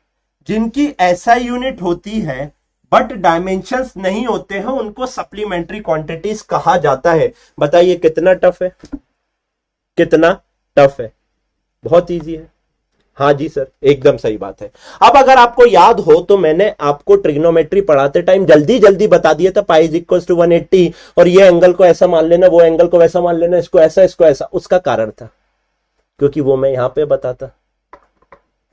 जिनकी एसआई यूनिट होती है बट डायमेंशंस नहीं होते हैं, उनको सप्लीमेंट्री क्वांटिटीज कहा जाता है। बताइए कितना टफ है, कितना टफ है? बहुत इजी है। हाँ जी सर, एकदम सही बात है। अब अगर आपको याद हो तो मैंने आपको ट्रिग्नोमेट्री पढ़ाते टाइम जल्दी जल्दी बता दिया था, पाई इज इक्वल टू 180, और ये एंगल को ऐसा मान लेना, वो एंगल को वैसा मान लेना, इसको ऐसा इसको ऐसा। उसका कारण था क्योंकि वो मैं यहां पे बताता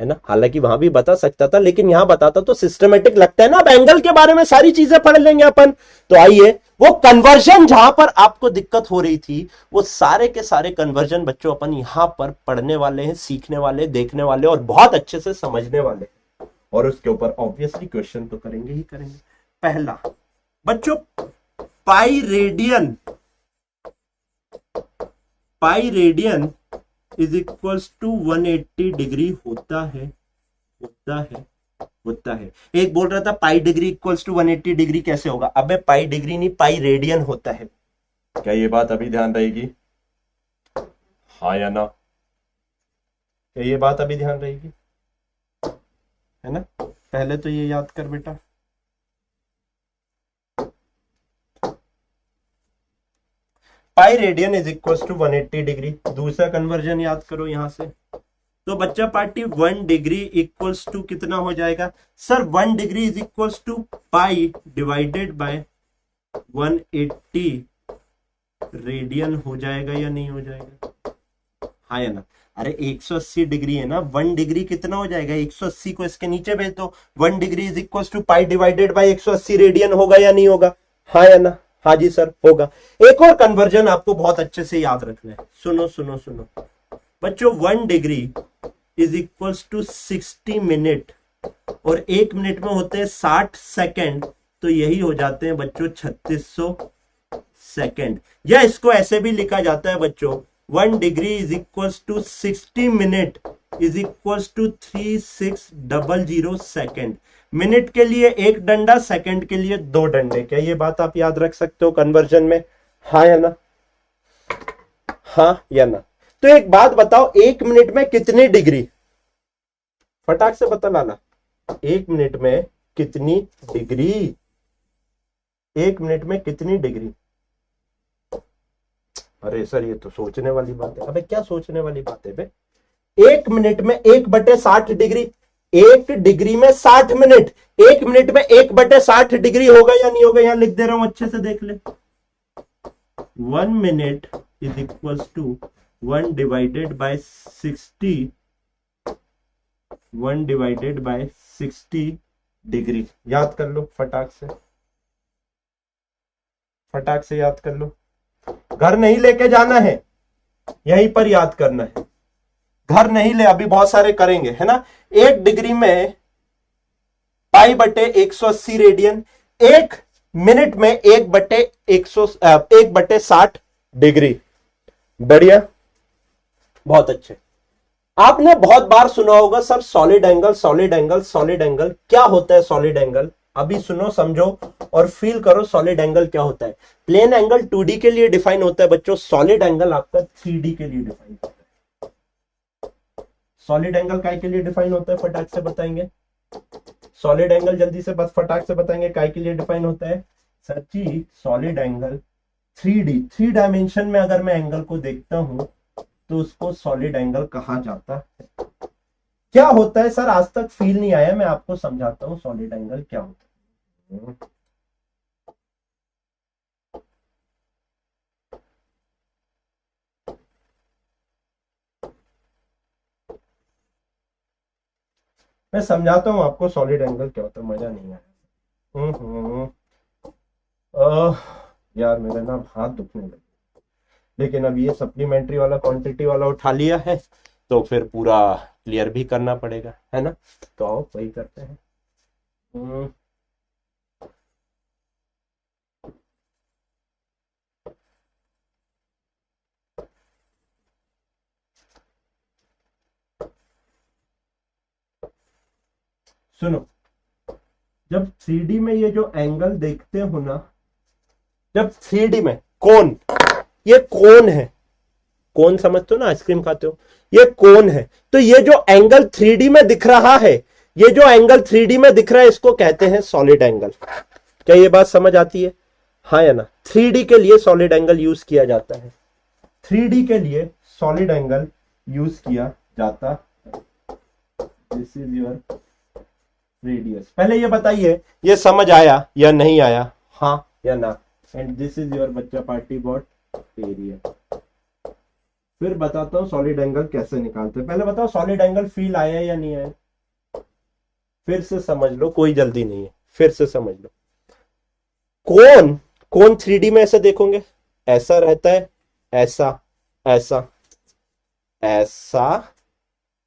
है ना, हालांकि वहां भी बता सकता था, लेकिन यहां बताता तो सिस्टमेटिक लगता है ना। अब एंगल के बारे में सारी चीजें पढ़ लेंगे अपन। तो आइए, वो कन्वर्जन जहां पर आपको दिक्कत हो रही थी, वो सारे के सारे कन्वर्जन बच्चों अपन यहां पर पढ़ने वाले हैं, सीखने वाले, देखने वाले और बहुत अच्छे से समझने वाले, और उसके ऊपर ऑब्वियसली क्वेश्चन तो करेंगे ही करेंगे। पहला बच्चों, pi radian is equals to 180 degree होता है, होता है, होता है। एक बोल रहा था pi degree equals to 180 degree कैसे होगा? अबे पाई डिग्री नहीं, पाई रेडियन होता है। क्या ये बात अभी ध्यान रहेगी? हाँ या ना? क्या ये बात अभी ध्यान रहेगी? है ना? पहले तो ये याद कर बेटा। Pi radian is equals to 180 degree. दूसरा कन्वर्जन याद करो यहां से। तो बच्चा पार्टी 1 डिग्री इक्वल्स टू कितना हो जाएगा? Sir 1 degree is equals to pi divided by 180 radian हो जाएगा या नहीं हो जाएगा? हाँ या ना? अरे 180 डिग्री है ना, 1 डिग्री कितना हो जाएगा? 180 को इसके नीचे भेज दो। 1 degree is equals to pi divided by 180 radian होगा या नहीं होगा? हाँ या ना? हाँ जी सर, होगा। एक और कन्वर्जन आपको बहुत अच्छे से याद रखना है, सुनो सुनो सुनो बच्चों। 1 degree is equals to 60 minute, और 1 मिनट में होते हैं 60 सेकेंड, तो यही हो जाते हैं बच्चों 3600 सेकेंड। या इसको ऐसे भी लिखा जाता है बच्चों, 1 degree is equals to 60 minute is equals to 3600 second. Minute के लिए 1 डंडा, सेकंड के लिए 2 डंडे। क्या ये बात आप याद रख सकते हो कन्वर्जन में? हाँ या ना? हाँ या ना? तो एक बात बताओ, 1 मिनट में कितनी डिग्री? फटाक से बता लाना, 1 मिनट में कितनी डिग्री? 1 मिनट में कितनी डिग्री? अरे सर ये तो सोचने वाली बात है। अबे क्या सोचने वाली बात है बे? 1 मिनट में 1/60 डिग्री। 1 डिग्री में 60 मिनट, 1 मिनट में 1/60 डिग्री होगा या नहीं होगा? यहां लिख दे रहा हूं, अच्छे से देख ले। 1 minute is equals to 1 divided by 60, 1 divided by 60 degree. याद कर लो फटाक से, फटाक से याद कर लो। घर नहीं लेके जाना है, यहीं पर याद करना है। घर नहीं ले, अभी बहुत सारे करेंगे, है ना। 1 डिग्री में पाई बटे 180 रेडियन, 1 मिनट में 1/60 डिग्री। बढ़िया, बहुत अच्छे। आपने बहुत बार सुना होगा sir solid angle, solid angle, solid angle. क्या होता है सॉलिड एंगल? अभी सुनो, समझो और फील करो सॉलिड एंगल क्या होता है। प्लेन एंगल 2D के लिए डिफाइन होता है बच्चों, सॉलिड एंगल आपका 3D के लिए डिफाइन होता है। सॉलिड एंगल काय के लिए डिफाइन होता है? फटाक से बताएंगे। सॉलिड एंगल जल्दी से बस फटाक से बताएंगे काय के लिए डिफाइन होता है? सर जी सॉलिड एंगल 3 डायमेंशन में अगर मैं एंगल को देखता हूं तो उसको सॉलिड एंगल कहा जाता है। क्या होता है सर, आज तक फील नहीं आया, मैं आपको समझाता हूं सॉलिड एंगल क्या होता है। मैं समझाता हूं आपको सॉलिड एंगल क्या होता है, मजा नहीं आया। हम्म। आह, यार मेरे ना हाथ दुखने लगे, लेकिन अब ये सप्लीमेंट्री वाला क्वांटिटी वाला उठा लिया है तो फिर पूरा क्लियर भी करना पड़ेगा, है ना। तो आओ वही करते हैं। हम्म, सुनो, जब थ्री डी में ये जो एंगल देखते हो ना, जब थ्री डी में कोन, ये कोन है, कोन समझते हो ना, आइसक्रीम खाते हो, ये कोन है। तो ये जो एंगल थ्री डी में दिख रहा है, ये जो एंगल थ्री डी में दिख रहा है, इसको कहते हैं सॉलिड एंगल। क्या ये बात समझ आती है, हाँ या ना। थ्री डी के लिए सॉलिड एंगल यूज किया जाता है, थ्री डी के लिए सॉलिड एंगल यूज किया जाता। This is your radius. पहले ये बताइए, ये समझ आया या नहीं आया, हाँ या ना। एंड दिस इज योर बच्चा पार्टी बॉट एरिया। फिर बताता हूं सॉलिड एंगल कैसे निकालते हैं। पहले बताओ सॉलिड एंगल फील आया या नहीं आया, फिर से समझ लो, कोई जल्दी नहीं है, फिर से समझ लो। कोन, कोन थ्री डी में ऐसे देखोगे, ऐसा रहता है, ऐसा, ऐसा, ऐसा,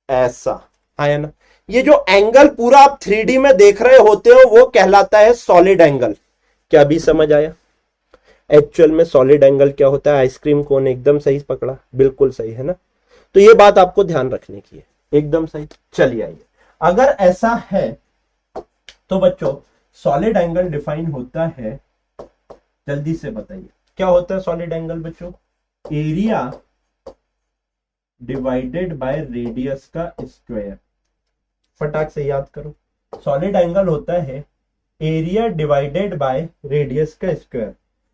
ऐसा, है ना। ये जो एंगल पूरा आप थ्री डी में देख रहे होते हो वो कहलाता है सॉलिड एंगल। क्या अभी समझ आया एक्चुअल में सॉलिड एंगल क्या होता है। आइसक्रीम कोन एकदम सही पकड़ा, बिल्कुल सही, है ना। तो ये बात आपको ध्यान रखने की है, एकदम सही। चलिए आइए, अगर ऐसा है तो बच्चों सॉलिड एंगल डिफाइन होता है, जल्दी से बताइए क्या होता है सॉलिड एंगल बच्चों। एरिया डिवाइडेड बाय रेडियस का स्क्वायर। फटाक से याद करो, सॉलिड एंगल होता है एरिया डिवाइडेड बाय रेडियस का स्क्वायर।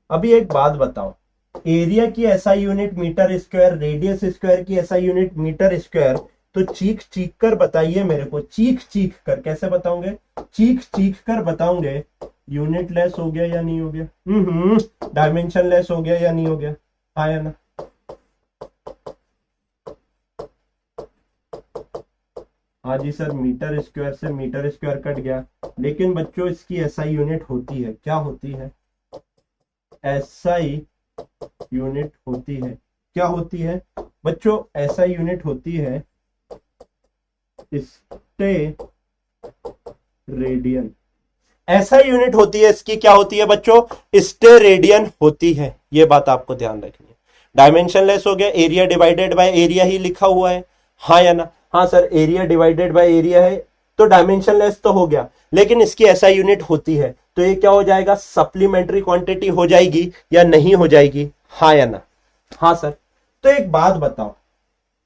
अभी एक बात बताओ, एरिया की ऐसा unit metre square, radius square की ऐसा यूनिट मीटर स्क्वायर। तो चीख चीख कर बताइए मेरे को, चीख चीख कर कैसे बताओगे, चीख चीख कर बताओगे यूनिट लेस हो गया या नहीं हो गया, डायमेंशन लेस हो गया या नहीं हो गया, हाँ या ना। हाँ जी सर, मीटर स्क्वायर से मीटर स्क्वायर कट गया, लेकिन बच्चों इसकी एसआई यूनिट होती है, क्या होती है, एसआई यूनिट होती है। क्या होती है बच्चों, एसआई यूनिट होती है स्टे रेडियन। ऐसा यूनिट होती है इसकी, क्या होती है बच्चों, स्टे रेडियन होती है। ये बात आपको ध्यान रखनी है। डायमेंशन लेस हो गया, एरिया डिवाइडेड बाय एरिया ही लिखा हुआ है, हाँ या ना। हाँ sir, area divided by area है तो डायमेंशन लेस तो हो गया, लेकिन इसकी ऐसा यूनिट होती है, तो ये क्या हो जाएगा, सप्लीमेंट्री क्वांटिटी हो जाएगी या नहीं हो जाएगी, हाँ या ना। हाँ सर। तो एक बात बताओ,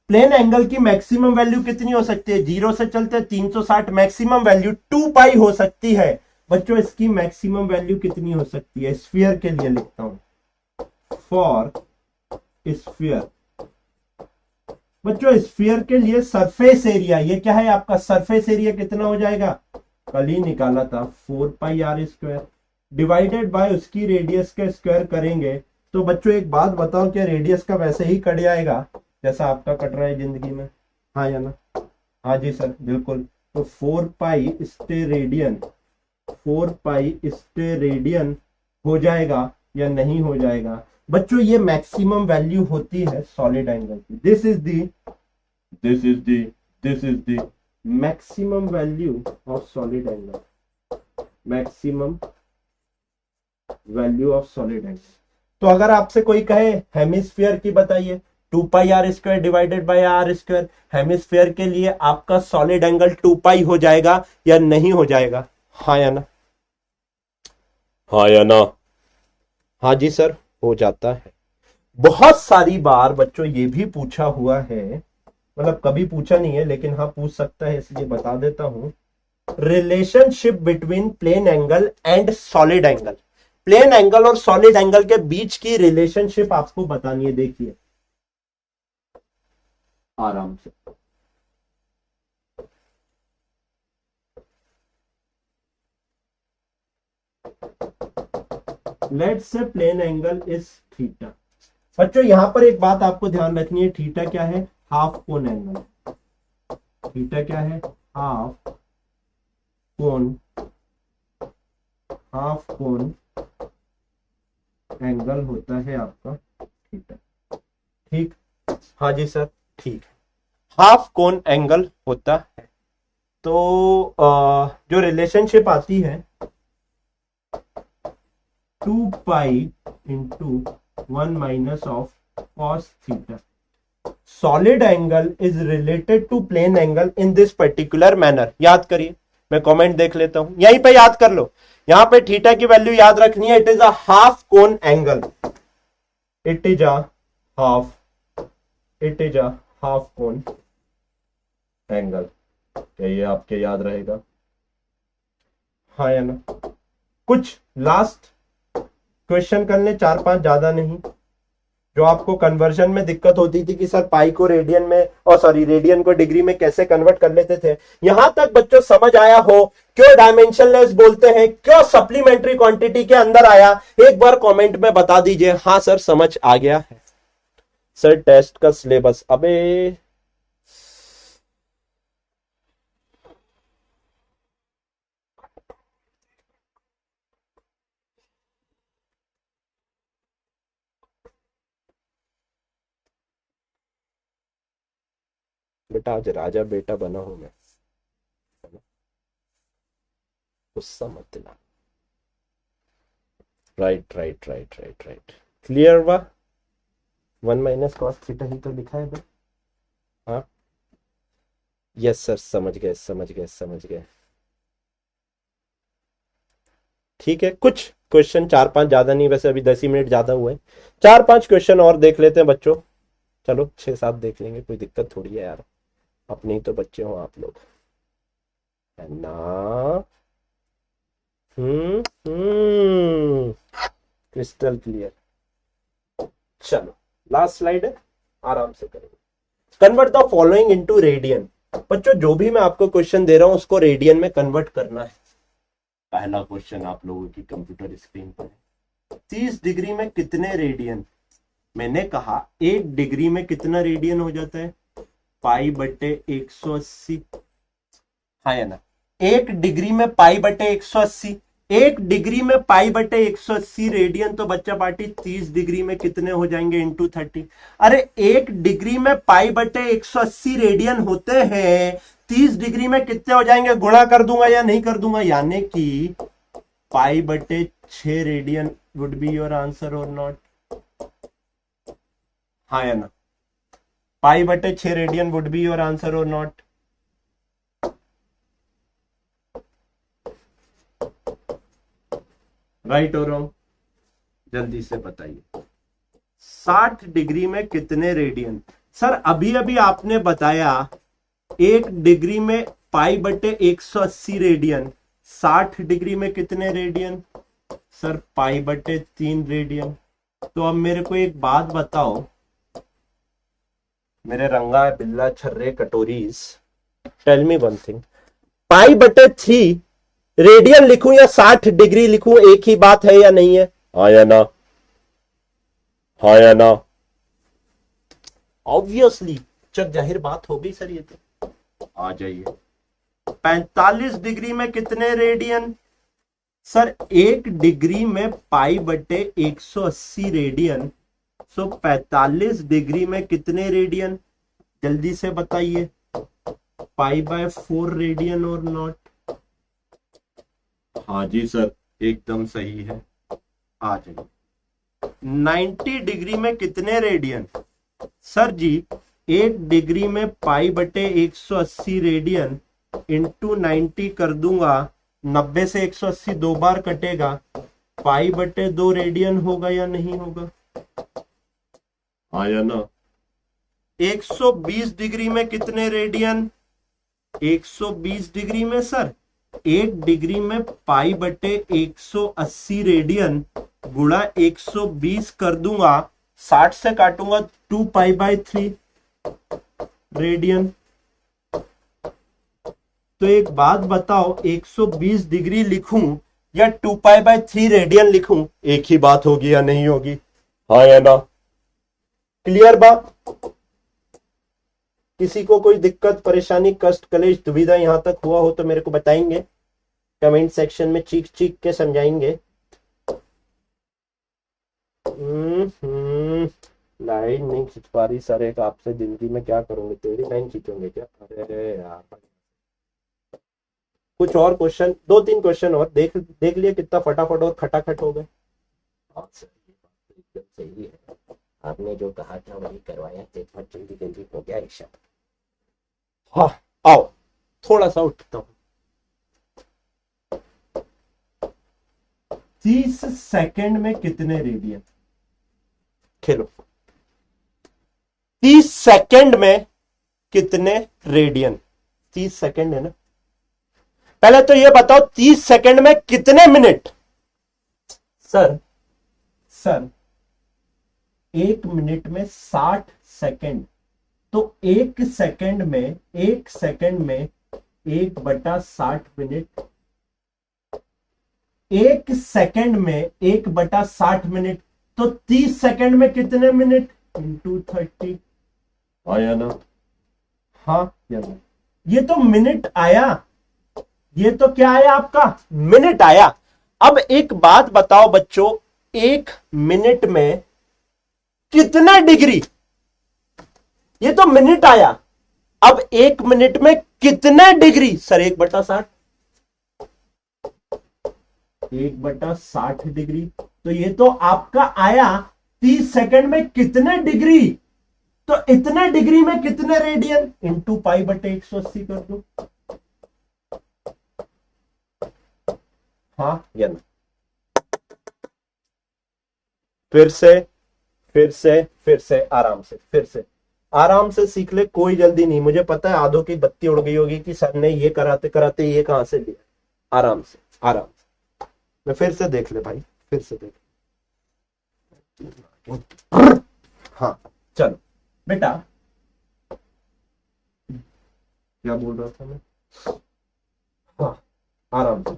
प्लेन एंगल की मैक्सिमम वैल्यू कितनी हो सकती है, जीरो से चलते 360, मैक्सिमम वैल्यू 2 पाई हो सकती है। बच्चों इसकी मैक्सिमम वैल्यू कितनी हो सकती है, स्फीयर के लिए लिखता हूं, फॉर स्फीयर। बच्चों स्फीयर के लिए सरफेस एरिया, ये क्या है आपका सरफेस एरिया, कितना हो जाएगा, कल ही निकाला था, 4 पाई आर स्क्वायर डिवाइडेड बाय उसकी रेडियस का स्क्वायर करेंगे। तो बच्चों एक बात बताओ, क्या रेडियस का वैसे ही कट जाएगा जैसा आपका कट रहा है जिंदगी में, हाँ या ना। हाँ जी सर बिल्कुल। तो 4 पाई स्टे रेडियन, 4 पाई स्टे रेडियन हो जाएगा या नहीं हो जाएगा। बच्चों ये मैक्सिमम वैल्यू होती है सॉलिड एंगल की। This is the maximum value of solid angle, maximum value of solid angle. तो अगर आपसे कोई कहे हेमिस्फीयर की बताइए, 2 pi R square divided by are square, hemisphere के लिए आपका सॉलिड एंगल 2 पाई हो जाएगा या नहीं हो जाएगा, हाँ या ना, हाँ या ना। हाँ जी सर, हो जाता है। बहुत सारी बार बच्चों ये भी पूछा हुआ है, मतलब कभी पूछा नहीं है लेकिन हाँ पूछ सकता है, इसलिए बता देता हूं। Relationship between plane angle and solid angle, plane angle और सॉलिड एंगल के बीच की रिलेशनशिप आपको बतानी है। देखिए आराम से, let's say plane angle is theta. बच्चों यहां पर एक बात आपको ध्यान रखनी है, थीटा क्या है? Half cone angle. थीटा क्या है? Half cone, half cone angle होता है आपका थीटा। ठीक, हाँ जी सर, ठीक, हाफ कोन एंगल होता है। तो जो रिलेशनशिप आती है 2 pi into 1 minus of cos theta, solid angle is related to plane angle in this particular manner. याद करिए, मैं कमेंट देख लेता हूं, यहीं पे याद कर लो। यहां पे थीटा की वैल्यू याद रखनी है, it is a half cone angle, it is a half, it is a half cone angle. क्या ये आपके याद रहेगा? हाँ या ना? कुछ लास्ट क्वेश्चन कर ले, 4-5, ज्यादा नहीं। जो आपको कन्वर्जन में दिक्कत होती थी कि सर पाई को रेडियन में, और सॉरी रेडियन को डिग्री में कैसे कन्वर्ट कर लेते थे, यहां तक बच्चों समझ आया हो? क्यों डायमेंशनलेस बोलते हैं, क्यों सप्लीमेंट्री क्वांटिटी के अंदर आया? एक बार कमेंट में बता दीजिए, हाँ सर समझ आ गया है। सर टेस्ट का सिलेबस, अबे बेटा आज राजा बेटा बना हूं मैं, गुस्सा मत दिला। Right right right right right, clear हुआ? 1 माइनस कॉस थीटा ही तो लिखा है भाई। हाँ यस सर, समझ गए समझ गए समझ गए। ठीक है, कुछ क्वेश्चन 4-5, ज्यादा नहीं, वैसे अभी 10 ही मिनट ज्यादा हुए, 4-5 क्वेश्चन और देख लेते हैं बच्चों। चलो 6-7 देख लेंगे, कोई दिक्कत थोड़ी है यार, अपने ही तो बच्चे हो आप लोग, है ना? Crystal clear. चलो लास्ट स्लाइड है, आराम से करेंगे। Convert the following into radian. बच्चों जो भी मैं आपको क्वेश्चन दे रहा हूं उसको रेडियन में कन्वर्ट करना है। पहला क्वेश्चन आप लोगों की कंप्यूटर स्क्रीन पर है, 30 डिग्री में कितने रेडियन? मैंने कहा 1 डिग्री में कितना रेडियन हो जाता है? पाई बटे 180, हाँ या ना? 1 डिग्री में पाई बटे 180, 1 डिग्री में पाई बटे 180 रेडियन, तो बच्चा पार्टी 30 डिग्री में कितने हो जाएंगे इंटू 30? अरे 1 डिग्री में पाई बटे 180 रेडियन होते हैं, 30 डिग्री में कितने हो जाएंगे? गुणा कर दूंगा या नहीं कर दूंगा? यानी कि पाई बटे 6 radian would be your answer और नॉट? हाँ या ना? पाई बटे 6 radian would be your answer और नॉट? राइट और रॉन्ग? जल्दी से बताइए। 60 डिग्री में कितने रेडियन? सर अभी अभी आपने बताया 1 डिग्री में पाई बटे 180 रेडियन, 60 डिग्री में कितने रेडियन? सर पाई बटे 3 रेडियन। तो अब मेरे को एक बात बताओ, मेरे रंगा बिल्ला छर्रे कटोरीज, टेल मी वन थिंग, पाई बटे 3 रेडियन लिखूं या 60 डिग्री लिखूं, एक ही बात है या नहीं है? हाँ या ना? हाँ या ना? ऑब्वियसली चक जाहिर बात हो गई सर ये तो। आ जाइए, 45 डिग्री में कितने रेडियन? सर 1 डिग्री में पाई बटे 180 रेडियन, सो 45 डिग्री में कितने रेडियन? जल्दी से बताइए। पाई बाय 4 रेडियन और नॉट? हाँ जी सर एकदम सही है, आ जाइए। 90 डिग्री में कितने रेडियन? सर जी 1 डिग्री में पाई बटे 180 रेडियन इंटू 90 कर दूंगा, 90 से 180 दो बार कटेगा, पाई बटे 2 रेडियन होगा या नहीं होगा? आया ना? 120 डिग्री में कितने रेडियन? 120 डिग्री में सर 1 डिग्री में पाई बटे 180 रेडियन गुणा 120 कर दूंगा, 60 से काटूंगा 2 पाई बाय 3 रेडियन। तो एक बात बताओ, 120 डिग्री लिखूं या 2π/3 रेडियन लिखूं, एक ही बात होगी या नहीं होगी? हाँ या ना? क्लियर बात? किसी को कोई दिक्कत, परेशानी, कष्ट, कलेश, दुविधा यहां तक हुआ हो तो मेरे को बताएंगे, कमेंट सेक्शन में चीख चीख के समझाएंगे। लाइन नहीं खींच पा रही सर, एक आपसे जिंदगी में क्या करूंगे, तेरी लाइन खींचोगे क्या? अरे यार, कुछ और क्वेश्चन, 2-3 क्वेश्चन और देख लिए कितना फटाफट और खटाखट हो गए। हाँ सर, ये बात तो एकदम सही है, आपने जो कहा था वही करवाया, बहुत जल्दी जल्दी हो गया ईशा। हाँ आओ, थोड़ा सा उठता हूं। 30 सेकंड में कितने रेडियन? खेलो, 30 सेकंड में कितने रेडियन? 30 सेकंड है ना? पहले तो ये बताओ 30 सेकंड में कितने मिनट? सर 1 मिनट में 60 सेकंड, तो 1 सेकंड में 1/60 मिनट, 1 सेकंड में 1/60 मिनट, तो 30 सेकंड में कितने मिनट? इंटू 30। आया ना? हाँ या ना? ये तो मिनट आया, ये तो क्या आया आपका? मिनट आया। अब एक बात बताओ बच्चों, 1 मिनट में कितने डिग्री? ये तो मिनट आया, अब 1 मिनट में कितने डिग्री? सर 1/60, 1/60 डिग्री, तो ये तो आपका आया 30 सेकंड में कितने डिग्री, तो इतने डिग्री में कितने रेडियन? इंटू π/180 कर दो। हाँ या ना? फिर से आराम से सीख ले, कोई जल्दी नहीं। मुझे पता है आधों की बत्ती उड़ गई होगी कि सर ने ये कराते कराते ये कहां से लिया। आराम से मैं फिर से देख ले भाई, फिर से देख। हाँ चलो बेटा, क्या बोल रहा था मैं? हाँ आराम से।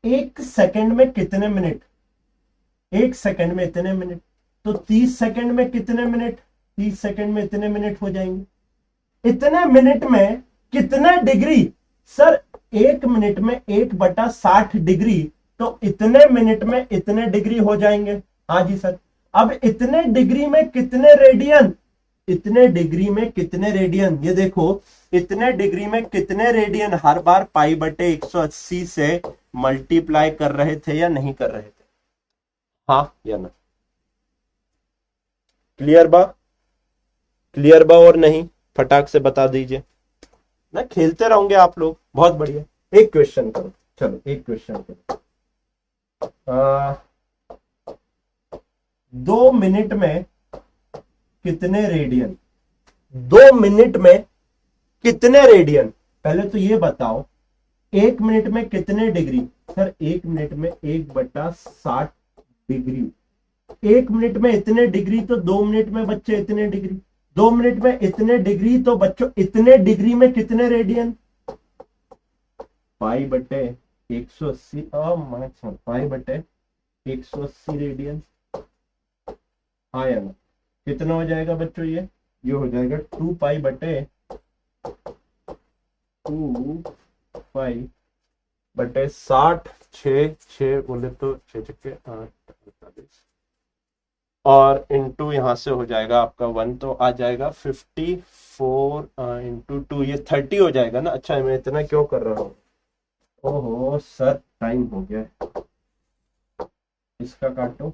1 सेकंड में कितने मिनट? 1 सेकंड में इतने मिनट, तो 30 सेकंड में कितने मिनट? 30 सेकंड में इतने मिनट हो जाएंगे। इतने मिनट में कितने डिग्री? सर 1 मिनट में 1/60 डिग्री, तो इतने मिनट में इतने डिग्री हो जाएंगे। हाँ जी सर। अब इतने डिग्री में कितने रेडियन? इतने डिग्री में कितने रेडियन? ये देखो, इतने डिग्री में कितने रेडियन हर बार π/180 से मल्टीप्लाई कर रहे थे या नहीं कर रहे थे? हाँ या ना? क्लियर बा और नहीं? फटाक से बता दीजिए ना, खेलते रहोगे आप लोग। बहुत बढ़िया, एक क्वेश्चन करो, चलो एक क्वेश्चन करो। 2 मिनट में कितने रेडियन? 2 मिनट में कितने रेडियन? पहले तो ये बताओ 1 मिनट में कितने डिग्री? सर 1 मिनट में 1/60 डिग्री, 1 मिनट में इतने डिग्री, तो 2 मिनट में बच्चे इतने डिग्री, 2 मिनट में इतने डिग्री, तो बच्चों इतने डिग्री में कितने रेडियन? π/180 π/180 रेडियन। हाँ या ना? कितना हो जाएगा बच्चों? ये हो जाएगा 2π/2 2π/60, 6 बोले तो 6×8 और इंटू यहां से हो जाएगा आपका 1, तो आ जाएगा 54 × 2, ये 30 हो जाएगा ना। अच्छा मैं इतना क्यों कर रहा हूँ? ओहो सर टाइम हो गया, इसका काटो,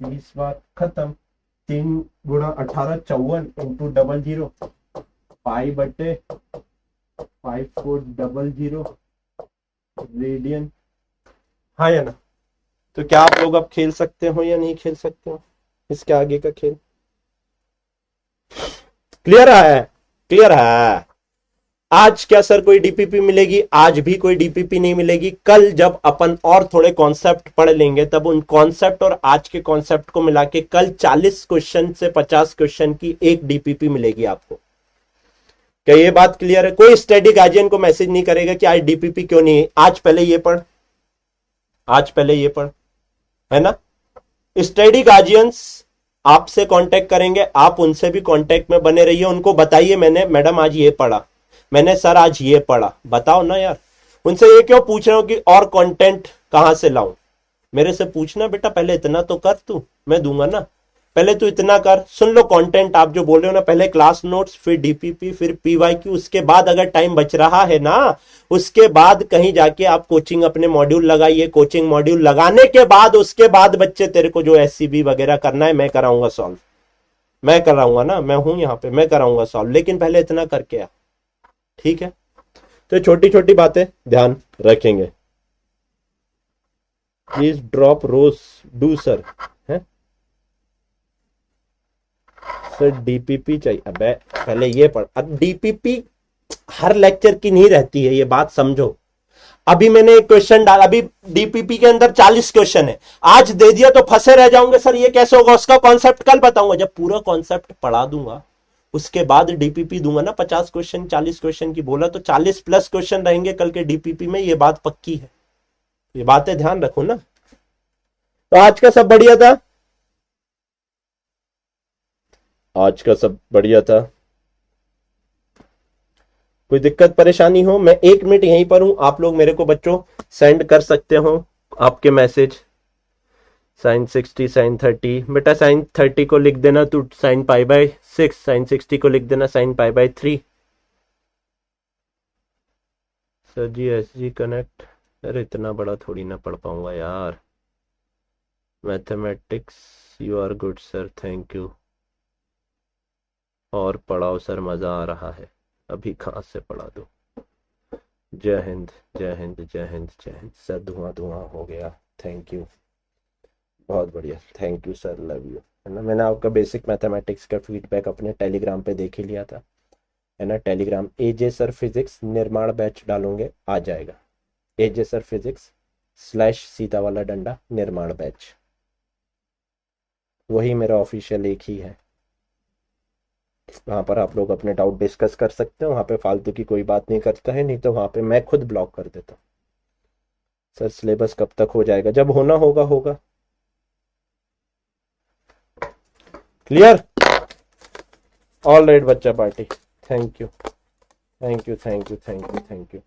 20 बार खत्म। 3 × 18 54 × 00 π/5400 रेडियन। हाँ या ना? तो क्या आप लोग अब खेल सकते हो या नहीं खेल सकते हो इसके आगे का खेल? क्लियर है? आज क्या सर कोई डीपीपी मिलेगी? आज भी कोई डीपीपी नहीं मिलेगी। कल जब अपन और थोड़े कॉन्सेप्ट पढ़ लेंगे तब उन कॉन्सेप्ट और आज के कॉन्सेप्ट को मिला के कल 40 क्वेश्चन से 50 क्वेश्चन की एक डीपीपी मिलेगी आपको। क्या ये बात क्लियर है? कोई स्टडी गार्जियन को मैसेज नहीं करेगा कि आज डीपीपी क्यों नहीं है, आज पहले ये पढ़, आज पहले ये पढ़, है ना? स्टडी गार्जियंस आपसे कांटेक्ट करेंगे, आप उनसे भी कांटेक्ट में बने रहिए, उनको बताइए मैंने मैडम आज ये पढ़ा, मैंने सर आज ये पढ़ा, बताओ ना यार। उनसे ये क्यों पूछ रहे हो कि और कंटेंट कहां से लाऊं? मेरे से पूछना बेटा पहले इतना तो कर, तू, मैं दूंगा ना, पहले तू इतना कर, सुन लो कंटेंट आप जो बोल रहे हो ना, पहले क्लास नोट्स, फिर डीपीपी, फिर पीवाईक्यू, उसके बाद अगर टाइम बच रहा है ना, उसके बाद कहीं जाके आप कोचिंग अपने मॉड्यूल लगाइए, कोचिंग मॉड्यूल लगाने के बाद उसके बाद बच्चे तेरे को जो एससीबी वगैरह करना है मैं कराऊंगा सॉल्व, मैं कराऊंगा ना, मैं हूं यहाँ पे, मैं कराऊंगा सॉल्व, लेकिन पहले इतना करके आ, ठीक है? तो छोटी छोटी बातें ध्यान रखेंगे। Please drop rose do sir, है सर डीपीपी चाहिए, अबे पहले ये पढ़, अब डीपीपी हर लेक्चर की नहीं रहती है, ये बात समझो। अभी मैंने एक क्वेश्चन डाला, अभी डीपीपी के अंदर 40 क्वेश्चन है, आज दे दिया तो फंसे रह जाओगे सर ये कैसे होगा, उसका कॉन्सेप्ट कल बताऊंगा, जब पूरा कॉन्सेप्ट पढ़ा दूंगा उसके बाद डीपीपी दूंगा ना। 50 क्वेश्चन 40 क्वेश्चन की बोला तो 40 प्लस क्वेश्चन रहेंगे कल के डीपीपी में, ये बात पक्की है, ये बातें ध्यान रखो ना। तो आज का सब बढ़िया था, आज का सब बढ़िया था। कोई दिक्कत परेशानी हो, मैं 1 मिनट यहीं पर हूं, आप लोग मेरे को बच्चों सेंड कर सकते हो आपके मैसेज। साइन 60 साइन 30, बेटा साइन 30 को लिख देना तू साइन पाई बाय 6, साइन 60 को लिख देना साइन पाई बाय 3। सर जी एस जी कनेक्ट, अरे इतना बड़ा थोड़ी ना पढ़ पाऊंगा यार। Mathematics you are good sir, thank you. और पढ़ाओ सर, मज़ा आ रहा है, अभी कहाँ से पढ़ा दो। जय हिंद जय हिंद जय हिंद जय हिंद सर, धुआं धुआं हो गया, थैंक यू, बहुत बढ़िया, thank you sir, love you, है ना? मैंने आपका बेसिक मैथमेटिक्स का फीडबैक अपने टेलीग्राम पे देख ही लिया था, है ना? टेलीग्राम एजे सर फिजिक्स निर्माण बैच डालोगे आ जाएगा, एजे सर फिजिक्स स्लैश सीता वाला डंडा निर्माण बैच, वही मेरा ऑफिशियल एक ही है। वहाँ पर आप लोग अपने डाउट डिस्कस कर सकते हो, वहाँ पे फालतू की कोई बात नहीं करता है, नहीं तो वहाँ पे मैं खुद ब्लॉक कर देता हूँ। सर सिलेबस कब तक हो जाएगा? जब होना होगा होगा। क्लियर? ऑल राइट बच्चा party, thank you thank you thank you thank you thank you.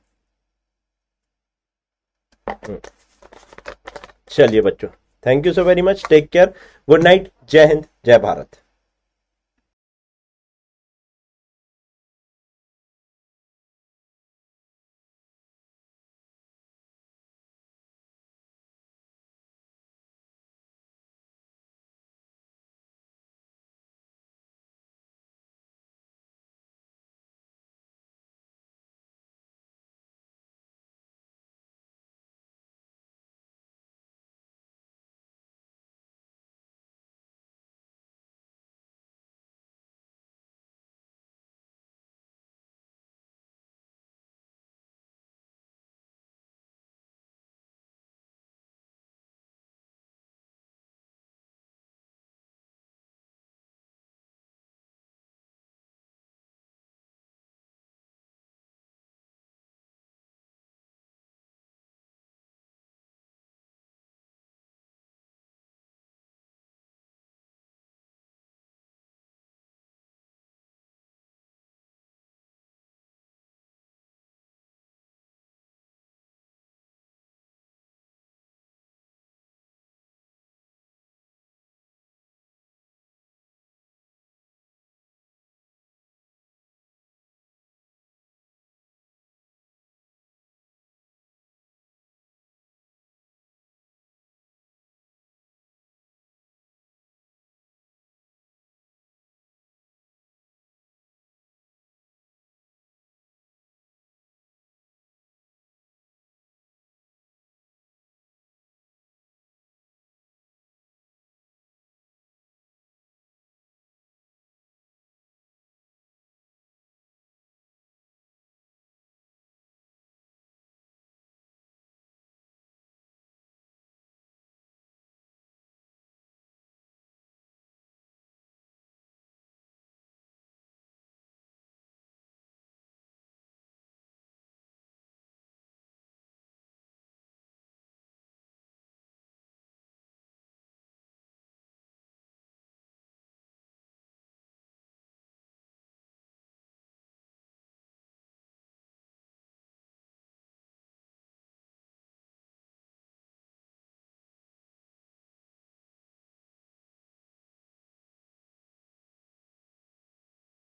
चलिए बच्चों, thank you so very much, take care, good night, जय हिंद जय भारत।